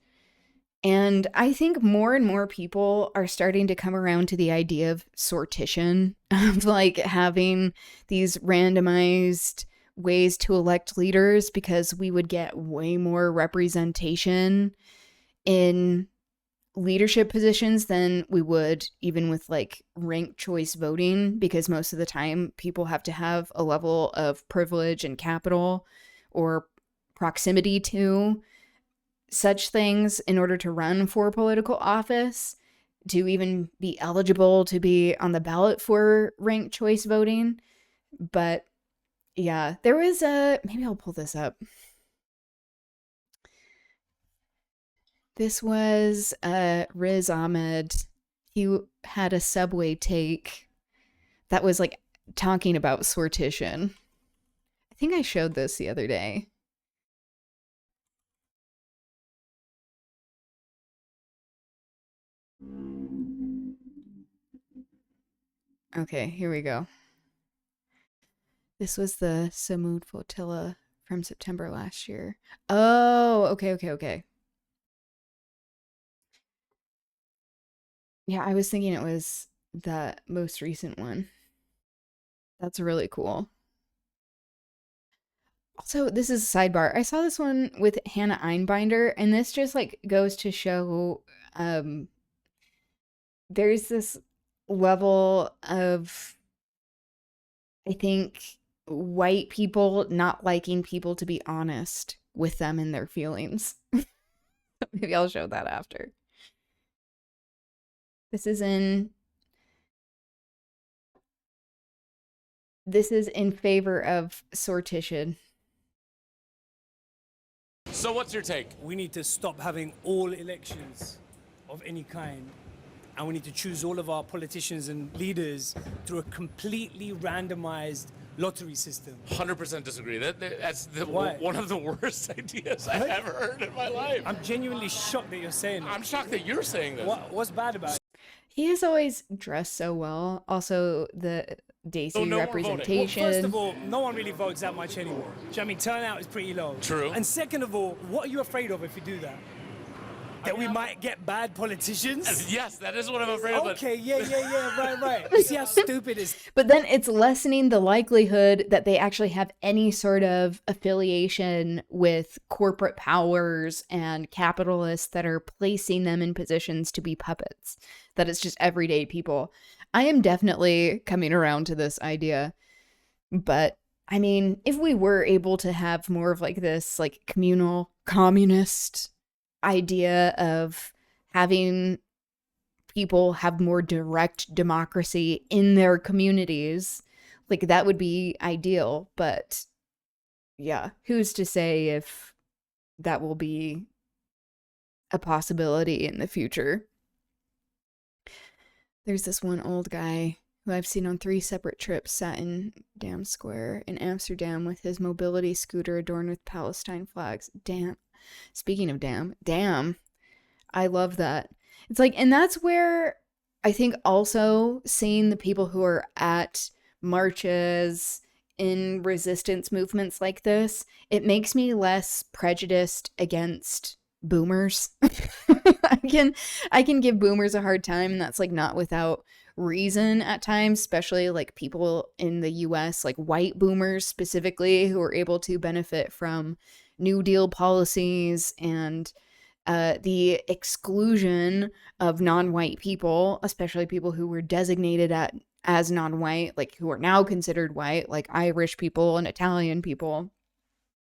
And I think more and more people are starting to come around to the idea of sortition, of, like, having these randomized ways to elect leaders, because we would get way more representation in leadership positions than we would even with, like, ranked choice voting, because most of the time people have to have a level of privilege and capital or proximity to such things in order to run for political office, to even be eligible to be on the ballot for ranked choice voting. But yeah, there was maybe I'll pull this up. This was Riz Ahmed. He had a Subway take that was like talking about sortition. I think I showed this the other day. Okay, here we go. This was the Samud flotilla from September last year. Oh, okay. Yeah, I was thinking it was the most recent one. That's really cool. Also, this is a sidebar. I saw this one with Hannah Einbinder, and this just like goes to show there's this level of, I think, white people not liking people to be honest with them and their feelings. Maybe I'll show that after. This is in favor of sortition. So what's your take? We need to stop having all elections of any kind, and we need to choose all of our politicians and leaders through a completely randomized lottery system. 100% disagree. That's Why? one of the worst ideas I've ever heard in my life. I'm genuinely shocked that you're saying that. I'm shocked that you're saying this. What's bad about it? He is always dressed so well. Also, the Daisy representation. Well, first of all, no one really votes that much anymore. Do you know what I mean? Turnout is pretty low. True. And second of all, what are you afraid of if you do that? That we might get bad politicians? Yes, that is what I'm afraid of. Okay, yeah, right. You see how stupid it is? But then it's lessening the likelihood that they actually have any sort of affiliation with corporate powers and capitalists that are placing them in positions to be puppets. That it's just everyday people. I am definitely coming around to this idea. But I mean, if we were able to have more of like this like communal communist idea of having people have more direct democracy in their communities, like that would be ideal. But yeah, who's to say if that will be a possibility in the future? There's this one old guy who I've seen on 3 separate trips sat in Dam Square in Amsterdam with his mobility scooter adorned with Palestine flags. Damn. Speaking of damn, I love that. It's like, and that's where I think also seeing the people who are at marches in resistance movements like this, it makes me less prejudiced against boomers. I can give boomers a hard time, and that's like not without reason at times, especially like people in the US, like white boomers specifically, who are able to benefit from New Deal policies and the exclusion of non-white people, especially people who were designated as non-white, like who are now considered white, like Irish people and Italian people.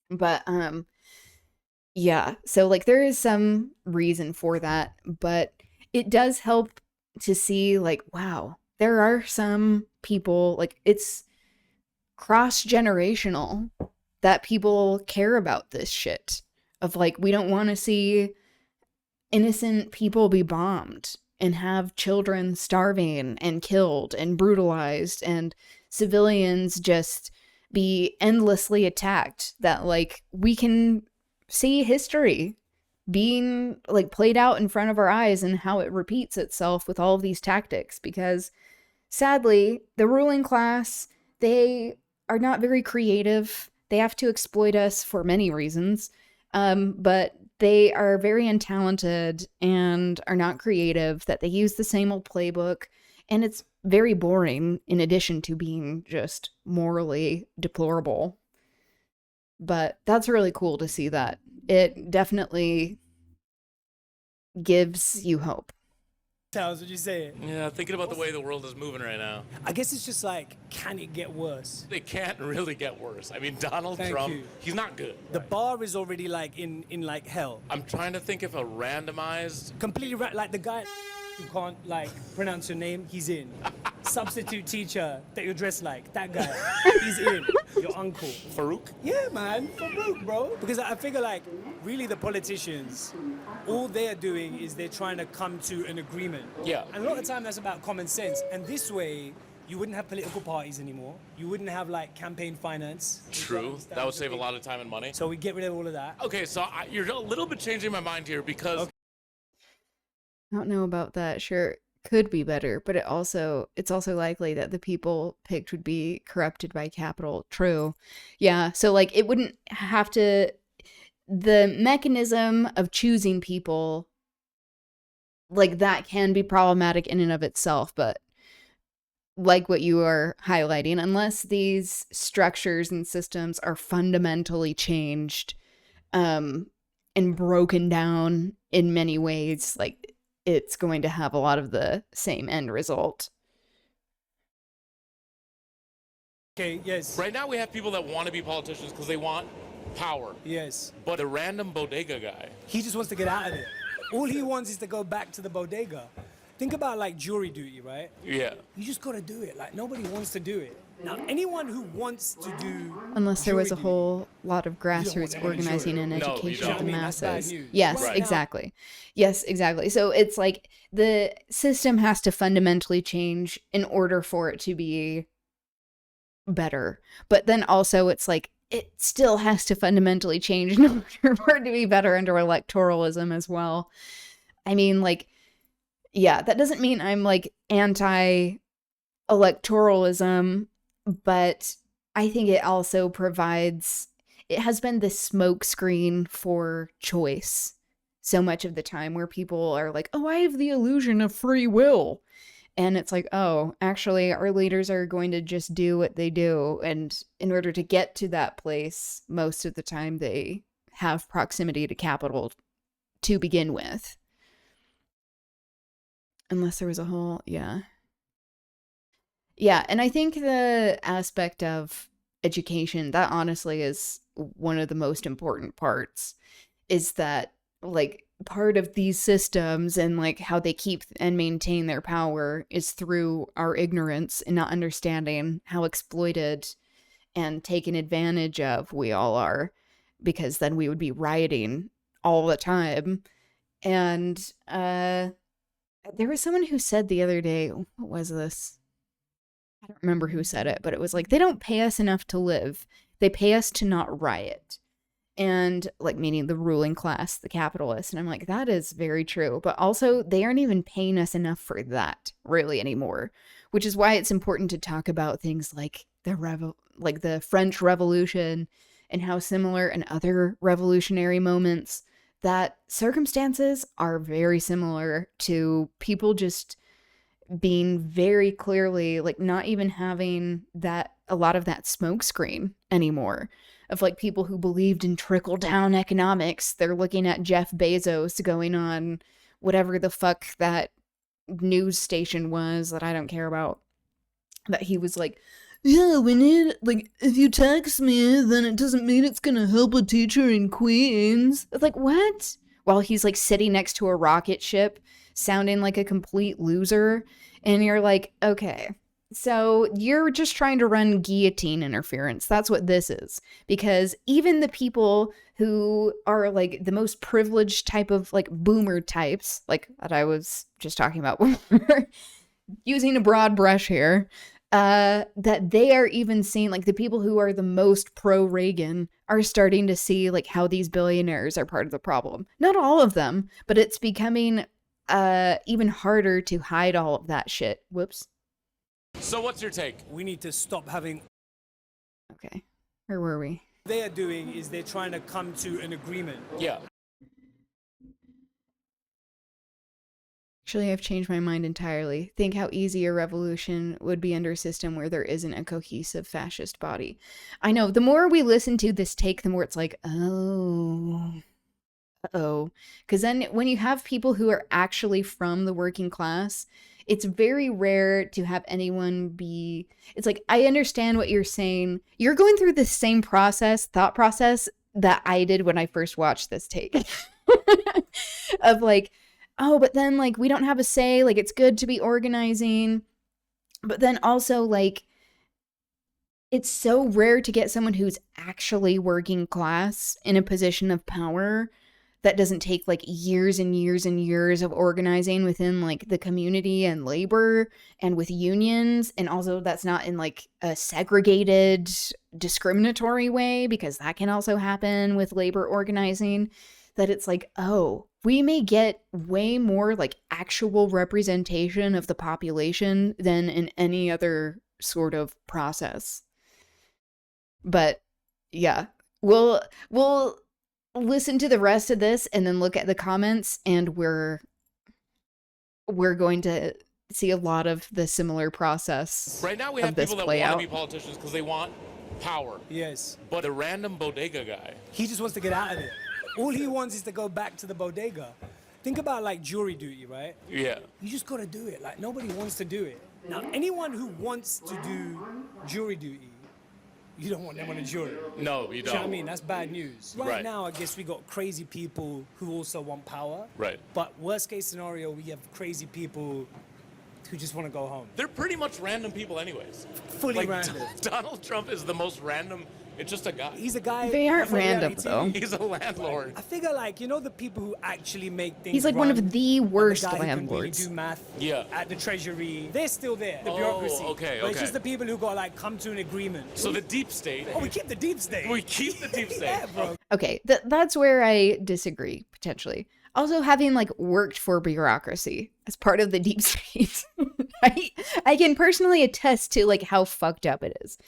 But yeah, so like there is some reason for that, but it does help to see like, wow, there are some people, like it's cross-generational that people care about this shit of like, we don't want to see innocent people be bombed and have children starving and killed and brutalized and civilians just be endlessly attacked. That like we can see history being like played out in front of our eyes and how it repeats itself with all of these tactics, because sadly the ruling class, they are not very creative. They have to exploit us for many reasons, but they are very untalented and are not creative, that they use the same old playbook, and it's very boring in addition to being just morally deplorable. But that's really cool to see that. It definitely gives you hope. Sounds what you saying. Yeah, thinking about the way the world is moving right now. I guess it's just like, can it get worse? It can't really get worse. I mean, Donald Trump, he's not good. The bar is already like in like hell. I'm trying to think if a randomized... Completely like the guy who can't like pronounce your name, he's in. Substitute teacher that you're dressed like, that guy, he's in. Your uncle. Farouk? Yeah, man, Farouk, bro. Because I figure like, really the politicians, all they're doing is they're trying to come to an agreement. Yeah. And a lot of the time that's about common sense. And this way, you wouldn't have political parties anymore. You wouldn't have like campaign finance. True. That would save a lot of time and money. So we get rid of all of that. Okay, so you're a little bit changing my mind here because... Okay. I don't know about that. Sure, could be better, but it's also likely that the people picked would be corrupted by capital. True. Yeah, so like it wouldn't have to... The mechanism of choosing people, like that can be problematic in and of itself, but like what you are highlighting, unless these structures and systems are fundamentally changed and broken down in many ways, like it's going to have a lot of the same end result. Okay, yes. Right now we have people that want to be politicians because they want power. Yes. But a random bodega guy, he just wants to get out of it. All he wants is to go back to the bodega. Think about like jury duty, right? Yeah. You just gotta do it. Like nobody wants to do it. Now, anyone who wants to do... Unless there was a whole lot of grassroots organizing and education of the masses. Yes, right. Exactly. Yes, exactly. So it's like the system has to fundamentally change in order for it to be better. But then also it's like it still has to fundamentally change in order for it to be better under electoralism as well. I mean, like, yeah, that doesn't mean I'm like anti-electoralism, but I think it also provides, it has been the smokescreen for choice so much of the time where people are like, oh, I have the illusion of free will. And it's like, oh, actually, our leaders are going to just do what they do. And in order to get to that place, most of the time they have proximity to capital to begin with. Unless there was a whole, yeah. Yeah, and I think the aspect of education, that honestly is one of the most important parts, is that, like, part of these systems and, like, how they keep and maintain their power is through our ignorance and not understanding how exploited and taken advantage of we all are, because then we would be rioting all the time. And, there was someone who said the other day, what was this? I don't remember who said it, but it was like, they don't pay us enough to live. They pay us to not riot. And like, meaning the ruling class, the capitalists. And I'm like, that is very true. But also they aren't even paying us enough for that really anymore, which is why it's important to talk about things like the French Revolution and how similar and other revolutionary moments, that circumstances are very similar to people just being very clearly like not even having that, a lot of that smokescreen anymore of like people who believed in trickle down economics. They're looking at Jeff Bezos going on whatever the fuck that news station was that I don't care about, that he was like, yeah, we need, like, if you tax me, then it doesn't mean it's gonna help a teacher in Queens. It's like, what? While he's like sitting next to a rocket ship sounding like a complete loser. And you're like, okay, so you're just trying to run guillotine interference. That's what this is. Because even the people who are like the most privileged type of like boomer types, like that I was just talking about before, using a broad brush here, that they are even seeing, like the people who are the most pro-Reagan are starting to see like how these billionaires are part of the problem. Not all of them, but it's becoming even harder to hide all of that shit. Whoops. So what's your take? We need to stop having... Okay, where were we? What they are doing is they're trying to come to an agreement. Yeah. Actually, I've changed my mind entirely. Think how easy a revolution would be under a system where there isn't a cohesive fascist body. I know, the more we listen to this take, the more it's like, oh, uh-oh. Because then when you have people who are actually from the working class, it's very rare to have anyone be, it's like, I understand what you're saying. You're going through the same thought process that I did when I first watched this take. Of like, oh, but then like we don't have a say, like it's good to be organizing. But then also like, it's so rare to get someone who's actually working class in a position of power that doesn't take like years and years and years of organizing within like the community and labor and with unions. And also that's not in like a segregated, discriminatory way, because that can also happen with labor organizing. That it's like, oh, we may get way more like actual representation of the population than in any other sort of process. But yeah, we'll listen to the rest of this and then look at the comments, and we're going to see a lot of the similar process. Right now we of have this people that play want out. to be politicians because they want power. Yes. But the random bodega guy, He just wants to get out of it. All he wants is to go back to the bodega. Think about like jury duty, right? yeah. You just gotta do it. Like nobody wants to do it. Now, anyone who wants to do jury duty, you don't want them on a jury. No, you Do you know what I don't. mean? That's bad news. Right now, I guess we got crazy people who also want power. Right. But worst case scenario, we have crazy people who just want to go home. They're pretty much random people anyways. Fully like, random. Donald Trump is the most random. It's just a guy. He's a guy. They aren't from random, reality though. TV. He's a landlord. I figure, like, you know, the people who actually make things. He's like one run, of the like worst guy who can really landlords. do math. Yeah. At the treasury, they're still there. The Oh, bureaucracy. okay, But it's okay. just the people who got like come to an agreement. So the deep state. Oh, we keep the deep state. We keep the deep state. Yeah, bro. Okay, that's where I disagree, potentially. Also, having like worked for bureaucracy as part of the deep state, I can personally attest to like how fucked up it is.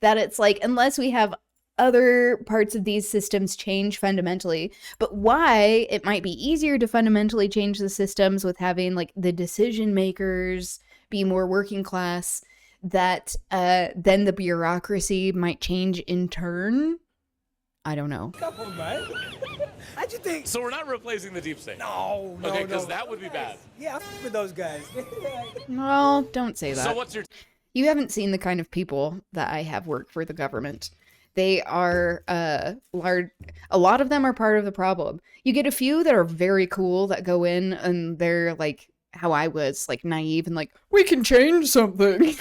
That it's like, unless we have other parts of these systems change fundamentally, but why it might be easier to fundamentally change the systems with having like the decision makers be more working class, that then the bureaucracy might change in turn. I don't know. Come on, right? How'd you think? So we're not replacing the deep state. No, Okay, no. because that would be bad. Yeah, I f with those guys. Well, don't say that. So what's your? You haven't seen the kind of people that I have worked for the government. They are large. A lot of them are part of the problem. You get a few that are very cool that go in and they're like how I was, like naive and like, we can change something.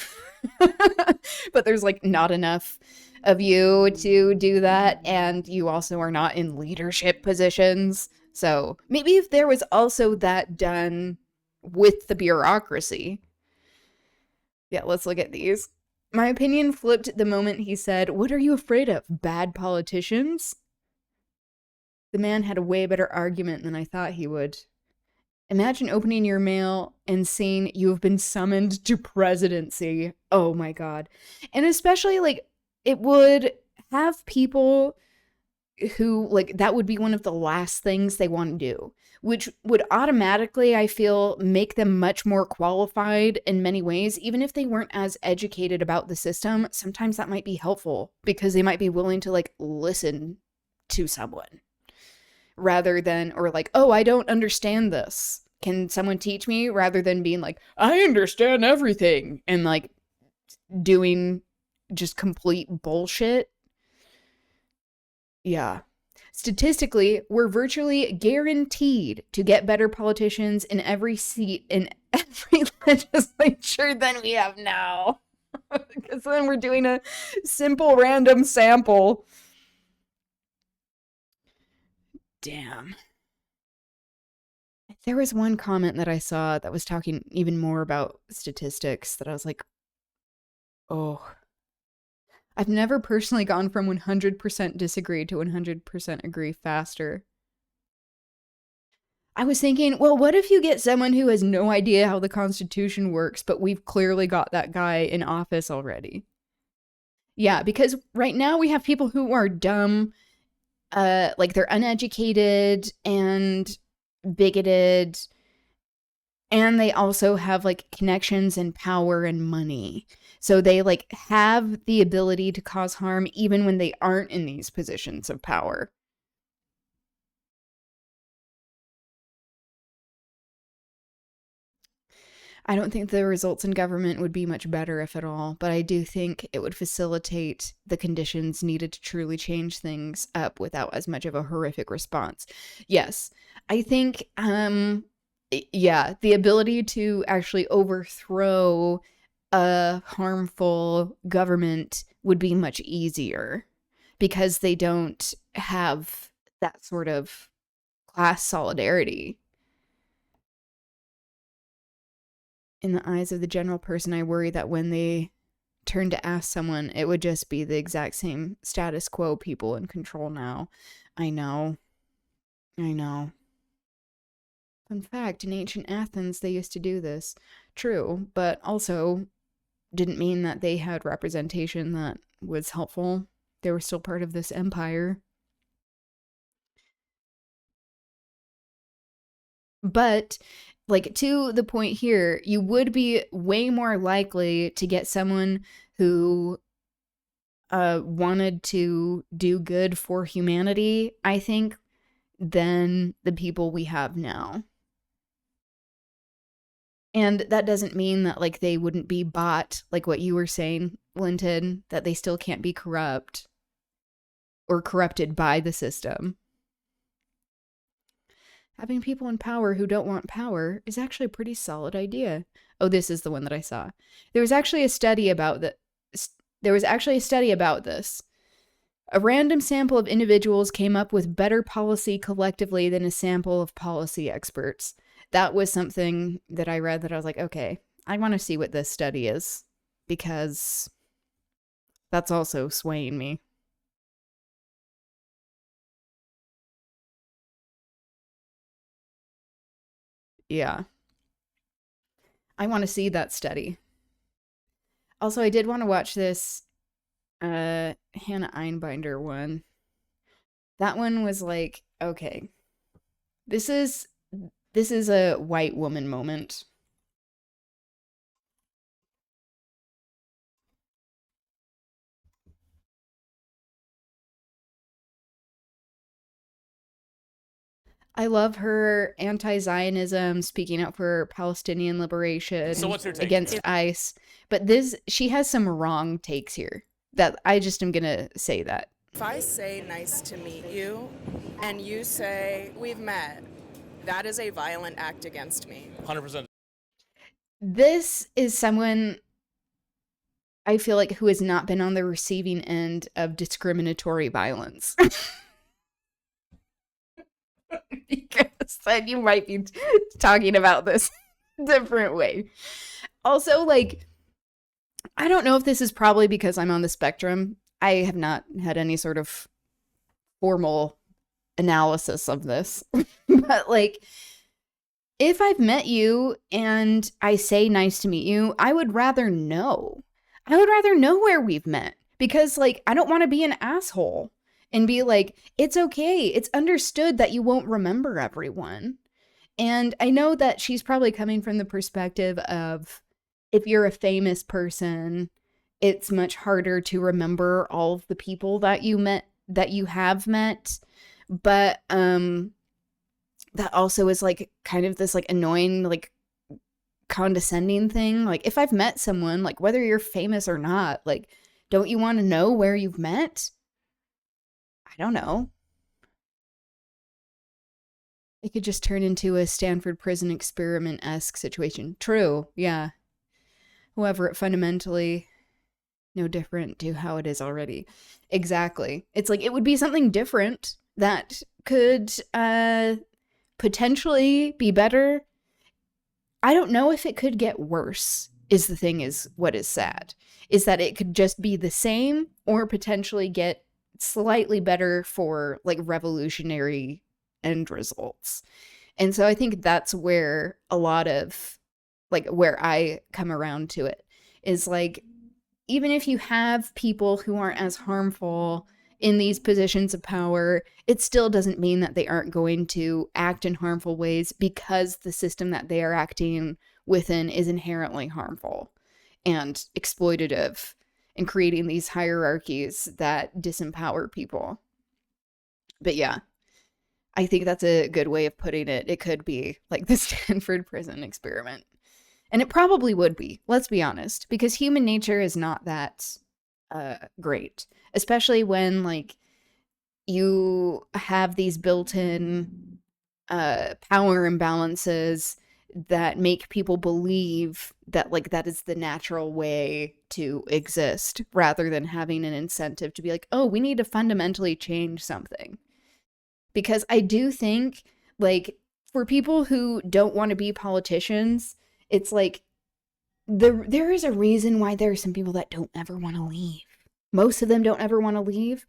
But there's like not enough of you to do that, and you also are not in leadership positions. So maybe if there was also that done with the bureaucracy. Yeah, let's look at these. My opinion flipped the moment he said, "What are you afraid of? Bad politicians?" The man had a way better argument than I thought he would. Imagine opening your mail and seeing you have been summoned to presidency. Oh my God. And especially like it would have people who like that would be one of the last things they want to do, which would automatically, I feel, make them much more qualified in many ways. Even if they weren't as educated about the system, sometimes that might be helpful because they might be willing to like listen to someone rather than, or like, oh, I don't understand this. Can someone teach me? Rather than being like, I understand everything and like doing just complete bullshit. Yeah. Statistically, we're virtually guaranteed to get better politicians in every seat in every legislature than we have now. Because then we're doing a simple random sample. Damn. There was one comment that I saw that was talking even more about statistics that I was like, oh. I've never personally gone from 100% disagree to 100% agree faster. I was thinking, well, what if you get someone who has no idea how the Constitution works, but we've clearly got that guy in office already? Yeah, because right now we have people who are dumb, like they're uneducated and bigoted, and they also have like connections and power and money. So they like have the ability to cause harm even when they aren't in these positions of power. I don't think the results in government would be much better, if at all, but I do think it would facilitate the conditions needed to truly change things up without as much of a horrific response. Yes, I think, yeah, the ability to actually overthrow a harmful government would be much easier because they don't have that sort of class solidarity. In the eyes of the general person, I worry that when they turn to ask someone, it would just be the exact same status quo people in control now. I know. Fun fact, in ancient Athens, they used to do this. True, but also didn't mean that they had representation that was helpful. They were still part of this empire. But, like, to the point here, you would be way more likely to get someone who wanted to do good for humanity, I think, than the people we have now. And that doesn't mean that, like, they wouldn't be bought, like what you were saying, Linton, that they still can't be corrupt or corrupted by the system. Having people in power who don't want power is actually a pretty solid idea. Oh, this is the one that I saw. There was actually a study about this. A random sample of individuals came up with better policy collectively than a sample of policy experts. That was something that I read that I was like, okay, I want to see what this study is, because that's also swaying me. Yeah. I want to see that study. Also, I did want to watch this Hannah Einbinder one. That one was like, okay, this is a white woman moment. I love her anti-Zionism, speaking out for Palestinian liberation against ICE. But she has some wrong takes here. That I just am gonna say that. If I say nice to meet you, and you say we've met, that is a violent act against me. 100%. This is someone I feel like who has not been on the receiving end of discriminatory violence. Because then you might be talking about this different way. Also, like, I don't know if this is probably because I'm on the spectrum. I have not had any sort of formal analysis of this. But, like, if I've met you and I say nice to meet you, I would rather know. I would rather know where we've met. Because, like, I don't want to be an asshole and be like, it's okay. It's understood that you won't remember everyone. And I know that she's probably coming from the perspective of, if you're a famous person, it's much harder to remember all of the people that you have met. But that also is like kind of this like annoying, like condescending thing. Like, if I've met someone, like whether you're famous or not, like, don't you want to know where you've met? I don't know. It could just turn into a Stanford prison experiment-esque situation. True, yeah. However, it fundamentally no different to how it is already. Exactly. It's like, it would be something different that could potentially be better. I don't know if it could get worse, is the thing, is what is sad. Is that it could just be the same or potentially get slightly better for like revolutionary end results. And so I think that's where a lot of like where I come around to it is like, even if you have people who aren't as harmful in these positions of power, it still doesn't mean that they aren't going to act in harmful ways, because the system that they are acting within is inherently harmful and exploitative and creating these hierarchies that disempower people. But yeah, I think that's a good way of putting it. It could be like the Stanford prison experiment. And it probably would be, let's be honest, because human nature is not that great, especially when like you have these built-in power imbalances that make people believe that like that is the natural way to exist, rather than having an incentive to be like, oh, we need to fundamentally change something. Because I do think like for people who don't want to be politicians, it's like there is a reason why there are some people that don't ever want to leave. Most of them don't ever want to leave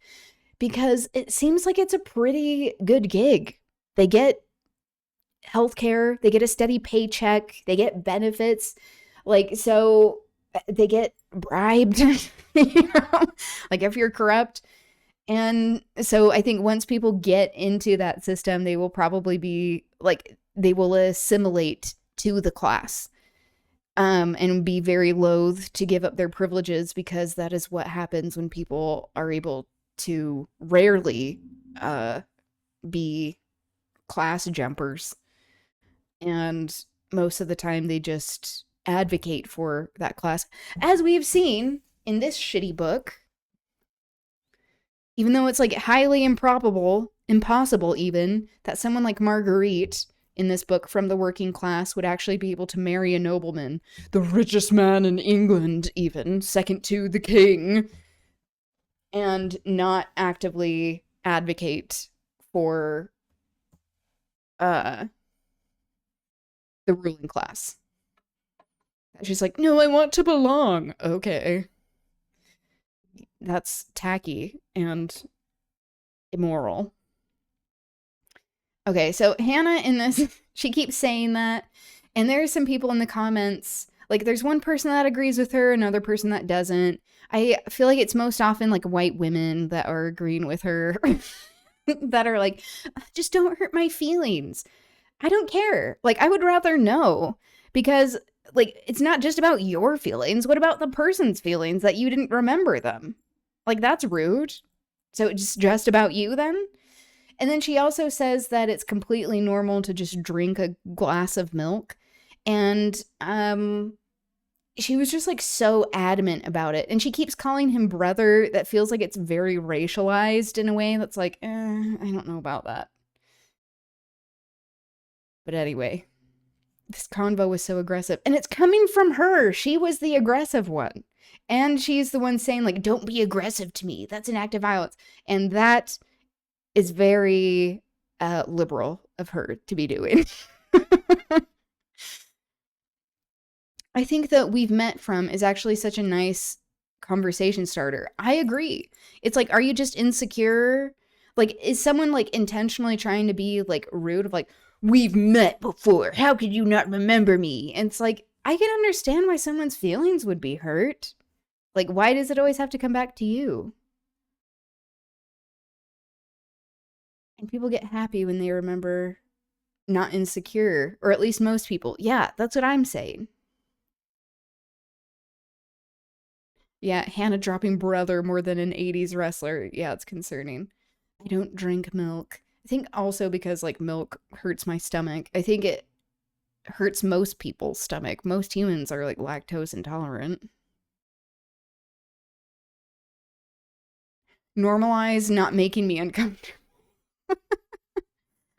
because it seems like it's a pretty good gig. They get healthcare, they get a steady paycheck, they get benefits. Like, so they get bribed, you know? Like if you're corrupt. And so I think once people get into that system, they will probably be like, they will assimilate to the class. And be very loath to give up their privileges, because that is what happens when people are able to rarely be class jumpers. And most of the time they just advocate for that class. As we've seen in this shitty book, even though it's like highly impossible even, that someone like Marguerite in this book from the working class would actually be able to marry a nobleman, the richest man in England, even, second to the king, and not actively advocate for the ruling class. She's like, no, I want to belong. Okay. That's tacky and immoral. Okay, so Hannah in this, she keeps saying that, and there are some people in the comments, like there's one person that agrees with her, another person that doesn't. I feel like it's most often like white women that are agreeing with her, that are like, just don't hurt my feelings. I don't care. Like, I would rather know, because like, it's not just about your feelings. What about the person's feelings that you didn't remember them? Like, that's rude. So it's just about you then? And then she also says that it's completely normal to just drink a glass of milk. And she was just like so adamant about it. And she keeps calling him brother. That feels like it's very racialized in a way that's like, I don't know about that. But anyway, this convo was so aggressive. And it's coming from her. She was the aggressive one. And she's the one saying like, don't be aggressive to me. That's an act of violence. And that is very liberal of her to be doing. I think that We've Met From is actually such a nice conversation starter. I agree. It's like, are you just insecure? Like, is someone like intentionally trying to be like rude of like, we've met before, how could you not remember me? And it's like, I can understand why someone's feelings would be hurt. Like, why does it always have to come back to you? And people get happy when they remember not insecure, or at least most people. Yeah, that's what I'm saying. Yeah, Hannah dropping brother more than an 80s wrestler. Yeah, it's concerning. I don't drink milk. I think also because like milk hurts my stomach. I think it hurts most people's stomach. Most humans are like lactose intolerant. Normalize not making me uncomfortable.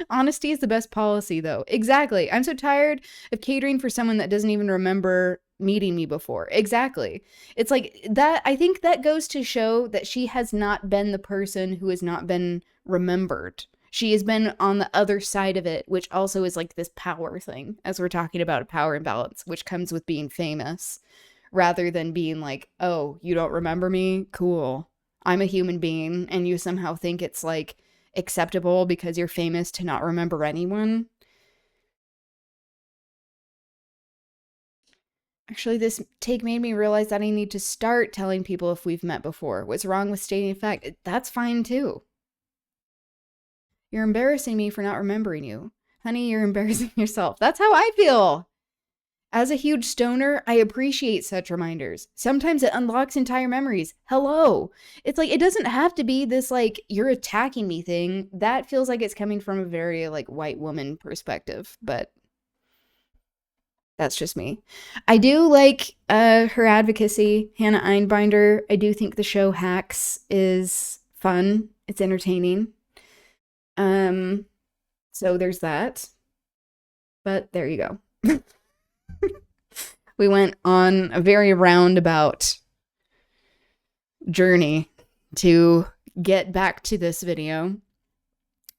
Honesty is the best policy, though. Exactly. I'm so tired of catering for someone that doesn't even remember meeting me before. Exactly. It's like that. I think that goes to show that she has not been the person who has not been remembered. She has been on the other side of it, which also is like this power thing, as we're talking about a power imbalance, which comes with being famous, rather than being like, oh, you don't remember me? Cool. I'm a human being, and you somehow think it's like acceptable because you're famous to not remember anyone. Actually, this take made me realize that I need to start telling people if we've met before. What's wrong with stating a fact? That's fine too. You're embarrassing me for not remembering you. Honey, you're embarrassing yourself. That's how I feel. As a huge stoner, I appreciate such reminders. Sometimes it unlocks entire memories. Hello. It's like, it doesn't have to be this like, you're attacking me thing. That feels like it's coming from a very like white woman perspective, but That's just me. I do like her advocacy, Hannah Einbinder. I do think the show Hacks is fun. It's entertaining. So there's that. But there you go. We went on a very roundabout journey to get back to this video.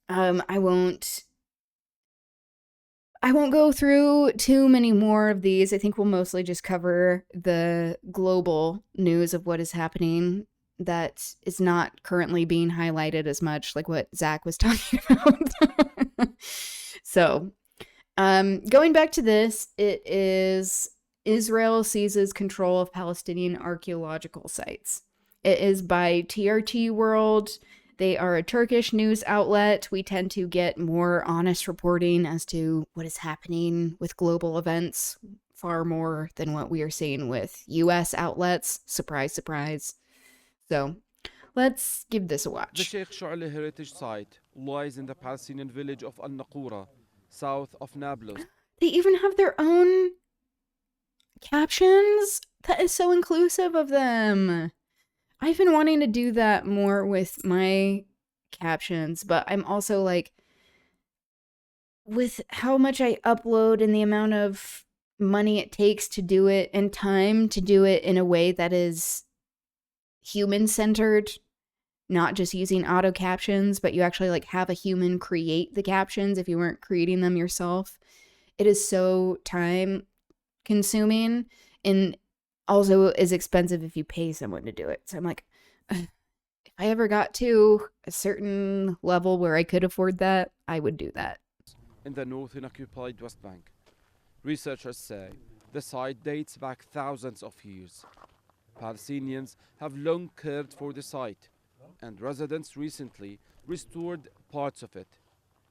I won't go through too many more of these. I think we'll mostly just cover the global news of what is happening that is not currently being highlighted as much, like what Zach was talking about. So, going back to this, it is Israel seizes control of Palestinian archaeological sites. It is by TRT World. They are a Turkish news outlet. We tend to get more honest reporting as to what is happening with global events, far more than what we are seeing with US outlets. Surprise, surprise. So, let's give this a watch. The Sheikh Shu'ala Heritage Site lies in the Palestinian village of Al-Naqura, south of Nablus. They even have their own captions? That is so inclusive of them. I've been wanting to do that more with my captions, but I'm also like, with how much I upload and the amount of money it takes to do it and time to do it in a way that is human-centered, not just using auto captions, but you actually like have a human create the captions if you weren't creating them yourself. It is so time consuming and also is expensive if you pay someone to do it. So I'm like, if I ever got to a certain level where I could afford that, I would do that. In the northern occupied West Bank, researchers say the site dates back thousands of years. Palestinians have long cared for the site, and residents recently restored parts of it.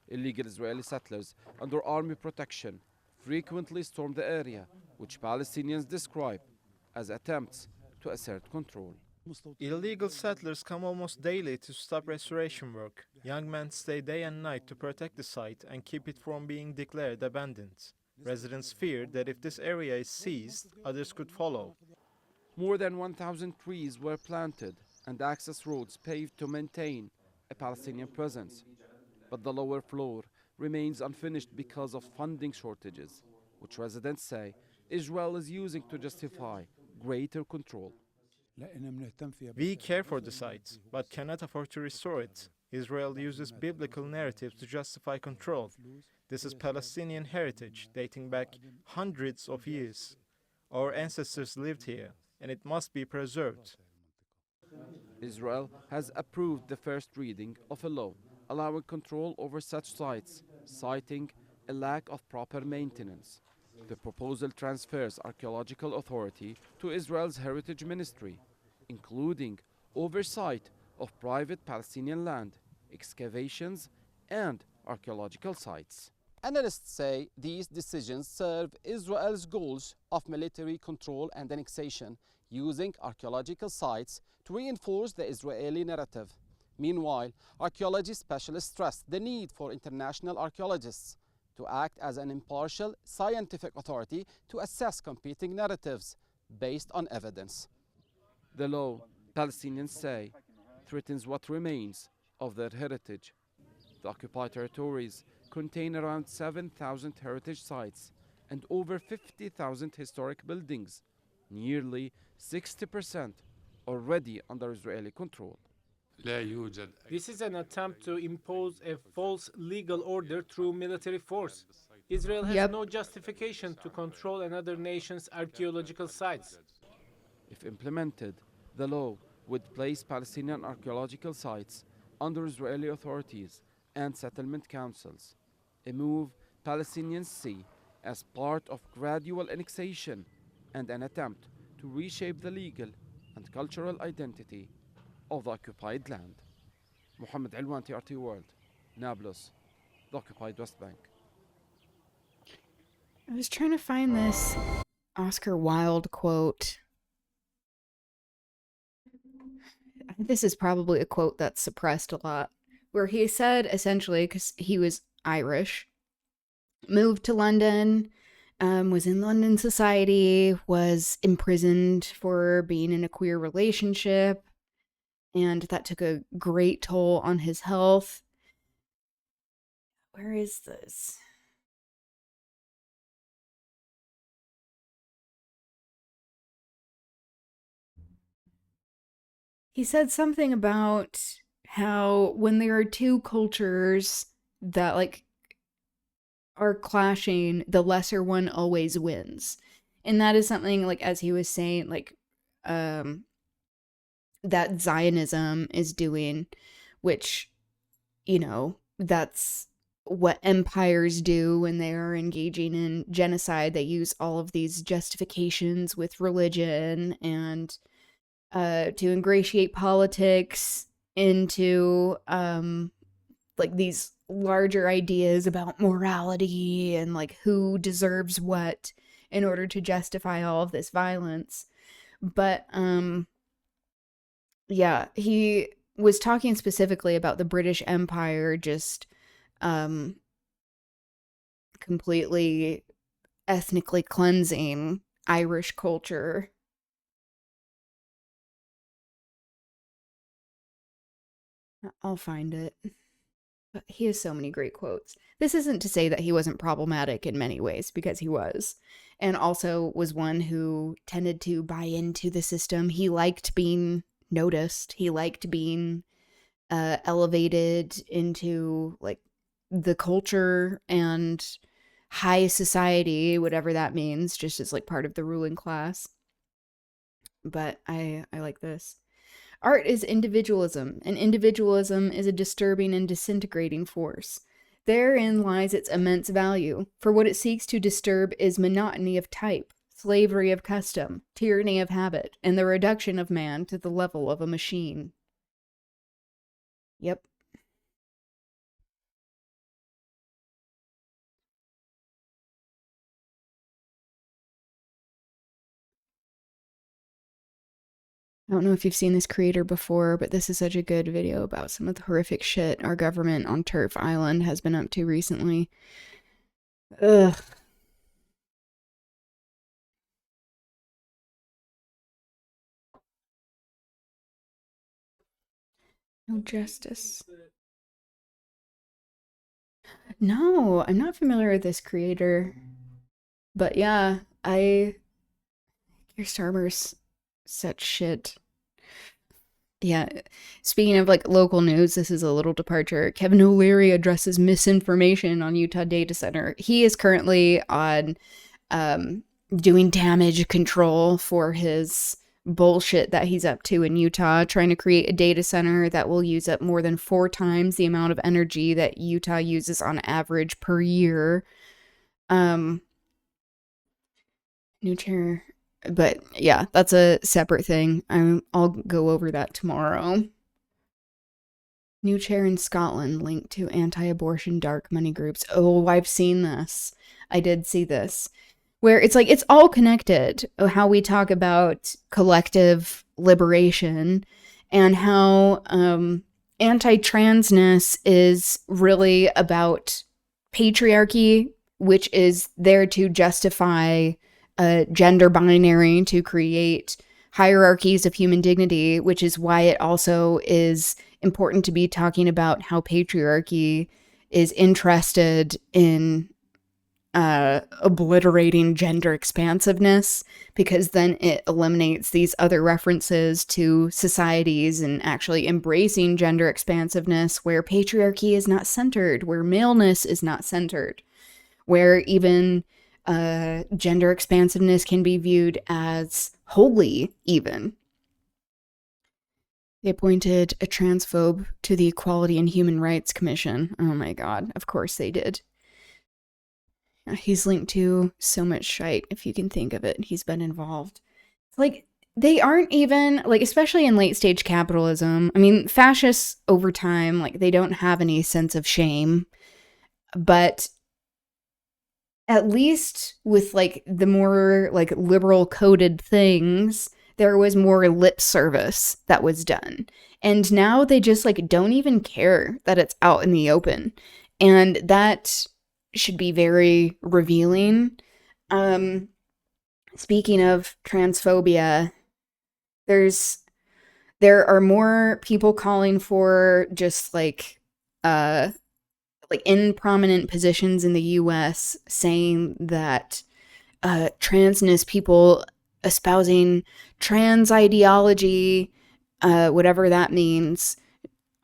Illegal Israeli settlers under army protection frequently storm the area, which Palestinians describe as attempts to assert control. Illegal settlers come almost daily to stop restoration work. Young men stay day and night to protect the site and keep it from being declared abandoned. Residents fear that if this area is seized, others could follow. More than 1,000 trees were planted and access roads paved to maintain a Palestinian presence. But the lower floor remains unfinished because of funding shortages, which residents say Israel is using to justify greater control. We care for the site, but cannot afford to restore it. Israel uses biblical narratives to justify control. This is Palestinian heritage dating back hundreds of years. Our ancestors lived here, and it must be preserved. Israel has approved the first reading of a law allowing control over such sites, citing a lack of proper maintenance. The proposal transfers archaeological authority to Israel's Heritage Ministry, including oversight of private Palestinian land, excavations, and archaeological sites. Analysts say these decisions serve Israel's goals of military control and annexation, using archaeological sites to reinforce the Israeli narrative. Meanwhile, archaeology specialists stress the need for international archaeologists to act as an impartial scientific authority to assess competing narratives based on evidence. The law, Palestinians say, threatens what remains of their heritage. The occupied territories contain around 7,000 heritage sites and over 50,000 historic buildings, nearly 60% already under Israeli control. This is an attempt to impose a false legal order through military force. Israel has no justification to control another nation's archaeological sites. If implemented, the law would place Palestinian archaeological sites under Israeli authorities and settlement councils, a move Palestinians see as part of gradual annexation and an attempt to reshape the legal and cultural identity of the occupied land. Mohammed Alwan, TRT World, Nablus, the occupied West Bank. I was trying to find this Oscar Wilde quote. This is probably a quote that's suppressed a lot, where he said essentially, because he was Irish, moved to London, was in London society, was imprisoned for being in a queer relationship, and that took a great toll on his health. Where is this? He said something about how when there are two cultures that like are clashing, the lesser one always wins. And that is something, like, as he was saying, like, that Zionism is doing, which, you know, that's what empires do when they are engaging in genocide. They use all of these justifications with religion and to ingratiate politics into like these larger ideas about morality and like who deserves what in order to justify all of this violence. But yeah, he was talking specifically about the British Empire just completely ethnically cleansing Irish culture. I'll find it. But he has so many great quotes. This isn't to say that he wasn't problematic in many ways, because he was. And also was one who tended to buy into the system. He liked being noticed. He liked being elevated into like the culture and high society, whatever that means, just as like part of the ruling class. But I like this. Art is individualism, and individualism is a disturbing and disintegrating force. Therein lies its immense value, for what it seeks to disturb is monotony of type, slavery of custom, tyranny of habit, and the reduction of man to the level of a machine. Yep. I don't know if you've seen this creator before, but this is such a good video about some of the horrific shit our government on Turf Island has been up to recently. Ugh. No justice. No, I'm not familiar with this creator. But yeah, Keir Starmer's such shit. Yeah, speaking of like local news, this is a little departure. Kevin O'Leary addresses misinformation on Utah data center. He is currently on doing damage control for his bullshit that he's up to in Utah, trying to create a data center that will use up more than 4 times the amount of energy that Utah uses on average per year. New chair. But yeah, that's a separate thing. I'll go over that tomorrow. New chair in Scotland linked to anti-abortion dark money groups. Oh, I've seen this. I did see this. Where it's like, it's all connected. How we talk about collective liberation and how anti-transness is really about patriarchy, which is there to justify gender binary, to create hierarchies of human dignity, which is why it also is important to be talking about how patriarchy is interested in obliterating gender expansiveness, because then it eliminates these other references to societies and actually embracing gender expansiveness where patriarchy is not centered, where maleness is not centered, where even gender expansiveness can be viewed as holy, even. They appointed a transphobe to the Equality and Human Rights Commission. Oh my god, of course they did. He's linked to so much shite, if you can think of it. He's been involved. Like, they aren't even, like, especially in late stage capitalism. I mean, fascists over time, like, they don't have any sense of shame. But at least with like the more like liberal coded things, there was more lip service that was done. And now they just like don't even care that it's out in the open. And that should be very revealing. Speaking of transphobia, there are more people calling for just like in prominent positions in the US saying that transness people espousing trans ideology, whatever that means,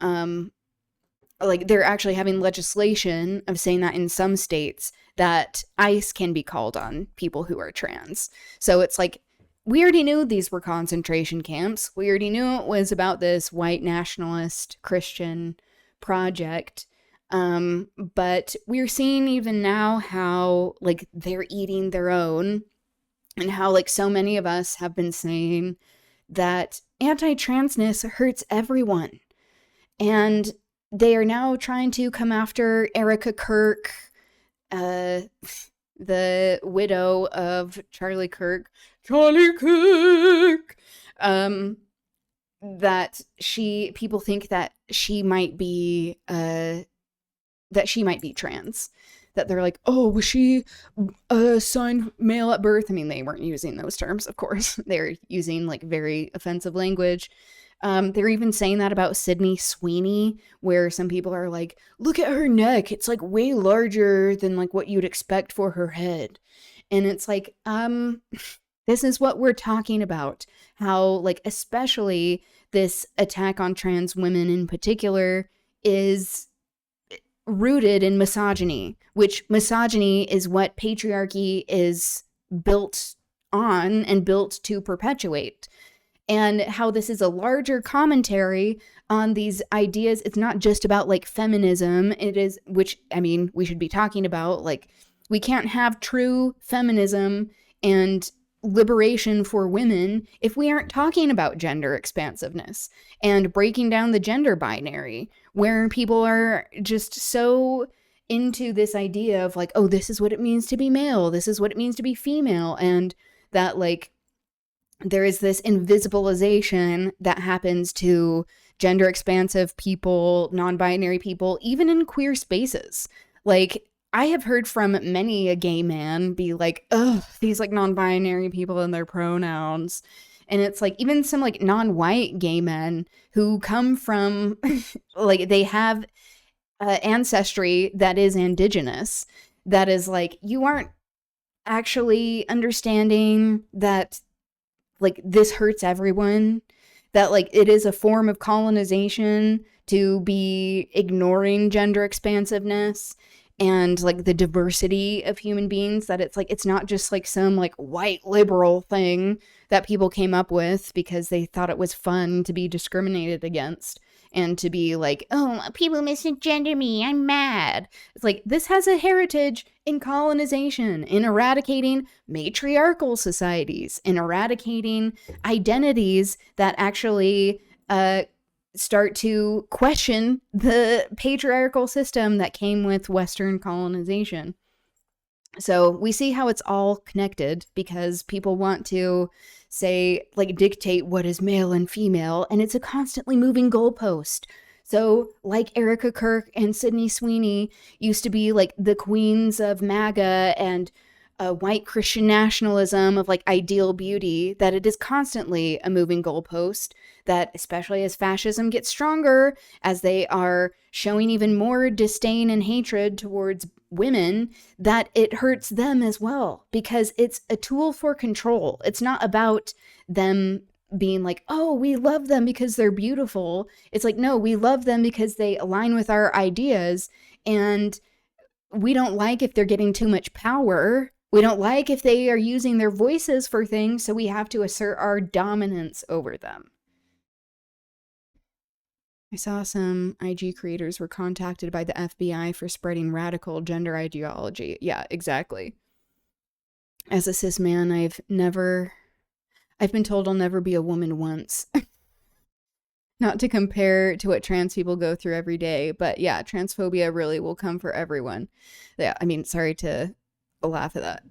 like they're actually having legislation of saying that in some states that ICE can be called on people who are trans. So it's like, we already knew these were concentration camps. We already knew it was about this white nationalist Christian project. But we're seeing even now how like they're eating their own, and how like so many of us have been saying that anti-transness hurts everyone. And they are now trying to come after Erica Kirk, the widow of Charlie Kirk, that people think that she might be trans. That they're like, oh, was she assigned male at birth? I mean, they weren't using those terms, of course. They're using like very offensive language. They're even saying that about Sydney Sweeney, where some people are like, look at her neck. It's like way larger than like what you'd expect for her head. And it's like, this is what we're talking about. How like, especially this attack on trans women in particular is rooted in misogyny, which misogyny is what patriarchy is built on and built to perpetuate. And how this is a larger commentary on these ideas. It's not just about like feminism. It is, which, I mean, we should be talking about, like, we can't have true feminism and liberation for women if we aren't talking about gender expansiveness and breaking down the gender binary, where people are just so into this idea of like, oh, this is what it means to be male, this is what it means to be female, and that like there is this invisibilization that happens to gender expansive people, non-binary people, even in queer spaces. Like, I have heard from many a gay man be like, oh, these like non-binary people and their pronouns. And it's like, even some like non-white gay men who come from like, they have ancestry that is indigenous, that is like, you aren't actually understanding that like this hurts everyone, that like it is a form of colonization to be ignoring gender expansiveness and like the diversity of human beings, that it's like, it's not just like some like white liberal thing that people came up with because they thought it was fun to be discriminated against and to be like, oh, people misgender me, I'm mad. It's like, this has a heritage in colonization, in eradicating matriarchal societies, in eradicating identities that actually start to question the patriarchal system that came with Western colonization. So we see how it's all connected, because people want to say, like, dictate what is male and female, and it's a constantly moving goalpost. So, like Erica Kirk and Sydney Sweeney used to be like the queens of MAGA and white Christian nationalism of like ideal beauty, that it is constantly a moving goalpost, that especially as fascism gets stronger, as they are showing even more disdain and hatred towards women, that it hurts them as well, because it's a tool for control. It's not about them being like, oh, we love them because they're beautiful. It's like, no, we love them because they align with our ideas, and we don't like if they're getting too much power. We don't like if they are using their voices for things, so we have to assert our dominance over them. I saw some IG creators were contacted by the FBI for spreading radical gender ideology. Yeah, exactly. As a cis man, I've been told I'll never be a woman once. Not to compare to what trans people go through every day, but yeah, transphobia really will come for everyone. Yeah, I mean, sorry to laugh at that.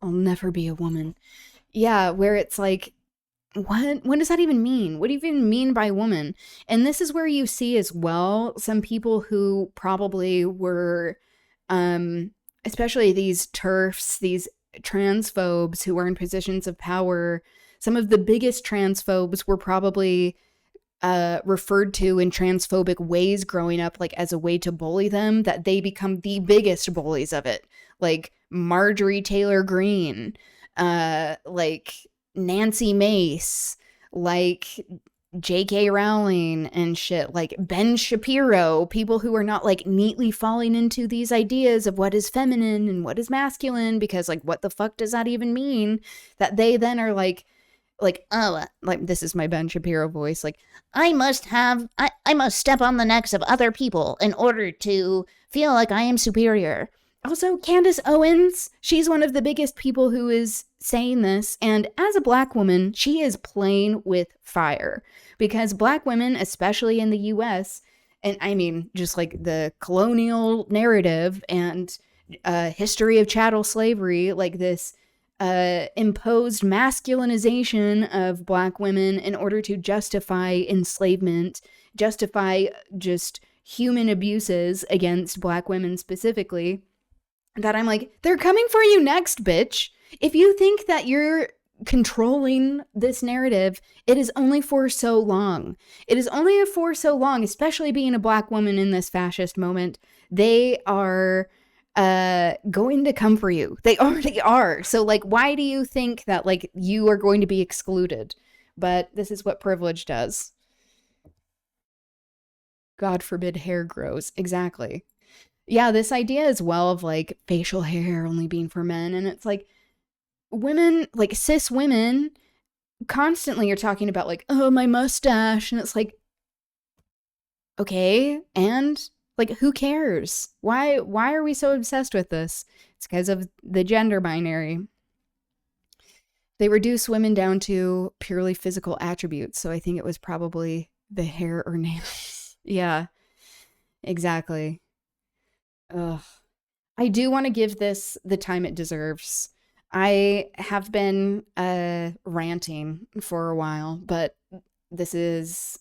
I'll never be a woman. Yeah, where it's like, what does that even mean? What do you even mean by woman? And this is where you see as well some people who probably were especially these TERFs, these transphobes who are in positions of power. Some of the biggest transphobes were probably referred to in transphobic ways growing up, like as a way to bully them, that they become the biggest bullies of it. Like Marjorie Taylor Greene, like Nancy Mace, like J.K. Rowling and shit, like Ben Shapiro, people who are not like neatly falling into these ideas of what is feminine and what is masculine, because like what the fuck does that even mean? That they then are like, oh, like this is my Ben Shapiro voice, like I must step on the necks of other people in order to feel like I am superior. Also, Candace Owens, she's one of the biggest people who is saying this, and as a black woman, she is playing with fire, because black women, especially in the US, and I mean just like the colonial narrative and history of chattel slavery, like this imposed masculinization of black women in order to justify enslavement, justify just human abuses against black women specifically, that I'm like, they're coming for you next, bitch. If you think that you're controlling this narrative, it is only for so long. It is only for so long, especially being a black woman in this fascist moment. They are going to come for you. They already are. So like, why do you think that like you are going to be excluded? But this is what privilege does. God forbid hair grows. Exactly. Yeah, this idea as well of like facial hair only being for men, and it's like women, like cis women, constantly are talking about like, oh, my mustache, and it's like, okay, and like, who cares? Why are we so obsessed with this? It's because of the gender binary. They reduce women down to purely physical attributes, so I think it was probably the hair or nails. Yeah, exactly. Ugh. I do want to give this the time it deserves. I have been ranting for a while, but this is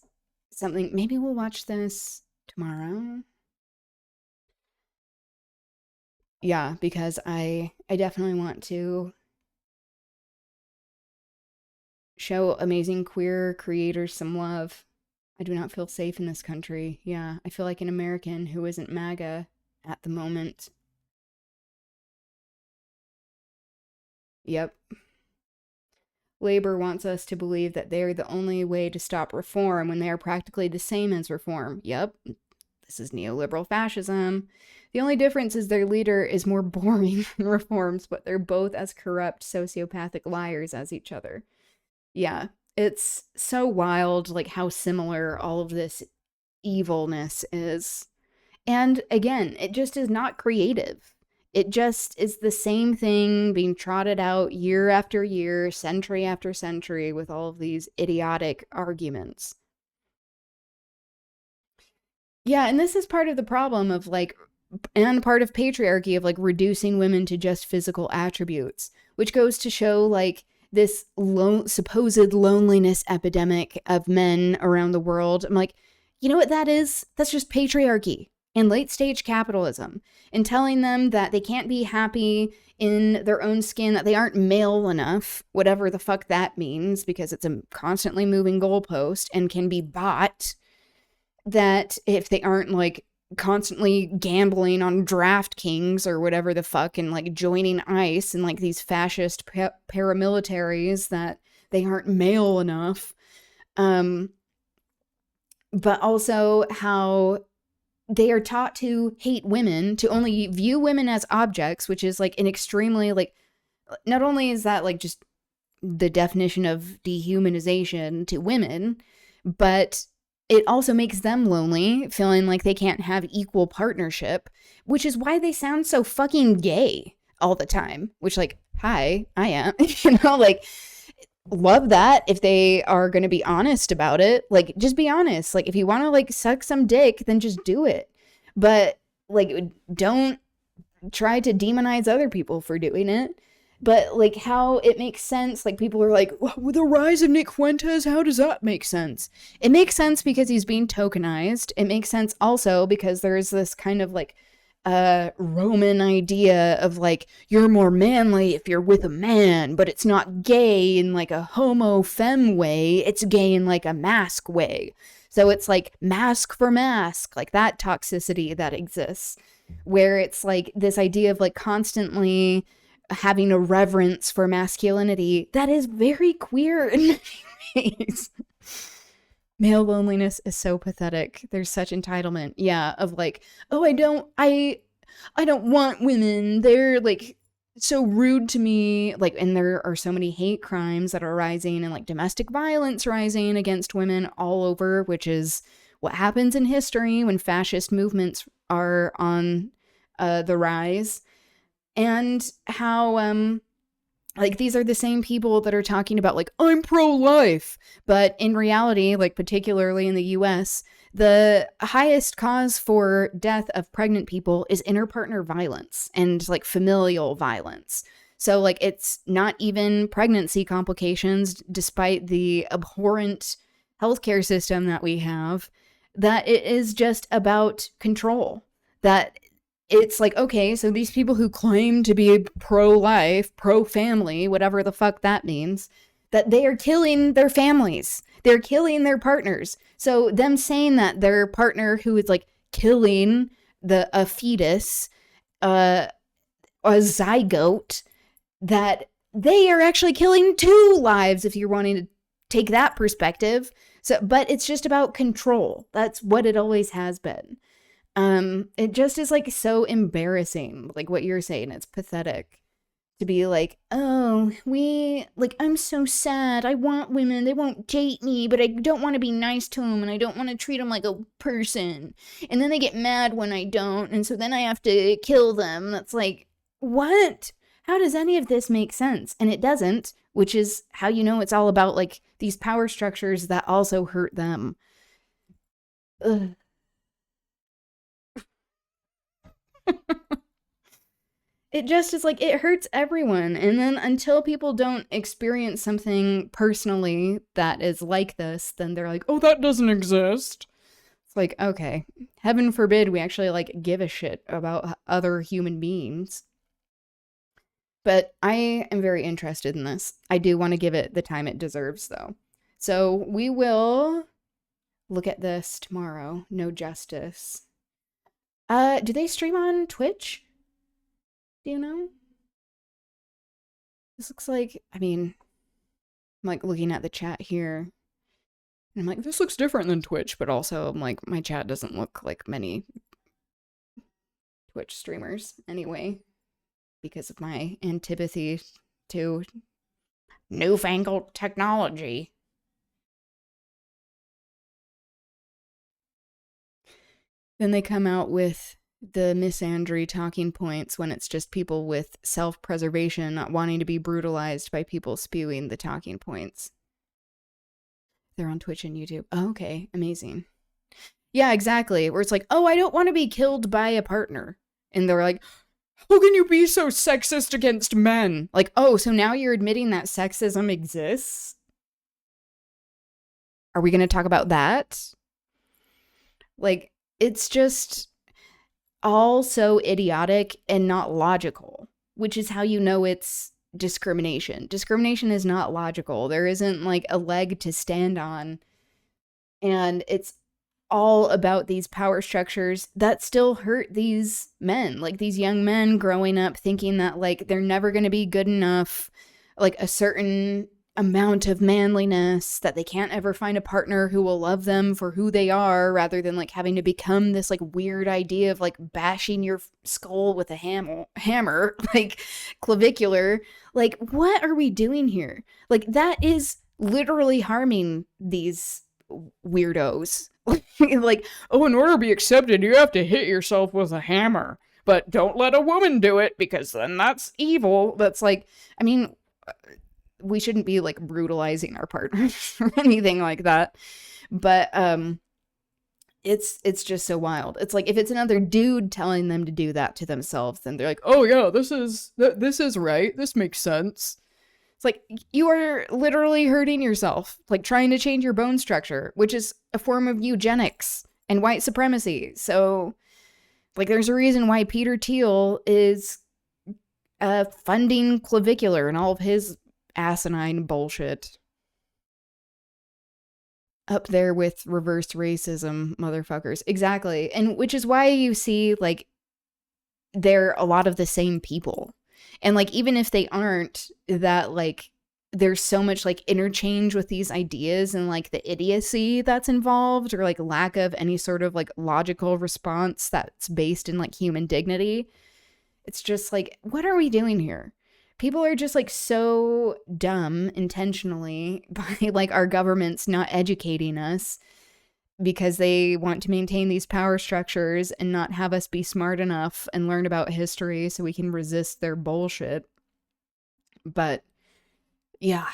something, maybe we'll watch this tomorrow. Yeah, because I definitely want to show amazing queer creators some love. I do not feel safe in this country. Yeah, I feel like an American who isn't MAGA at the moment. Yep. Labor wants us to believe that they're the only way to stop reform when they are practically the same as reform. Yep. This is neoliberal fascism. The only difference is their leader is more boring than reforms, but they're both as corrupt, sociopathic liars as each other. Yeah, it's so wild, like how similar all of this evilness is. And again, it just is not creative. It just is the same thing being trotted out year after year, century after century, with all of these idiotic arguments. Yeah, and this is part of the problem of like, and part of patriarchy of like reducing women to just physical attributes, which goes to show like this supposed loneliness epidemic of men around the world. I'm like, you know what that is? That's just patriarchy and late stage capitalism, and telling them that they can't be happy in their own skin, that they aren't male enough, whatever the fuck that means, because it's a constantly moving goalpost and can be bought, that if they aren't like constantly gambling on DraftKings or whatever the fuck and like joining ICE and like these fascist paramilitaries, that they aren't male enough. But also how they are taught to hate women, to only view women as objects, which is like an extremely like, not only is that like just the definition of dehumanization to women, but it also makes them lonely, feeling like they can't have equal partnership, which is why they sound so fucking gay all the time, which like, hi, I am, you know, like, love that if they are going to be honest about it. Like, just be honest. Like, if you want to like suck some dick, then just do it. But like, don't try to demonize other people for doing it. But like how it makes sense, like people are like, with the rise of Nick Fuentes, how does that make sense? It makes sense because he's being tokenized. It makes sense also because there's this kind of like Roman idea of like, you're more manly if you're with a man, but it's not gay in like a homo femme way, it's gay in like a mask way. So it's like mask for mask, like that toxicity that exists, where it's like this idea of like constantly having a reverence for masculinity that is very queer in many ways. Male loneliness is so pathetic. There's such entitlement. Yeah, of like, oh, I don't want women. They're like so rude to me. Like, and there are so many hate crimes that are rising and like domestic violence rising against women all over, which is what happens in history when fascist movements are on the rise. And how like these are the same people that are talking about like, I'm pro-life, but in reality, like particularly in the US, the highest cause for death of pregnant people is interpartner violence and like familial violence. So like it's not even pregnancy complications, despite the abhorrent healthcare system that we have, that it is just about control. That it's like, okay, so these people who claim to be pro-life, pro-family, whatever the fuck that means, that they are killing their families. They're killing their partners. So them saying that their partner who is like killing a fetus, a zygote, that they are actually killing two lives if you're wanting to take that perspective. So, but it's just about control. That's what it always has been. It just is like so embarrassing, like what you're saying. It's pathetic to be like, oh, I'm so sad. I want women. They won't date me, but I don't want to be nice to them and I don't want to treat them like a person. And then they get mad when I don't. And so then I have to kill them. That's like, what? How does any of this make sense? And it doesn't, which is how you know it's all about like these power structures that also hurt them. Ugh. It just is like, it hurts everyone. And then until people don't experience something personally that is like this, then they're like, oh, that doesn't exist. It's like, okay, heaven forbid we actually like give a shit about other human beings. But I am very interested in this. I do want to give it the time it deserves though. So we will look at this tomorrow. No Justice. Do they stream on Twitch? Do you know? This looks like, I mean, I'm like looking at the chat here. And I'm like, this looks different than Twitch, but also I'm like, my chat doesn't look like many Twitch streamers anyway, because of my antipathy to newfangled technology. Then they come out with the misandry talking points when it's just people with self-preservation not wanting to be brutalized by people spewing the talking points. They're on Twitch and YouTube. Oh, okay, amazing. Yeah, exactly. Where it's like, oh, I don't want to be killed by a partner. And they're like, how can you be so sexist against men? Like, oh, so now you're admitting that sexism exists? Are we going to talk about that? Like, it's just all so idiotic and not logical, which is how you know it's discrimination. Discrimination is not logical. There isn't like a leg to stand on. And it's all about these power structures that still hurt these men, like these young men growing up thinking that like they're never going to be good enough, like a certain amount of manliness, that they can't ever find a partner who will love them for who they are, rather than like having to become this like weird idea of like bashing your skull with a hammer, like clavicular. Like, what are we doing here? Like, that is literally harming these weirdos. Like, oh, in order to be accepted, you have to hit yourself with a hammer, but don't let a woman do it because then that's evil. That's like, I mean, we shouldn't be like brutalizing our partners or anything like that. But it's just so wild. It's like if it's another dude telling them to do that to themselves, then they're like, oh yeah, this is right. This makes sense. It's like you are literally hurting yourself, like trying to change your bone structure, which is a form of eugenics and white supremacy. So Like, there's a reason why Peter Thiel is funding clavicular and all of his asinine bullshit. Up there with reverse racism, motherfuckers. Exactly. And which is why you see, like, they're a lot of the same people. And, like, even if they aren't, that, like, there's so much, like, interchange with these ideas and, like, the idiocy that's involved, or, like, lack of any sort of, like, logical response that's based in, like, human dignity. It's just, like, what are we doing here? People are just, like, so dumb intentionally by, like, our governments not educating us because they want to maintain these power structures and not have us be smart enough and learn about history so we can resist their bullshit. But yeah,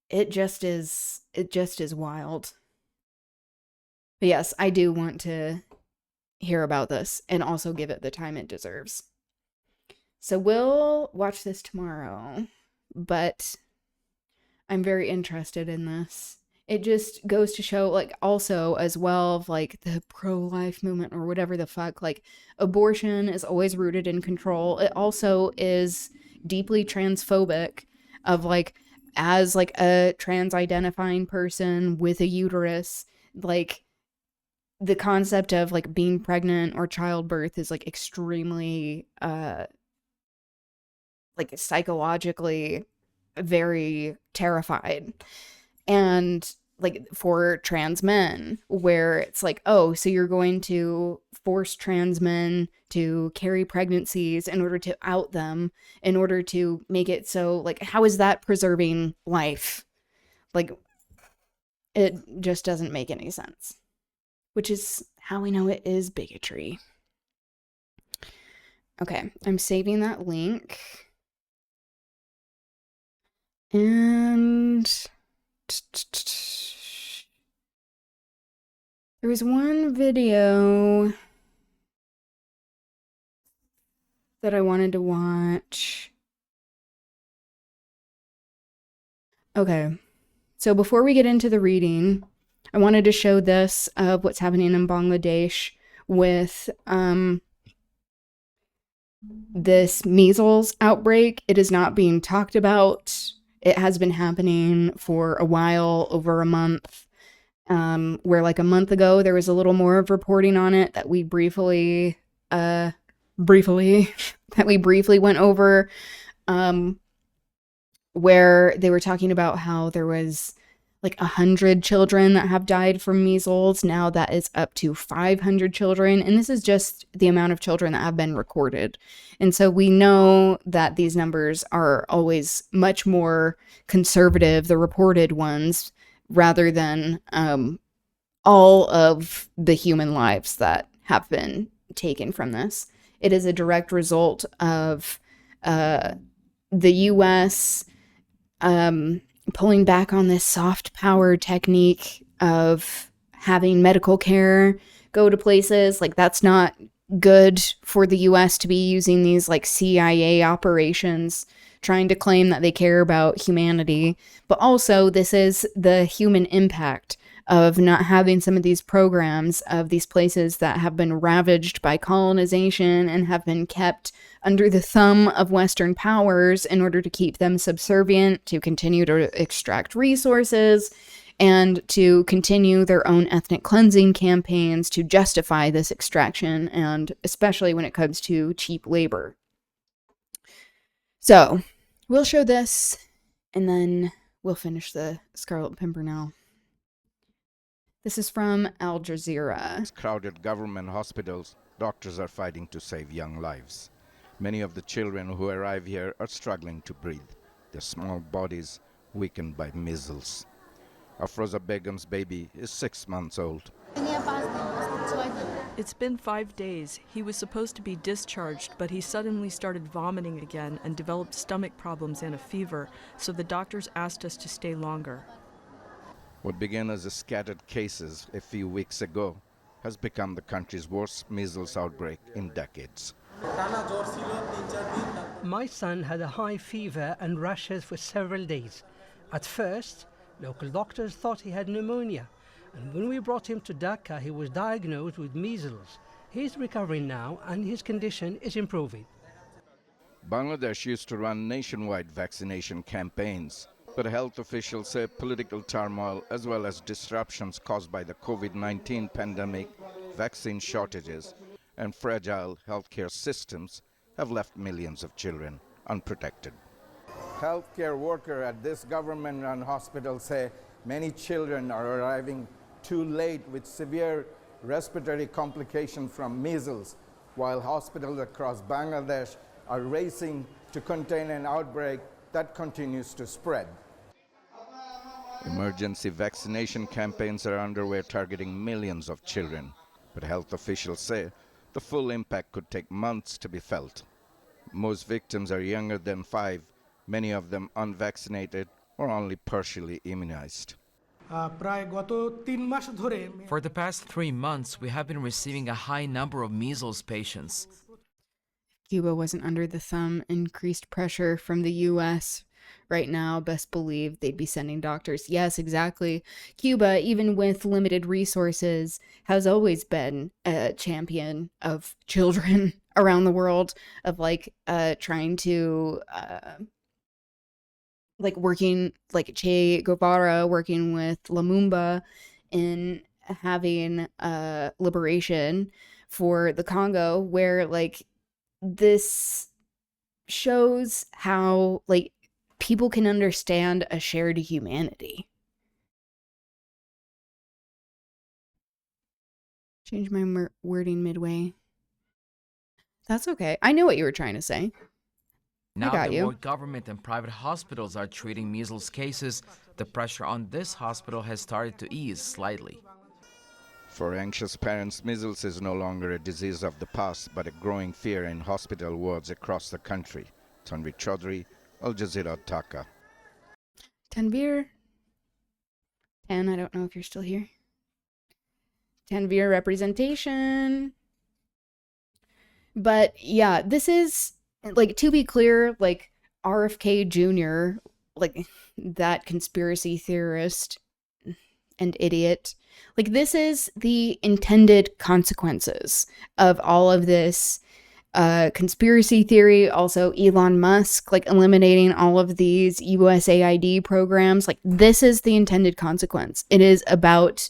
it just is wild. But yes, I do want to hear about this and also give it the time it deserves. So we'll watch this tomorrow, but I'm very interested in this. It just goes to show, like, also as well, of, like, the pro-life movement or whatever the fuck, like, abortion is always rooted in control. It also is deeply transphobic of, like, as, like, a trans-identifying person with a uterus, like, the concept of, like, being pregnant or childbirth is, like, extremely, like, psychologically very terrified. And, like, for trans men, where it's like, oh, so you're going to force trans men to carry pregnancies in order to out them, in order to make it so, like, how is that preserving life? Like, it just doesn't make any sense. Which is how we know it is bigotry. Okay, I'm saving that link. And there was one video that I wanted to watch. Okay, so before we get into the reading, I wanted to show this of what's happening in Bangladesh with this measles outbreak. It is not being talked about. It has been happening for a while, over a month, where, like, a month ago, there was a little more of reporting on it that we briefly went over, where they were talking about how there was, like, 100 children that have died from measles. Now that is up to 500 children. And this is just the amount of children that have been recorded. And so we know that these numbers are always much more conservative, the reported ones, rather than all of the human lives that have been taken from this. It is a direct result of the U.S. Pulling back on this soft power technique of having medical care go to places. Like, that's not good for the US to be using these, like, CIA operations trying to claim that they care about humanity. But also, this is the human impact of not having some of these programs of these places that have been ravaged by colonization and have been kept under the thumb of Western powers in order to keep them subservient, to continue to extract resources, and to continue their own ethnic cleansing campaigns to justify this extraction, and especially when it comes to cheap labor. So, we'll show this, and then we'll finish the Scarlet Pimpernel. This is from Al Jazeera. Crowded government hospitals, doctors are fighting to save young lives. Many of the children who arrive here are struggling to breathe, their small bodies weakened by measles. Afroza Begum's baby is 6 months old. It's been 5 days. He was supposed to be discharged, but he suddenly started vomiting again and developed stomach problems and a fever, so the doctors asked us to stay longer. What began as a scattered cases a few weeks ago has become the country's worst measles outbreak in decades. My son had a high fever and rashes for several days. At first, local doctors thought he had pneumonia, and when we brought him to Dhaka, he was diagnosed with measles. He's recovering now and his condition is improving. Bangladesh used to run nationwide vaccination campaigns, but health officials say political turmoil as well as disruptions caused by the COVID-19 pandemic, vaccine shortages, and fragile healthcare systems have left millions of children unprotected. Healthcare workers at this government-run hospital say many children are arriving too late with severe respiratory complications from measles, while hospitals across Bangladesh are racing to contain an outbreak that continues to spread. Emergency vaccination campaigns are underway targeting millions of children, but health officials say the full impact could take months to be felt. Most victims are younger than 5, many of them unvaccinated or only partially immunized. For the past 3 months, we have been receiving a high number of measles patients. Cuba wasn't under the thumb, increased pressure from the U.S. right now, best believe they'd be sending doctors. Yes, exactly. Cuba, even with limited resources, has always been a champion of children around the world, of trying to working Che Guevara, working with Lumumba in having liberation for the Congo, where this shows how people can understand a shared humanity. Change my wording midway. That's okay. I know what you were trying to say. Now I got that you. more government and private hospitals are treating measles cases, the pressure on this hospital has started to ease slightly. For anxious parents, measles is no longer a disease of the past, but a growing fear in hospital wards across the country. Tanvir Chaudhary, Al Jazeera, Dhaka. Tanvir? I don't know if you're still here. Tanvir representation. But yeah, this is, to be clear, RFK Jr., that conspiracy theorist and idiot, this is the intended consequences of all of this conspiracy theory. Also, Elon Musk, eliminating all of these USAID programs. This is the intended consequence. It is about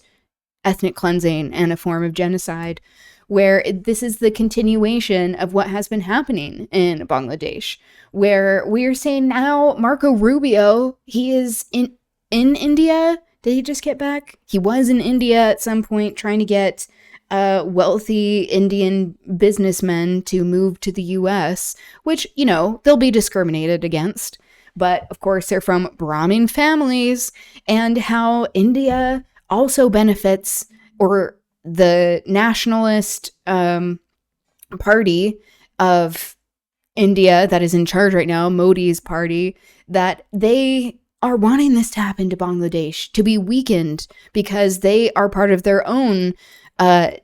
ethnic cleansing and a form of genocide, where this is the continuation of what has been happening in Bangladesh, where we're seeing now Marco Rubio, he is in India. Did he just get back? He was in India at some point trying to get wealthy Indian businessmen to move to the US, which, they'll be discriminated against. But of course, they're from Brahmin families, and how India also benefits, or the nationalist party of India that is in charge right now, Modi's party, that they are wanting this to happen to Bangladesh, to be weakened, because they are part of their own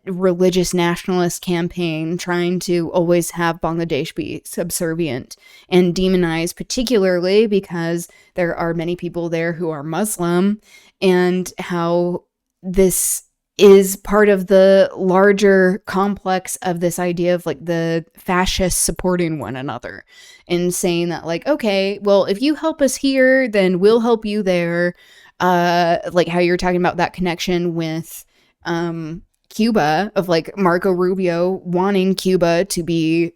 religious nationalist campaign, trying to always have Bangladesh be subservient and demonized, particularly because there are many people there who are Muslim, and how this is part of the larger complex of this idea of the fascists supporting one another and saying that okay, well, if you help us here, then we'll help you there. How you're talking about that connection with Cuba, of Marco Rubio wanting Cuba to be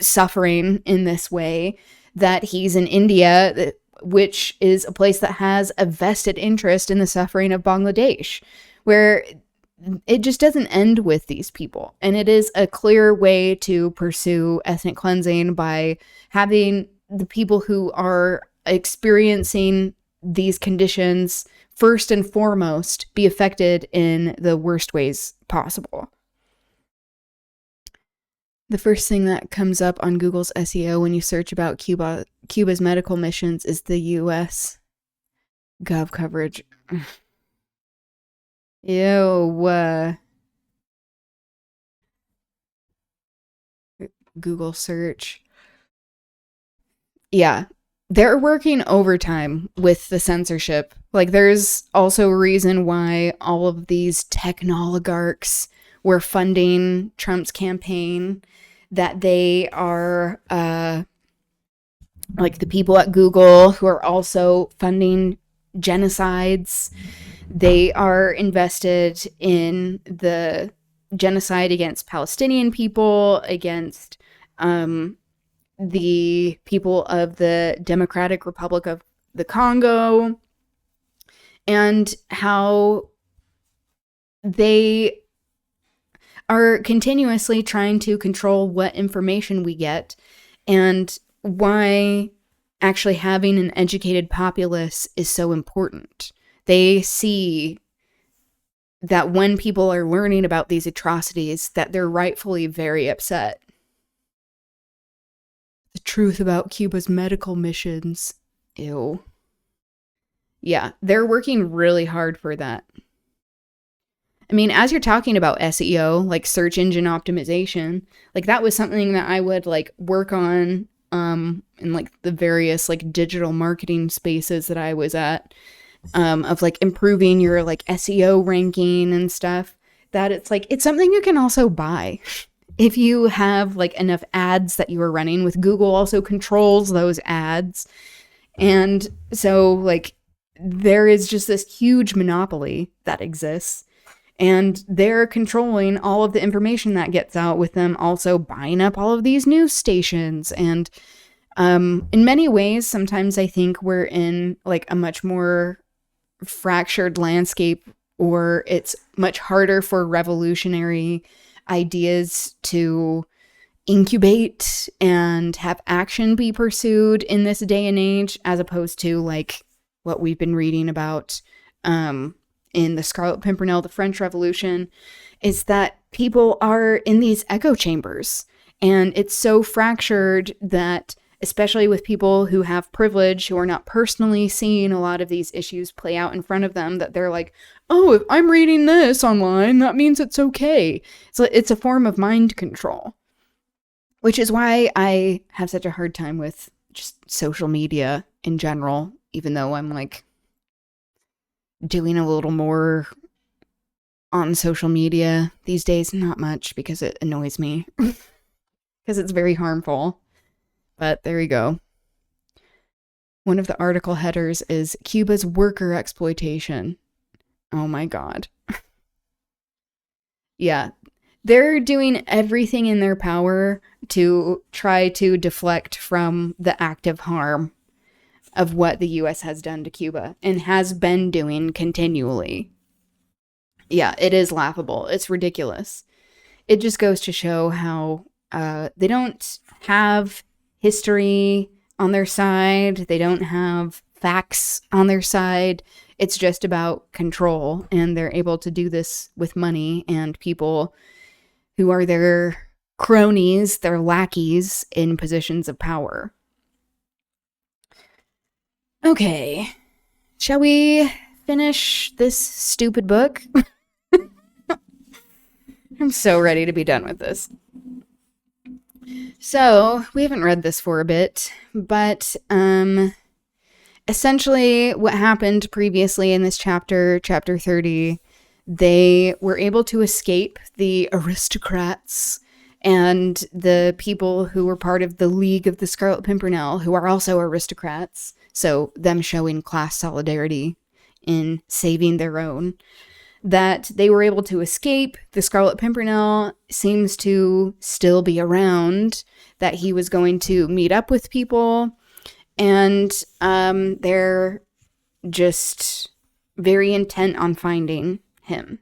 suffering in this way, that he's in India, which is a place that has a vested interest in the suffering of Bangladesh, where it just doesn't end with these people. And it is a clear way to pursue ethnic cleansing by having the people who are experiencing these conditions first and foremost be affected in the worst ways possible. The first thing that comes up on Google's SEO when you search about Cuba's medical missions is the US Gov coverage. Ew. Google search. Yeah, they're working overtime with the censorship. There's also a reason why all of these technoligarchs were funding Trump's campaign, that they are like the people at Google who are also funding genocides. They are invested in the genocide against Palestinian people, against the people of the Democratic Republic of the Congo, and how they are continuously trying to control what information we get, and why actually having an educated populace is so important. They see that when people are learning about these atrocities, that they're rightfully very upset. The truth about Cuba's medical missions. Ew. Yeah, they're working really hard for that. I mean, as you're talking about SEO, like search engine optimization, like that was something that I would like work on in like the various like digital marketing spaces that I was at, of like improving your like SEO ranking and stuff. That it's like, it's something you can also buy. If you have like enough ads that you are running, with Google also controls those ads. And so like there is just this huge monopoly that exists, and they're controlling all of the information that gets out, with them also buying up all of these news stations. And in many ways, sometimes I think we're in like a much more fractured landscape, or it's much harder for revolutionary ideas to incubate and have action be pursued in this day and age, as opposed to like what we've been reading about in the Scarlet Pimpernel, the French Revolution, is that people are in these echo chambers, and it's so fractured that, especially with people who have privilege, who are not personally seeing a lot of these issues play out in front of them, that they're like, oh, if I'm reading this online, that means it's okay. So it's a form of mind control, which is why I have such a hard time with just social media in general, even though I'm like doing a little more on social media these days. Not much, because it annoys me, because it's very harmful. But there you go. One of the article headers is Cuba's worker exploitation. Oh my God. Yeah. They're doing everything in their power to try to deflect from the active harm of what the U.S. has done to Cuba, and has been doing continually. Yeah, it is laughable. It's ridiculous. It just goes to show how they don't have history on their side. They don't have facts on their side. It's just about control, and they're able to do this with money and people who are their cronies, their lackeys in positions of power. Okay, shall we finish this stupid book? I'm so ready to be done with this. So, we haven't read this for a bit, but essentially what happened previously in this chapter, chapter 30, they were able to escape the aristocrats and the people who were part of the League of the Scarlet Pimpernel, who are also aristocrats. So them showing class solidarity in saving their own. That they were able to escape. The Scarlet Pimpernel seems to still be around. That he was going to meet up with people. And they're just very intent on finding him.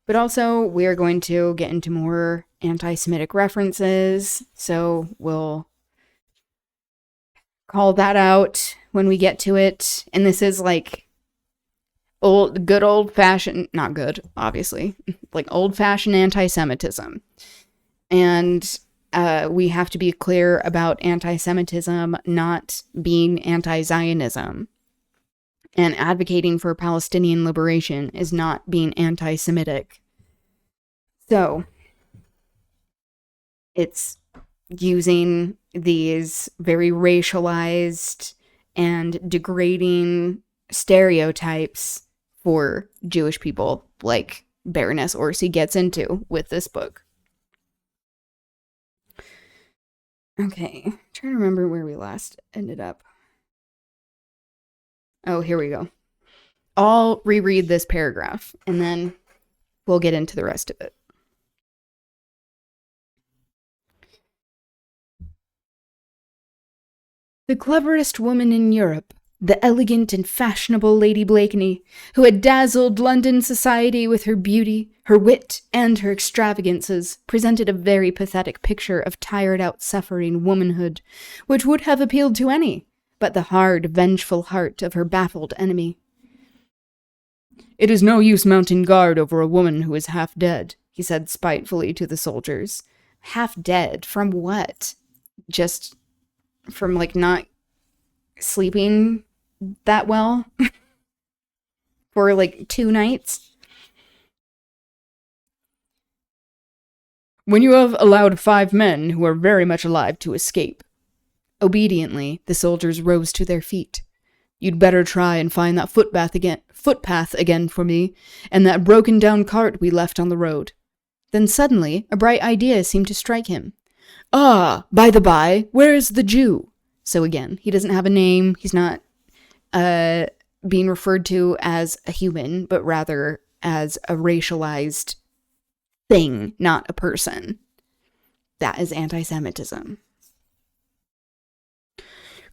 But also, we're going to get into more anti-Semitic references. So we'll call that out when we get to it. And this is like good old-fashioned, not good, obviously, like old-fashioned anti-Semitism. And we have to be clear about anti-Semitism not being anti-Zionism. And advocating for Palestinian liberation is not being anti-Semitic. So, it's using these very racialized and degrading stereotypes for Jewish people, like Baroness Orsi gets into with this book. Okay, trying to remember where we last ended up. Oh, here we go. I'll reread this paragraph, and then we'll get into the rest of it. The cleverest woman in Europe, the elegant and fashionable Lady Blakeney, who had dazzled London society with her beauty, her wit, and her extravagances, presented a very pathetic picture of tired-out suffering womanhood, which would have appealed to any but the hard, vengeful heart of her baffled enemy. "It is no use mounting guard over a woman who is half dead," he said spitefully to the soldiers. Half dead? From what? Just from, like, not sleeping that well for, like, 2 nights? "When you have allowed 5 men who are very much alive to escape." Obediently, the soldiers rose to their feet. "You'd better try and find that footpath again for me, and that broken-down cart we left on the road." Then suddenly, a bright idea seemed to strike him. "Ah, by the by, where is the Jew?" So again, he doesn't have a name. He's not being referred to as a human, but rather as a racialized thing, not a person. That is anti-Semitism.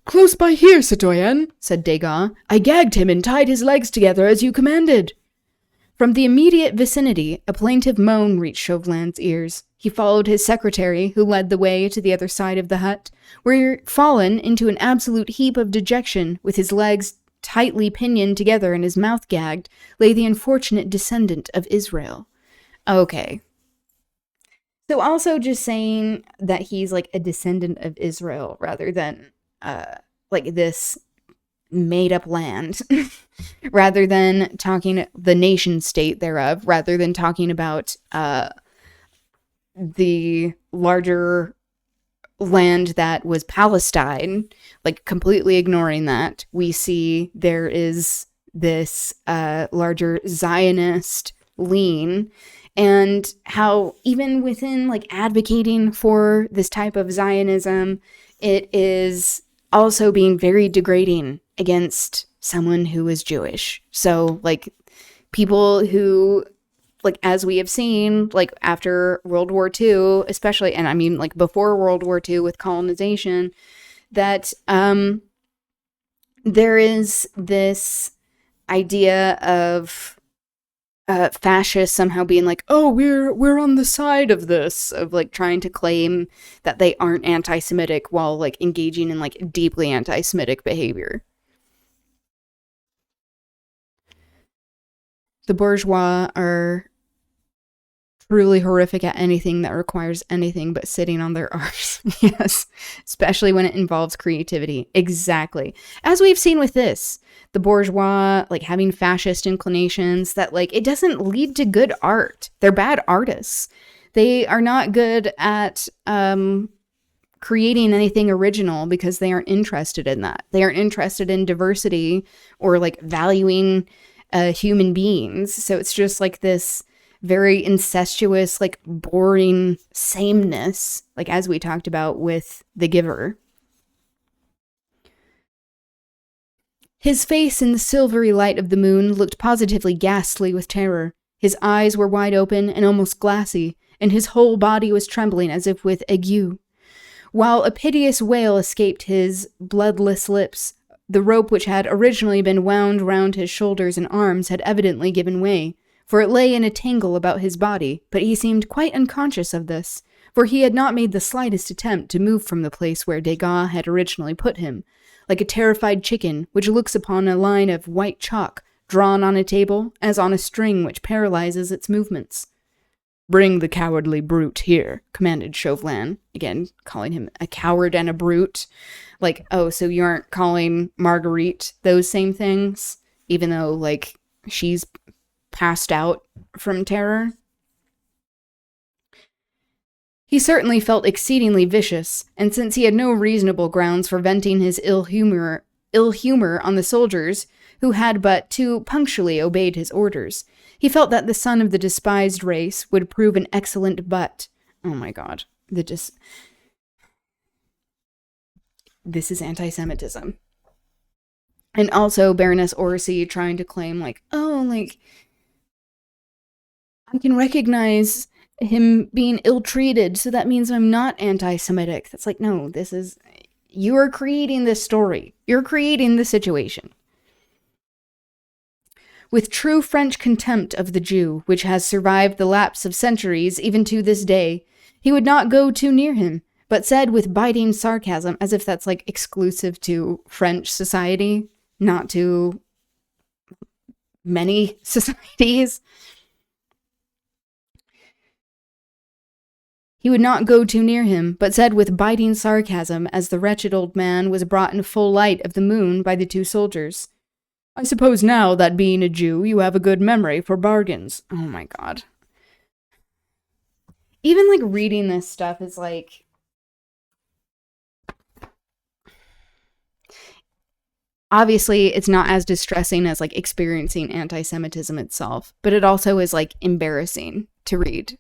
"Close by here, citoyen," said Degas. "I gagged him and tied his legs together as you commanded." From the immediate vicinity, a plaintive moan reached Chauvelin's ears. He followed his secretary, who led the way to the other side of the hut, where, fallen into an absolute heap of dejection, with his legs tightly pinioned together and his mouth gagged, lay the unfortunate descendant of Israel. Okay. So also just saying that he's like a descendant of Israel rather than like this made-up land, rather than talking the nation state thereof, rather than talking about the larger land that was Palestine, like completely ignoring that. We see there is this larger Zionist lean, and how even within like advocating for this type of Zionism, it is also being very degrading against someone who is Jewish. So like people who, like, as we have seen, like after World War II, especially, and I mean like before World War II with colonization, that there is this idea of fascists somehow being like, oh, we're on the side of this, of like trying to claim that they aren't anti-Semitic while like engaging in like deeply anti-Semitic behavior. The bourgeois are truly horrific at anything that requires anything but sitting on their arse. Yes, especially when it involves creativity. Exactly. As we've seen with this, the bourgeois, like having fascist inclinations, that like it doesn't lead to good art. They're bad artists. They are not good at creating anything original because they aren't interested in that. They aren't interested in diversity or like valuing human beings. So it's just like this very incestuous, like boring sameness, like as we talked about with The Giver. His face in the silvery light of the moon looked positively ghastly with terror. His eyes were wide open and almost glassy, and his whole body was trembling as if with ague. While a piteous wail escaped his bloodless lips, the rope which had originally been wound round his shoulders and arms had evidently given way, for it lay in a tangle about his body, but he seemed quite unconscious of this, for he had not made the slightest attempt to move from the place where Degas had originally put him, like a terrified chicken which looks upon a line of white chalk drawn on a table as on a string which paralyzes its movements. "Bring the cowardly brute here," commanded Chauvelin, again calling him a coward and a brute. Like, oh, so you aren't calling Marguerite those same things, even though, like, she's passed out from terror? He certainly felt exceedingly vicious, and since he had no reasonable grounds for venting his ill humor on the soldiers, who had but too punctually obeyed his orders. He felt that the son of the despised race would prove an excellent butt. Oh my god. This is anti-Semitism. And also Baroness Orsi trying to claim, like, oh, like, I can recognize him being ill-treated, so that means I'm not anti-Semitic. That's like, no, this is... You are creating this story. You're creating the situation. With true French contempt of the Jew, which has survived the lapse of centuries even to this day, he would not go too near him, but said with biting sarcasm, as if that's, like, exclusive to French society, not to many societies. He would not go too near him, but said with biting sarcasm, as the wretched old man was brought in full light of the moon by the two soldiers, I suppose now that being a Jew, you have a good memory for bargains. Oh my god. Even, like, reading this stuff is, like... Obviously, it's not as distressing as, like, experiencing anti-Semitism itself, but it also is, like, embarrassing to read.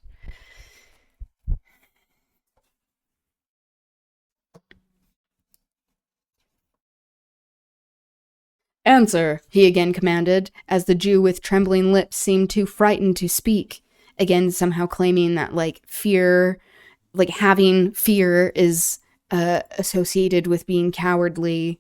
Answer, he again commanded, as the Jew with trembling lips seemed too frightened to speak, again somehow claiming that, like, fear, like, having fear is associated with being cowardly,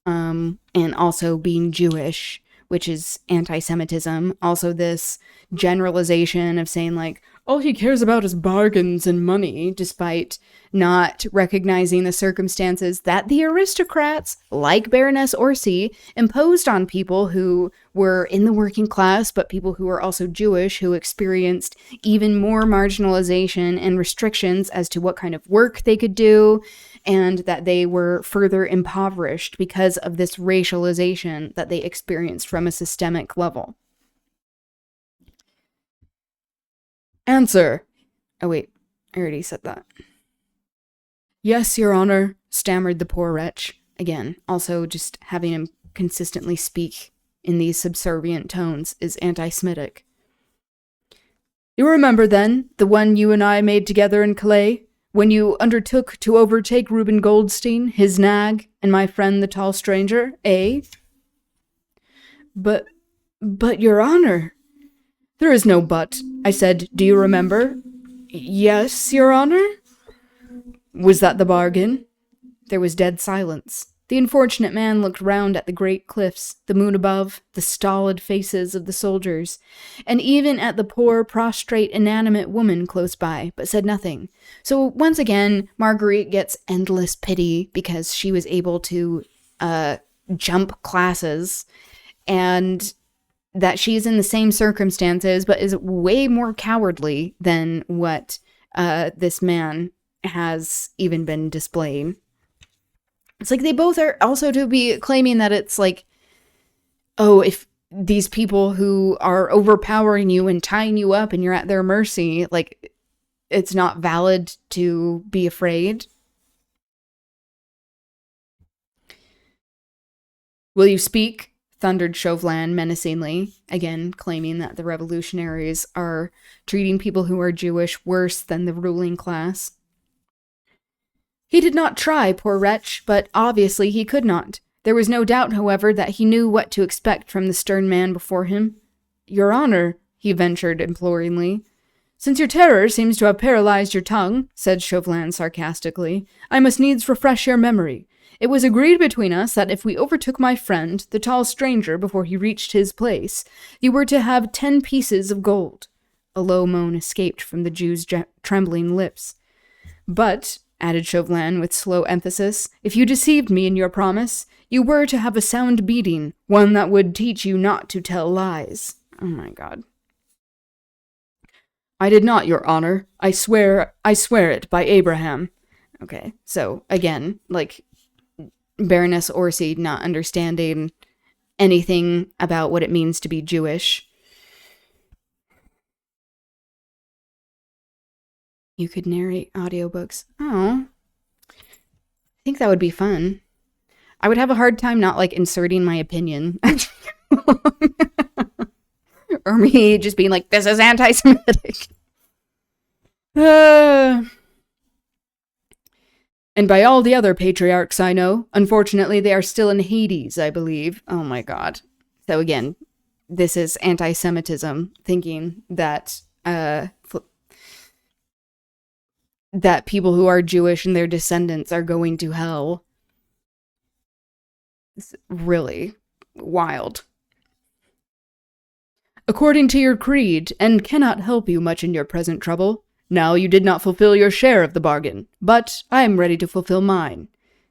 and also being Jewish, which is anti-Semitism. Also this generalization of saying, like, all he cares about is bargains and money, despite not recognizing the circumstances that the aristocrats, like Baroness Orsi, imposed on people who were in the working class, but people who were also Jewish, who experienced even more marginalization and restrictions as to what kind of work they could do, and that they were further impoverished because of this racialization that they experienced from a systemic level. Answer. Oh wait, I already said that. Yes, Your Honor, stammered the poor wretch. Again, also just having him consistently speak in these subservient tones is anti-Semitic. You remember, then, the one you and I made together in Calais, when you undertook to overtake Reuben Goldstein, his nag, and my friend the tall stranger, eh? But, Your Honor... There is no but. I said, do you remember? Yes, Your Honor? Was that the bargain? There was dead silence. The unfortunate man looked round at the great cliffs, the moon above, the stolid faces of the soldiers, and even at the poor, prostrate, inanimate woman close by, but said nothing. So once again, Marguerite gets endless pity because she was able to jump classes, and that she's in the same circumstances, but is way more cowardly than what this man has even been displaying. It's like they both are also to be claiming that it's like, oh, if these people who are overpowering you and tying you up and you're at their mercy, like, it's not valid to be afraid. Will you speak? Thundered Chauvelin menacingly, again claiming that the revolutionaries are treating people who are Jewish worse than the ruling class. He did not try, poor wretch, but obviously he could not. There was no doubt, however, that he knew what to expect from the stern man before him. Your Honor, he ventured imploringly. Since your terror seems to have paralyzed your tongue, said Chauvelin sarcastically, I must needs refresh your memory. It was agreed between us that if we overtook my friend, the tall stranger, before he reached his place, you were to have 10 pieces of gold. A low moan escaped from the Jew's trembling lips. But, added Chauvelin with slow emphasis, if you deceived me in your promise, you were to have a sound beating, one that would teach you not to tell lies. Oh my god. I did not, Your Honor. I swear it by Abraham. Okay, so, again, like, Baroness Orsi not understanding anything about what it means to be Jewish. You could narrate audiobooks. Oh. I think that would be fun. I would have a hard time not, like, inserting my opinion. Or me just being like, this is anti-Semitic. And by all the other patriarchs I know, unfortunately they are still in Hades, I believe. Oh my god. So again, this is anti-Semitism, thinking that that people who are Jewish and their descendants are going to hell. It's really wild. According to your creed, and cannot help you much in your present trouble. Now you did not fulfill your share of the bargain, but I am ready to fulfill mine.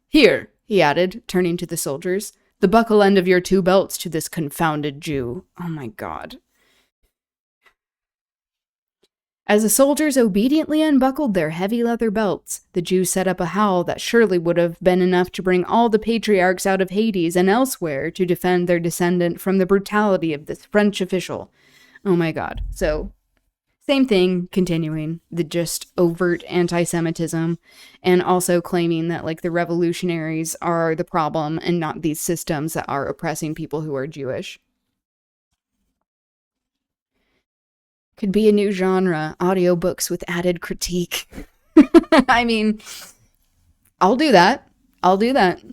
Here, he added, turning to the soldiers, the buckle end of your 2 belts to this confounded Jew. Oh my god. As the soldiers obediently unbuckled their heavy leather belts, the Jew set up a howl that surely would have been enough to bring all the patriarchs out of Hades and elsewhere to defend their descendant from the brutality of this French official. Oh my god. So, same thing, continuing, the just overt anti-Semitism, and also claiming that, like, the revolutionaries are the problem and not these systems that are oppressing people who are Jewish. Could be a new genre, audiobooks with added critique. I mean, I'll do that. I'll do that.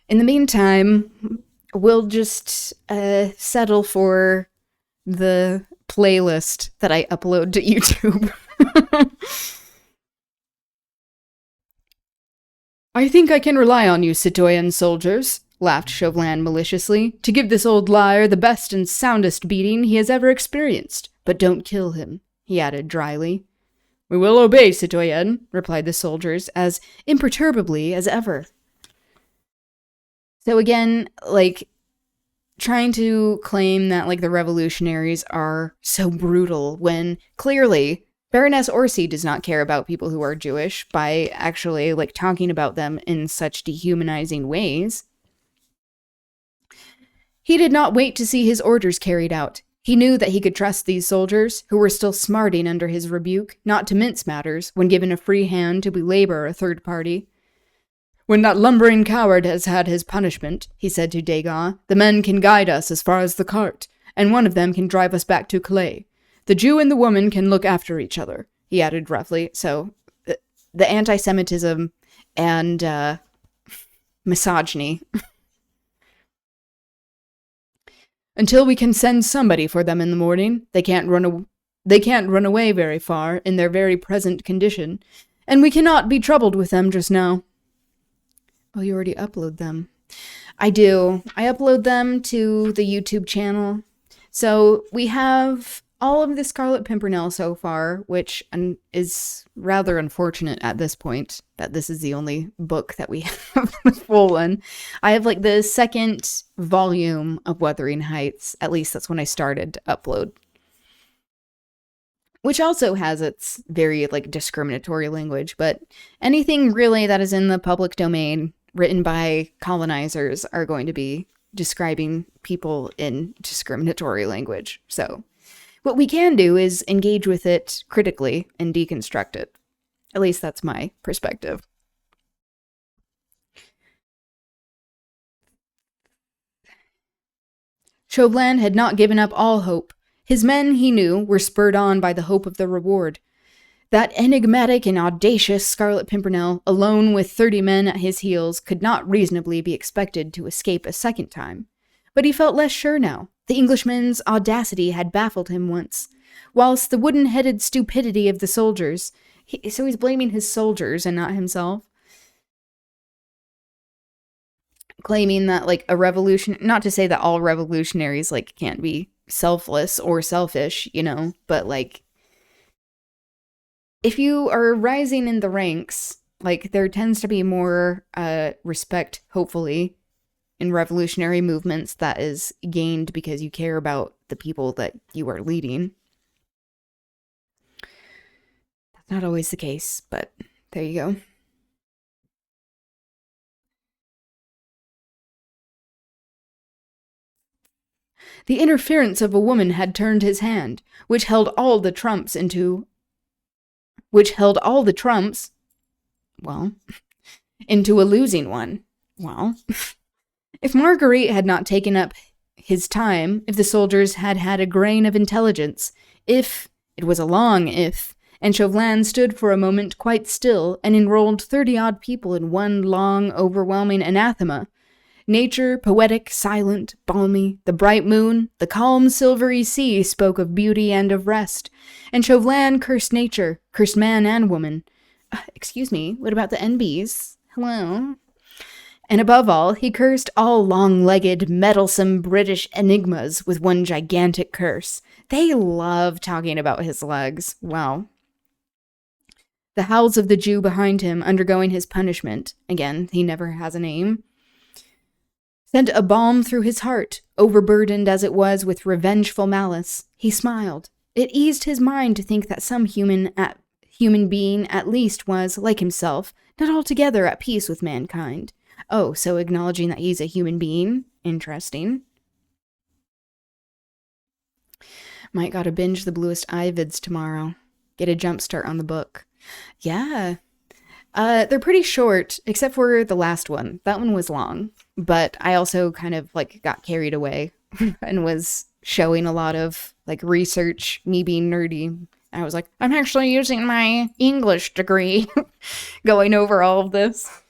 In the meantime, we'll just settle for the playlist that I upload to YouTube. I think I can rely on you, citoyen soldiers, laughed Chauvelin maliciously, to give this old liar the best and soundest beating he has ever experienced. But don't kill him, he added dryly. We will obey, citoyen, replied the soldiers, as imperturbably as ever. So again, like, trying to claim that, like, the revolutionaries are so brutal when clearly Baroness Orsi does not care about people who are Jewish by actually, like, talking about them in such dehumanizing ways. He did not wait to see his orders carried out. He knew that he could trust these soldiers, who were still smarting under his rebuke, not to mince matters when given a free hand to belabor a third party. When that lumbering coward has had his punishment, he said to Degas, the men can guide us as far as the cart, and one of them can drive us back to Calais. The Jew and the woman can look after each other, he added roughly. So, the anti-Semitism and misogyny. Until we can send somebody for them in the morning, they can't run away very far in their very present condition, and we cannot be troubled with them just now. Oh, you already upload them. I do. I upload them to the YouTube channel. So we have all of the Scarlet Pimpernel so far, which is rather unfortunate at this point that this is the only book that we have the full one. I have like the second volume of Wuthering Heights. At least that's when I started to upload. Which also has its very like discriminatory language, but anything really that is in the public domain written by colonizers are going to be describing people in discriminatory language. So what we can do is engage with it critically and deconstruct it. At least that's my perspective. Chauvelin had not given up all hope. His men, he knew, were spurred on by the hope of the reward. That enigmatic and audacious Scarlet Pimpernel, alone with 30 men at his heels, could not reasonably be expected to escape a second time. But he felt less sure now. The Englishman's audacity had baffled him once, whilst the wooden-headed stupidity of the soldiers... So he's blaming his soldiers and not himself. Claiming that, like, a revolution... Not to say that all revolutionaries, like, can't be selfless or selfish, you know, but, like... If you are rising in the ranks, like, there tends to be more respect, hopefully, in revolutionary movements that is gained because you care about the people that you are leading. That's not always the case, but there you go. The interference of a woman had turned his hand, which held all the trumps, into a losing one. Well, if Marguerite had not taken up his time if the soldiers had had a grain of intelligence. If, it was a long if, and Chauvelin stood for a moment quite still and enrolled 30-odd people in one long, overwhelming anathema. Nature, poetic, silent, balmy, the bright moon, the calm, silvery sea spoke of beauty and of rest, and Chauvelin cursed nature, cursed man and woman. Excuse me, what about the NBs? Hello? And above all, he cursed all long-legged, meddlesome British enigmas with one gigantic curse. They love talking about his legs. Wow. The howls of the Jew behind him, undergoing his punishment, again, he never has a name, sent a balm through his heart, overburdened as it was with revengeful malice. He smiled. It eased his mind to think that some human being at least was, like himself, not altogether at peace with mankind. Oh, so acknowledging that he's a human being? Interesting. Might gotta binge the Bluest Ivids tomorrow. Get a jump start on the book. Yeah. They're pretty short, except for the last one. That one was long. But I also kind of, got carried away and was showing a lot of, research, me being nerdy. I was like, I'm actually using my English degree going over all of this.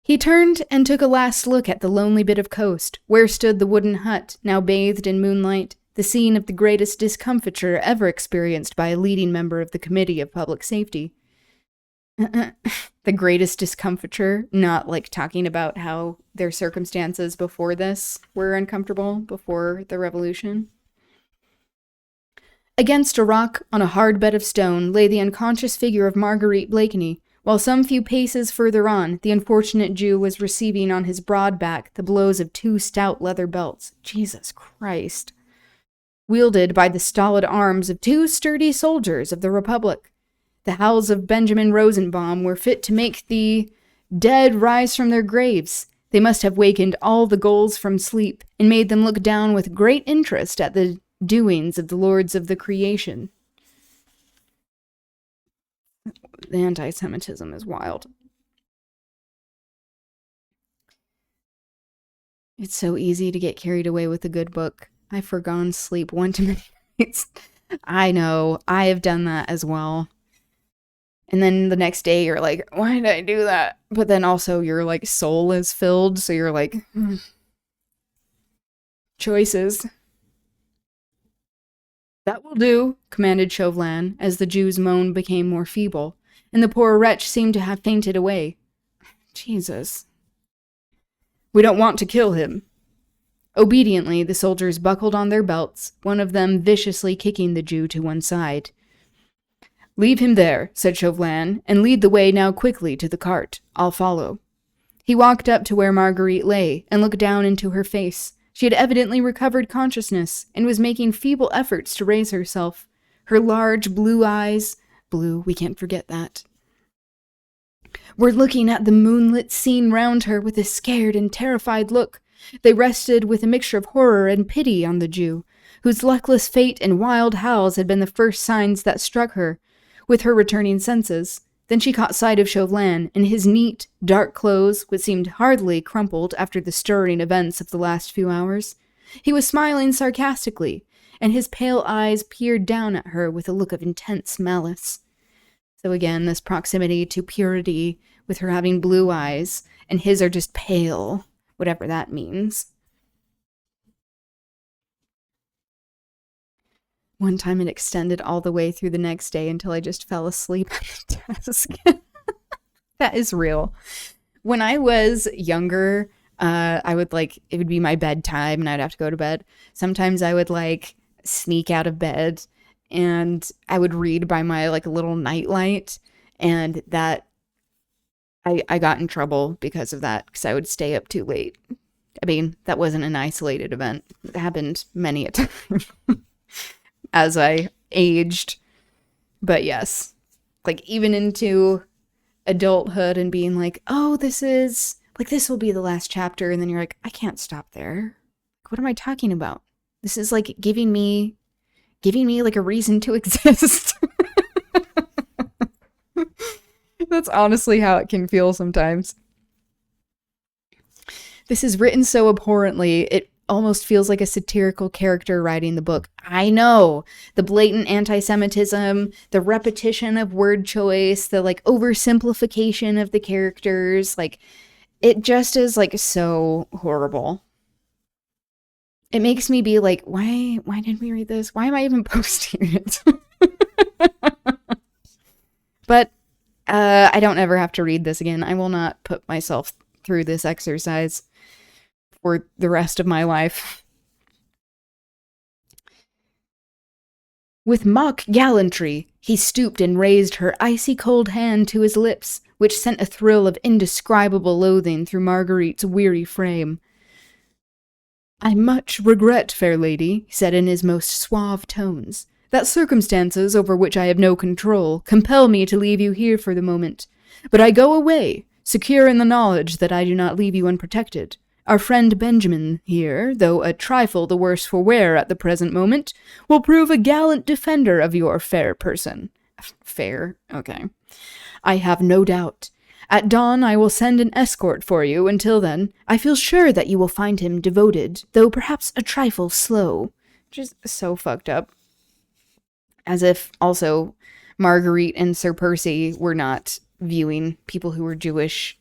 He turned and took a last look at the lonely bit of coast, where stood the wooden hut, now bathed in moonlight, the scene of the greatest discomfiture ever experienced by a leading member of the Committee of Public Safety. The greatest discomfiture, not talking about how their circumstances before this were uncomfortable, before the revolution. Against a rock, on a hard bed of stone, lay the unconscious figure of Marguerite Blakeney, while some few paces further on, the unfortunate Jew was receiving on his broad back the blows of 2 stout leather belts. Jesus Christ. Wielded by the stolid arms of 2 sturdy soldiers of the Republic. The howls of Benjamin Rosenbaum were fit to make the dead rise from their graves. They must have wakened all the ghouls from sleep, and made them look down with great interest at the doings of the lords of the creation. The anti-Semitism is wild. It's so easy to get carried away with a good book. I've forgone sleep one too many nights. I know, I have done that as well. And then the next day you're like, why did I do that? But then also your soul is filled, so you're like, choices. That will do, commanded Chauvelin, as the Jew's moan became more feeble, and the poor wretch seemed to have fainted away. Jesus. We don't want to kill him. Obediently, the soldiers buckled on their belts, one of them viciously kicking the Jew to one side. Leave him there, said Chauvelin, and lead the way now quickly to the cart. I'll follow. He walked up to where Marguerite lay, and looked down into her face. She had evidently recovered consciousness, and was making feeble efforts to raise herself. Her large blue eyes, blue, we can't forget that, were looking at the moonlit scene round her with a scared and terrified look. They rested with a mixture of horror and pity on the Jew, whose luckless fate and wild howls had been the first signs that struck her, with her returning senses. Then she caught sight of Chauvelin, in his neat, dark clothes, which seemed hardly crumpled after the stirring events of the last few hours. He was smiling sarcastically, and his pale eyes peered down at her with a look of intense malice. So again, this proximity to purity, with her having blue eyes, and his are just pale, whatever that means. One time it extended all the way through the next day until I just fell asleep at the desk. That is real. When I was younger, I would it would be my bedtime and I'd have to go to bed. Sometimes I would sneak out of bed and I would read by my little nightlight, and that I got in trouble because of that, because I would stay up too late. I mean, that wasn't an isolated event. It happened many a time. As I aged. But yes, even into adulthood and being oh, this will be the last chapter. And then you're like, I can't stop there. What am I talking about? This is giving me a reason to exist. That's honestly how it can feel sometimes. This is written so abhorrently, it almost feels like a satirical character writing the book. I know. The blatant anti-Semitism, the repetition of word choice, the like oversimplification of the characters, like it just is like so horrible. It makes me be like, why did we read this? Why am I even posting it? But I don't ever have to read this again. I will not put myself through this exercise for the rest of my life. With mock gallantry, he stooped and raised her icy cold hand to his lips, which sent a thrill of indescribable loathing through Marguerite's weary frame. I much regret, fair lady, he said in his most suave tones, that circumstances over which I have no control compel me to leave you here for the moment. But I go away, secure in the knowledge that I do not leave you unprotected. Our friend Benjamin here, though a trifle the worse for wear at the present moment, will prove a gallant defender of your fair person. Fair? Okay. I have no doubt. At dawn I will send an escort for you. Until then, I feel sure that you will find him devoted, though perhaps a trifle slow. Just so fucked up. As if, also, Marguerite and Sir Percy were not viewing people who were Jewish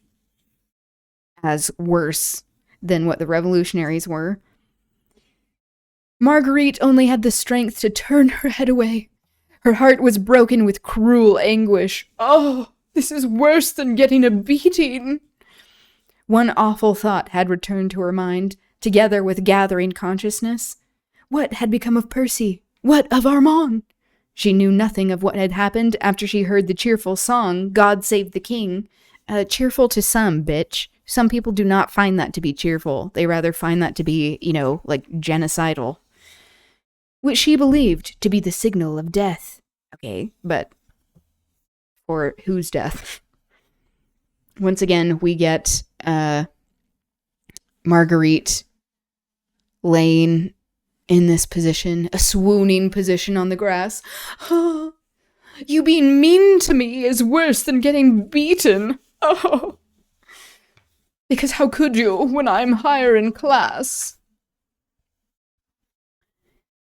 as worse than what the revolutionaries were. Marguerite only had the strength to turn her head away. Her heart was broken with cruel anguish. Oh, this is worse than getting a beating. One awful thought had returned to her mind, together with gathering consciousness. What had become of Percy? What of Armand? She knew nothing of what had happened after she heard the cheerful song, God Save the King. Cheerful to some, bitch. Some people do not find that to be cheerful. They rather find that to be, like genocidal. Which she believed to be the signal of death. Okay, but for whose death? Once again, we get Marguerite laying in this position, a swooning position on the grass. Oh, you being mean to me is worse than getting beaten. Oh. Because how could you when I'm higher in class?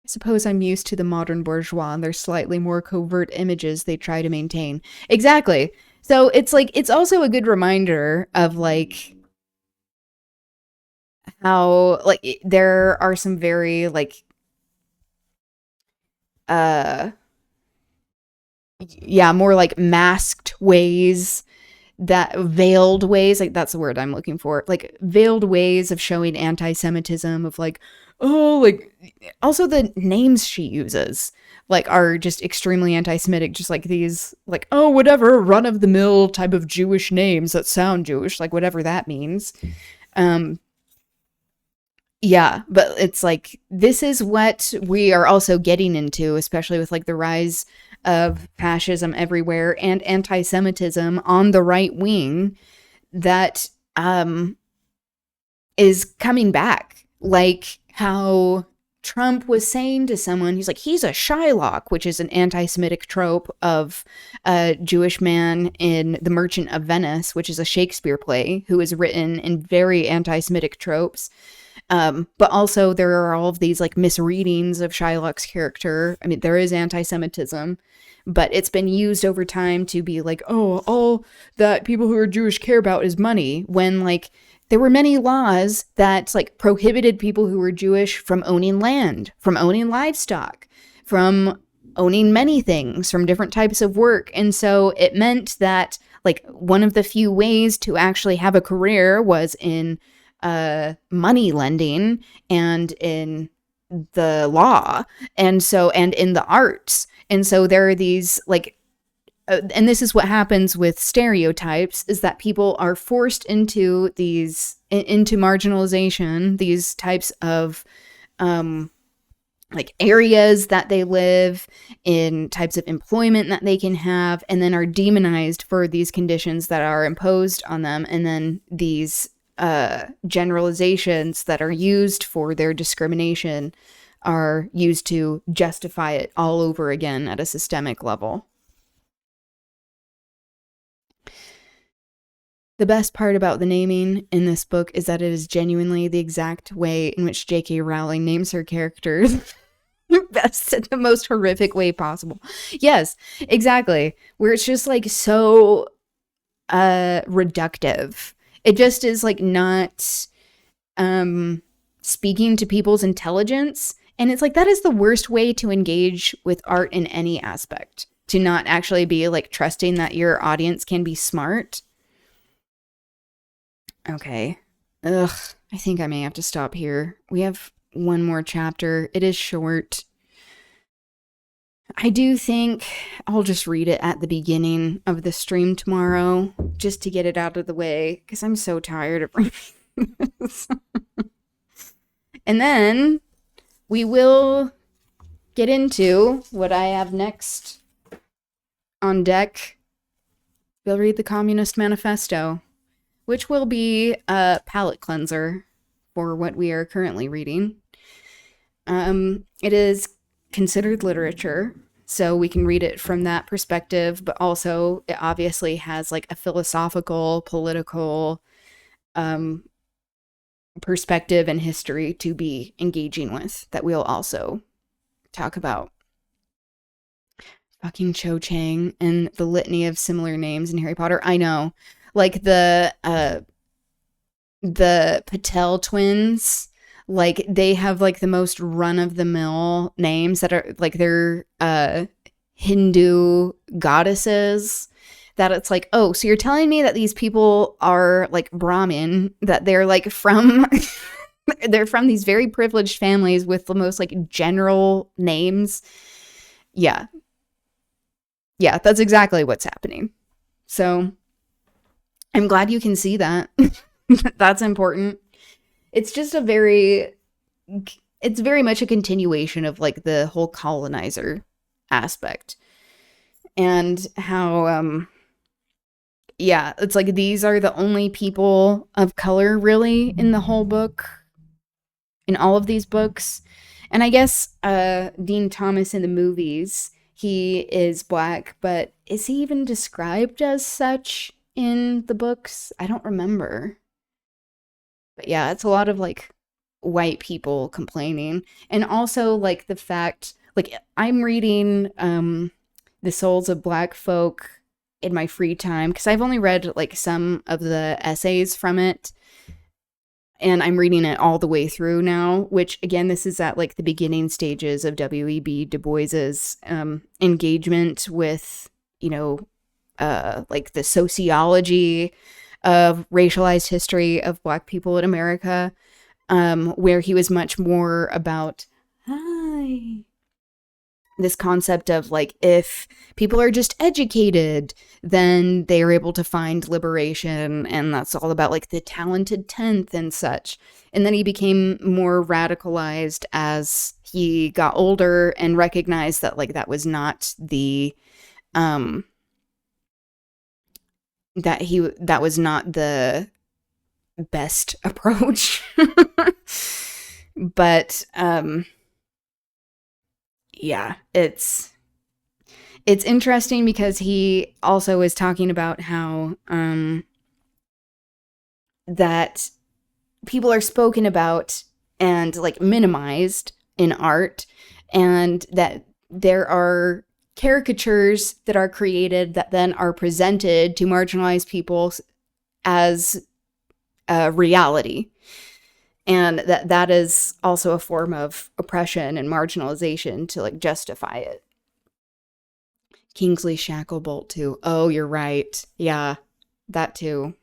I suppose I'm used to the modern bourgeois and their slightly more covert images they try to maintain. Exactly. So it's like, it's also a good reminder of like how like there are some very like more like masked ways, that veiled ways, like that's the word I'm looking for, like veiled ways of showing anti-Semitism, of like, oh, like also the names she uses like are just extremely anti-Semitic, just like these like, oh, whatever run-of-the-mill type of Jewish names that sound Jewish, like whatever that means. Yeah, but it's like, this is what we are also getting into, especially with like the rise of fascism everywhere and anti-Semitism on the right wing, that is coming back. Like how Trump was saying to someone, he's like, he's a Shylock, which is an anti-Semitic trope of a Jewish man in The Merchant of Venice, which is a Shakespeare play, who is written in very anti-Semitic tropes. But also there are all of these like misreadings of Shylock's character. I mean, there is anti-Semitism, but it's been used over time to be like, oh, all that people who are Jewish care about is money, when like there were many laws that like prohibited people who were Jewish from owning land, from owning livestock, from owning many things, from different types of work. And so it meant that like one of the few ways to actually have a career was in money lending and in the law, and in the arts. And so there are these like and this is what happens with stereotypes, is that people are forced into marginalization, these types of like areas that they live in, types of employment that they can have, and then are demonized for these conditions that are imposed on them. And then these generalizations that are used for their discrimination are used to justify it all over again at a systemic level. The best part about the naming in this book is that it is genuinely the exact way in which J.K. Rowling names her characters. Best in the most horrific way possible. Yes, exactly. Where it's just like so reductive. It just is like not speaking to people's intelligence. And it's like that is the worst way to engage with art in any aspect. To not actually be like trusting that your audience can be smart. Okay. Ugh. I think I may have to stop here. We have one more chapter. It is short. I do think I'll just read it at the beginning of the stream tomorrow, just to get it out of the way, because I'm so tired of reading this. And then we will get into what I have next on deck. We'll read the Communist Manifesto, which will be a palate cleanser for what we are currently reading. It is considered literature, so we can read it from that perspective, but also it obviously has like a philosophical, political perspective and history to be engaging with that we'll also talk about. Fucking Cho Chang and the litany of similar names in Harry Potter. I know. Like the Patel twins, like they have like the most run-of-the-mill names that are like they're Hindu goddesses, that it's like, oh, so you're telling me that these people are like Brahmin, that they're like from they're from these very privileged families with the most like general names. Yeah, that's exactly what's happening. So I'm glad you can see that. That's important. It's just it's very much a continuation of like the whole colonizer aspect. And how, it's like these are the only people of color really in the whole book, in all of these books. And I guess Dean Thomas in the movies, he is black, but is he even described as such in the books? I don't remember. But yeah, it's a lot of like white people complaining. And also like the fact, like I'm reading The Souls of Black Folk in my free time, because I've only read like some of the essays from it. And I'm reading it all the way through now, which again, this is at like the beginning stages of W.E.B. Du Bois's engagement with, like the sociology of racialized history of Black people in America, where he was much more about this concept of like, if people are just educated, then they are able to find liberation, and that's all about like the talented 10th and such. And then he became more radicalized as he got older and recognized that like that was not the that was not the best approach. But yeah, it's interesting because he also is talking about how that people are spoken about and like minimized in art, and that there are caricatures that are created that then are presented to marginalized people as reality, and that is also a form of oppression and marginalization to like justify it. Kingsley Shacklebolt too. Oh, you're right. Yeah, that too.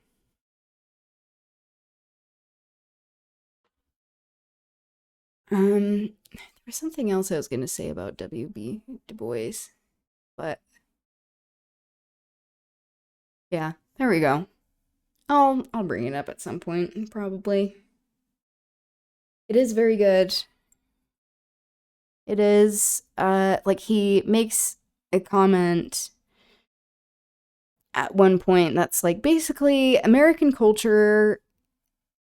There was something else I was gonna say about W.B. Du Bois, but yeah, there we go. I'll bring it up at some point, probably. It is very good. It is, like he makes a comment at one point that's like, basically, American culture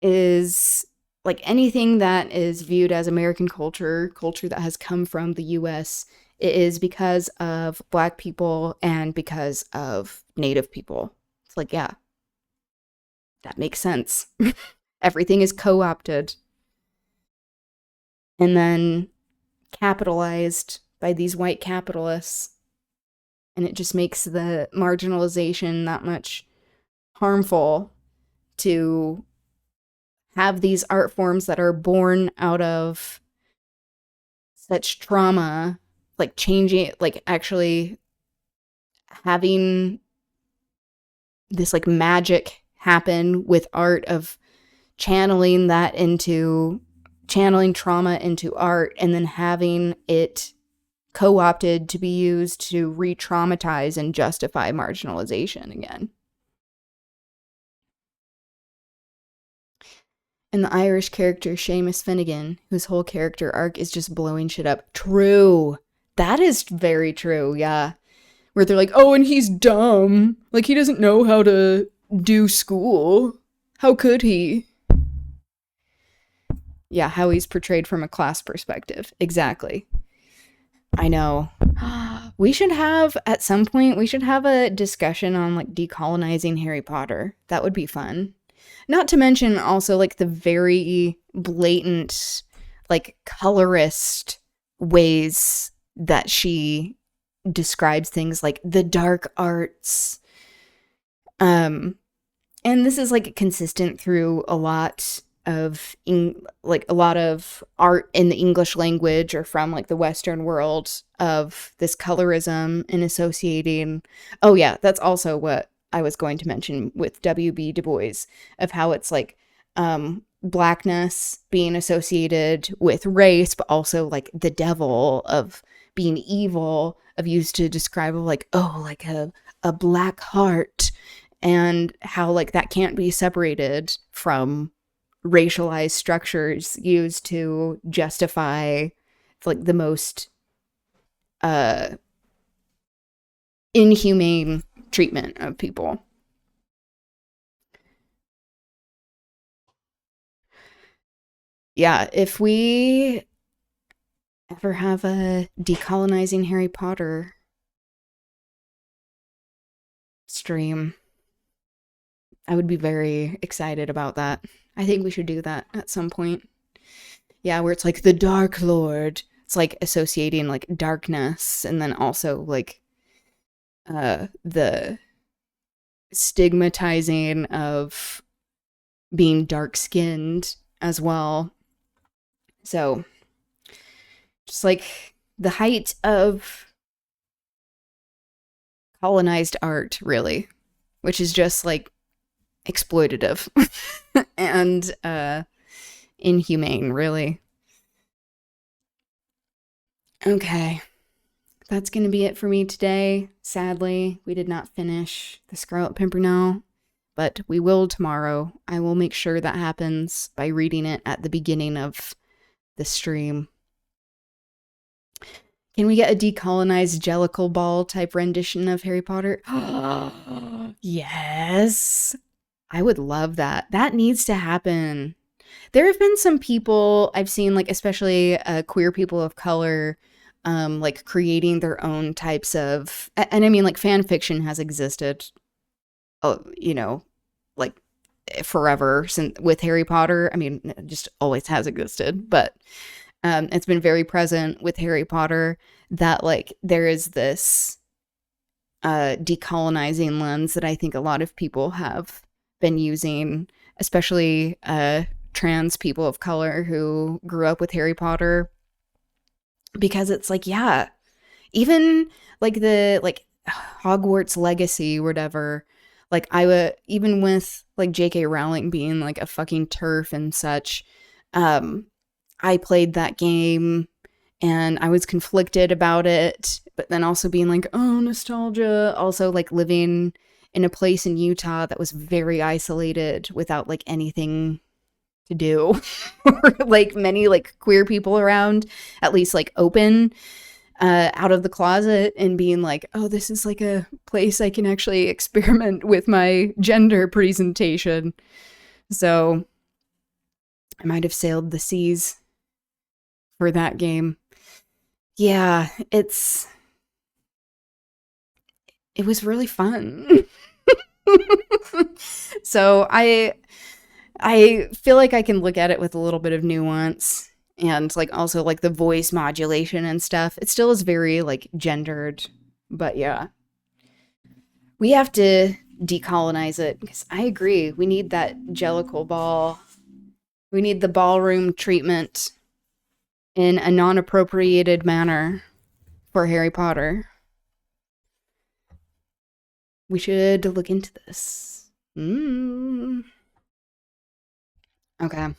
is like anything that is viewed as American culture that has come from the US, it is because of Black people and because of Native people. It's like, yeah, that makes sense. Everything is co-opted and then capitalized by these white capitalists. And it just makes the marginalization that much harmful to have these art forms that are born out of such trauma, like changing, like actually having this like magic happen with art of channeling trauma into art and then having it co-opted to be used to re-traumatize and justify marginalization again. And the Irish character Seamus Finnegan, whose whole character arc is just blowing shit up. True. That is very true, yeah. Where they're like, oh, and he's dumb. Like, he doesn't know how to do school. How could he? Yeah, how he's portrayed from a class perspective. Exactly. I know. We should have, at some point, we should have a discussion on, like, decolonizing Harry Potter. That would be fun. Not to mention also, like, the very blatant, like, colorist ways that she describes things like the dark arts. And this is, like, consistent through a lot of art in the English language or from like the Western world of this colorism and associating. Oh yeah, that's also what I was going to mention with W.B. Du Bois, of how it's like blackness being associated with race, but also like the devil, of being evil, of used to describe like, oh, like a black heart, and how like that can't be separated from racialized structures used to justify like the most inhumane treatment of people. Yeah, if we ever have a decolonizing Harry Potter stream, I would be very excited about that. I think we should do that at some point. Yeah, where it's like the Dark Lord. It's like associating like darkness, and then also like the stigmatizing of being dark-skinned as well. So just like the height of colonized art, really, which is just like exploitative and inhumane, really. Okay, that's gonna be it for me today. Sadly, we did not finish the Scarlet Pimpernel, but we will tomorrow. I will make sure that happens by reading it at the beginning of the stream. Can we get a decolonized Jellicle Ball type rendition of Harry Potter? Yes! I would love that. That needs to happen. There have been some people I've seen, like especially queer people of color, like creating their own types of, and I mean like fan fiction has existed, you know, like forever since with Harry Potter. I mean, it just always has existed, but it's been very present with Harry Potter that like there is this decolonizing lens that I think a lot of people have been using, especially trans people of color who grew up with Harry Potter, because it's like, yeah, even like the like Hogwarts legacy, whatever, like I would, even with like J.K. Rowling being like a fucking TERF and such, I played that game and I was conflicted about it, but then also being like, oh, nostalgia. Also like living in a place in Utah that was very isolated without like anything to do, or like many like queer people around, at least like open out of the closet and being like, oh, this is like a place I can actually experiment with my gender presentation. So I might have sailed the seas for that game. Yeah, it was really fun. So I feel like I can look at it with a little bit of nuance, and like also like the voice modulation and stuff. It still is very like gendered, but yeah. We have to decolonize it, because I agree. We need that Jellicle ball. We need the ballroom treatment in a non-appropriated manner for Harry Potter. We should look into this. Okay.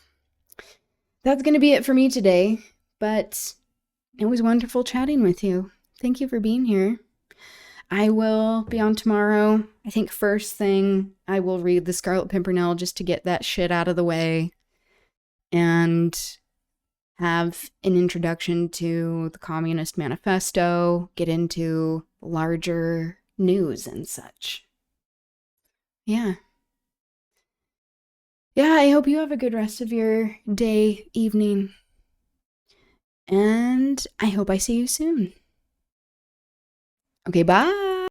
That's going to be it for me today, but it was wonderful chatting with you. Thank you for being here. I will be on tomorrow. I think first thing I will read the Scarlet Pimpernel just to get that shit out of the way and have an introduction to the Communist Manifesto, get into larger news and such. Yeah. Yeah, I hope you have a good rest of your day, evening. And I hope I see you soon. Okay, bye.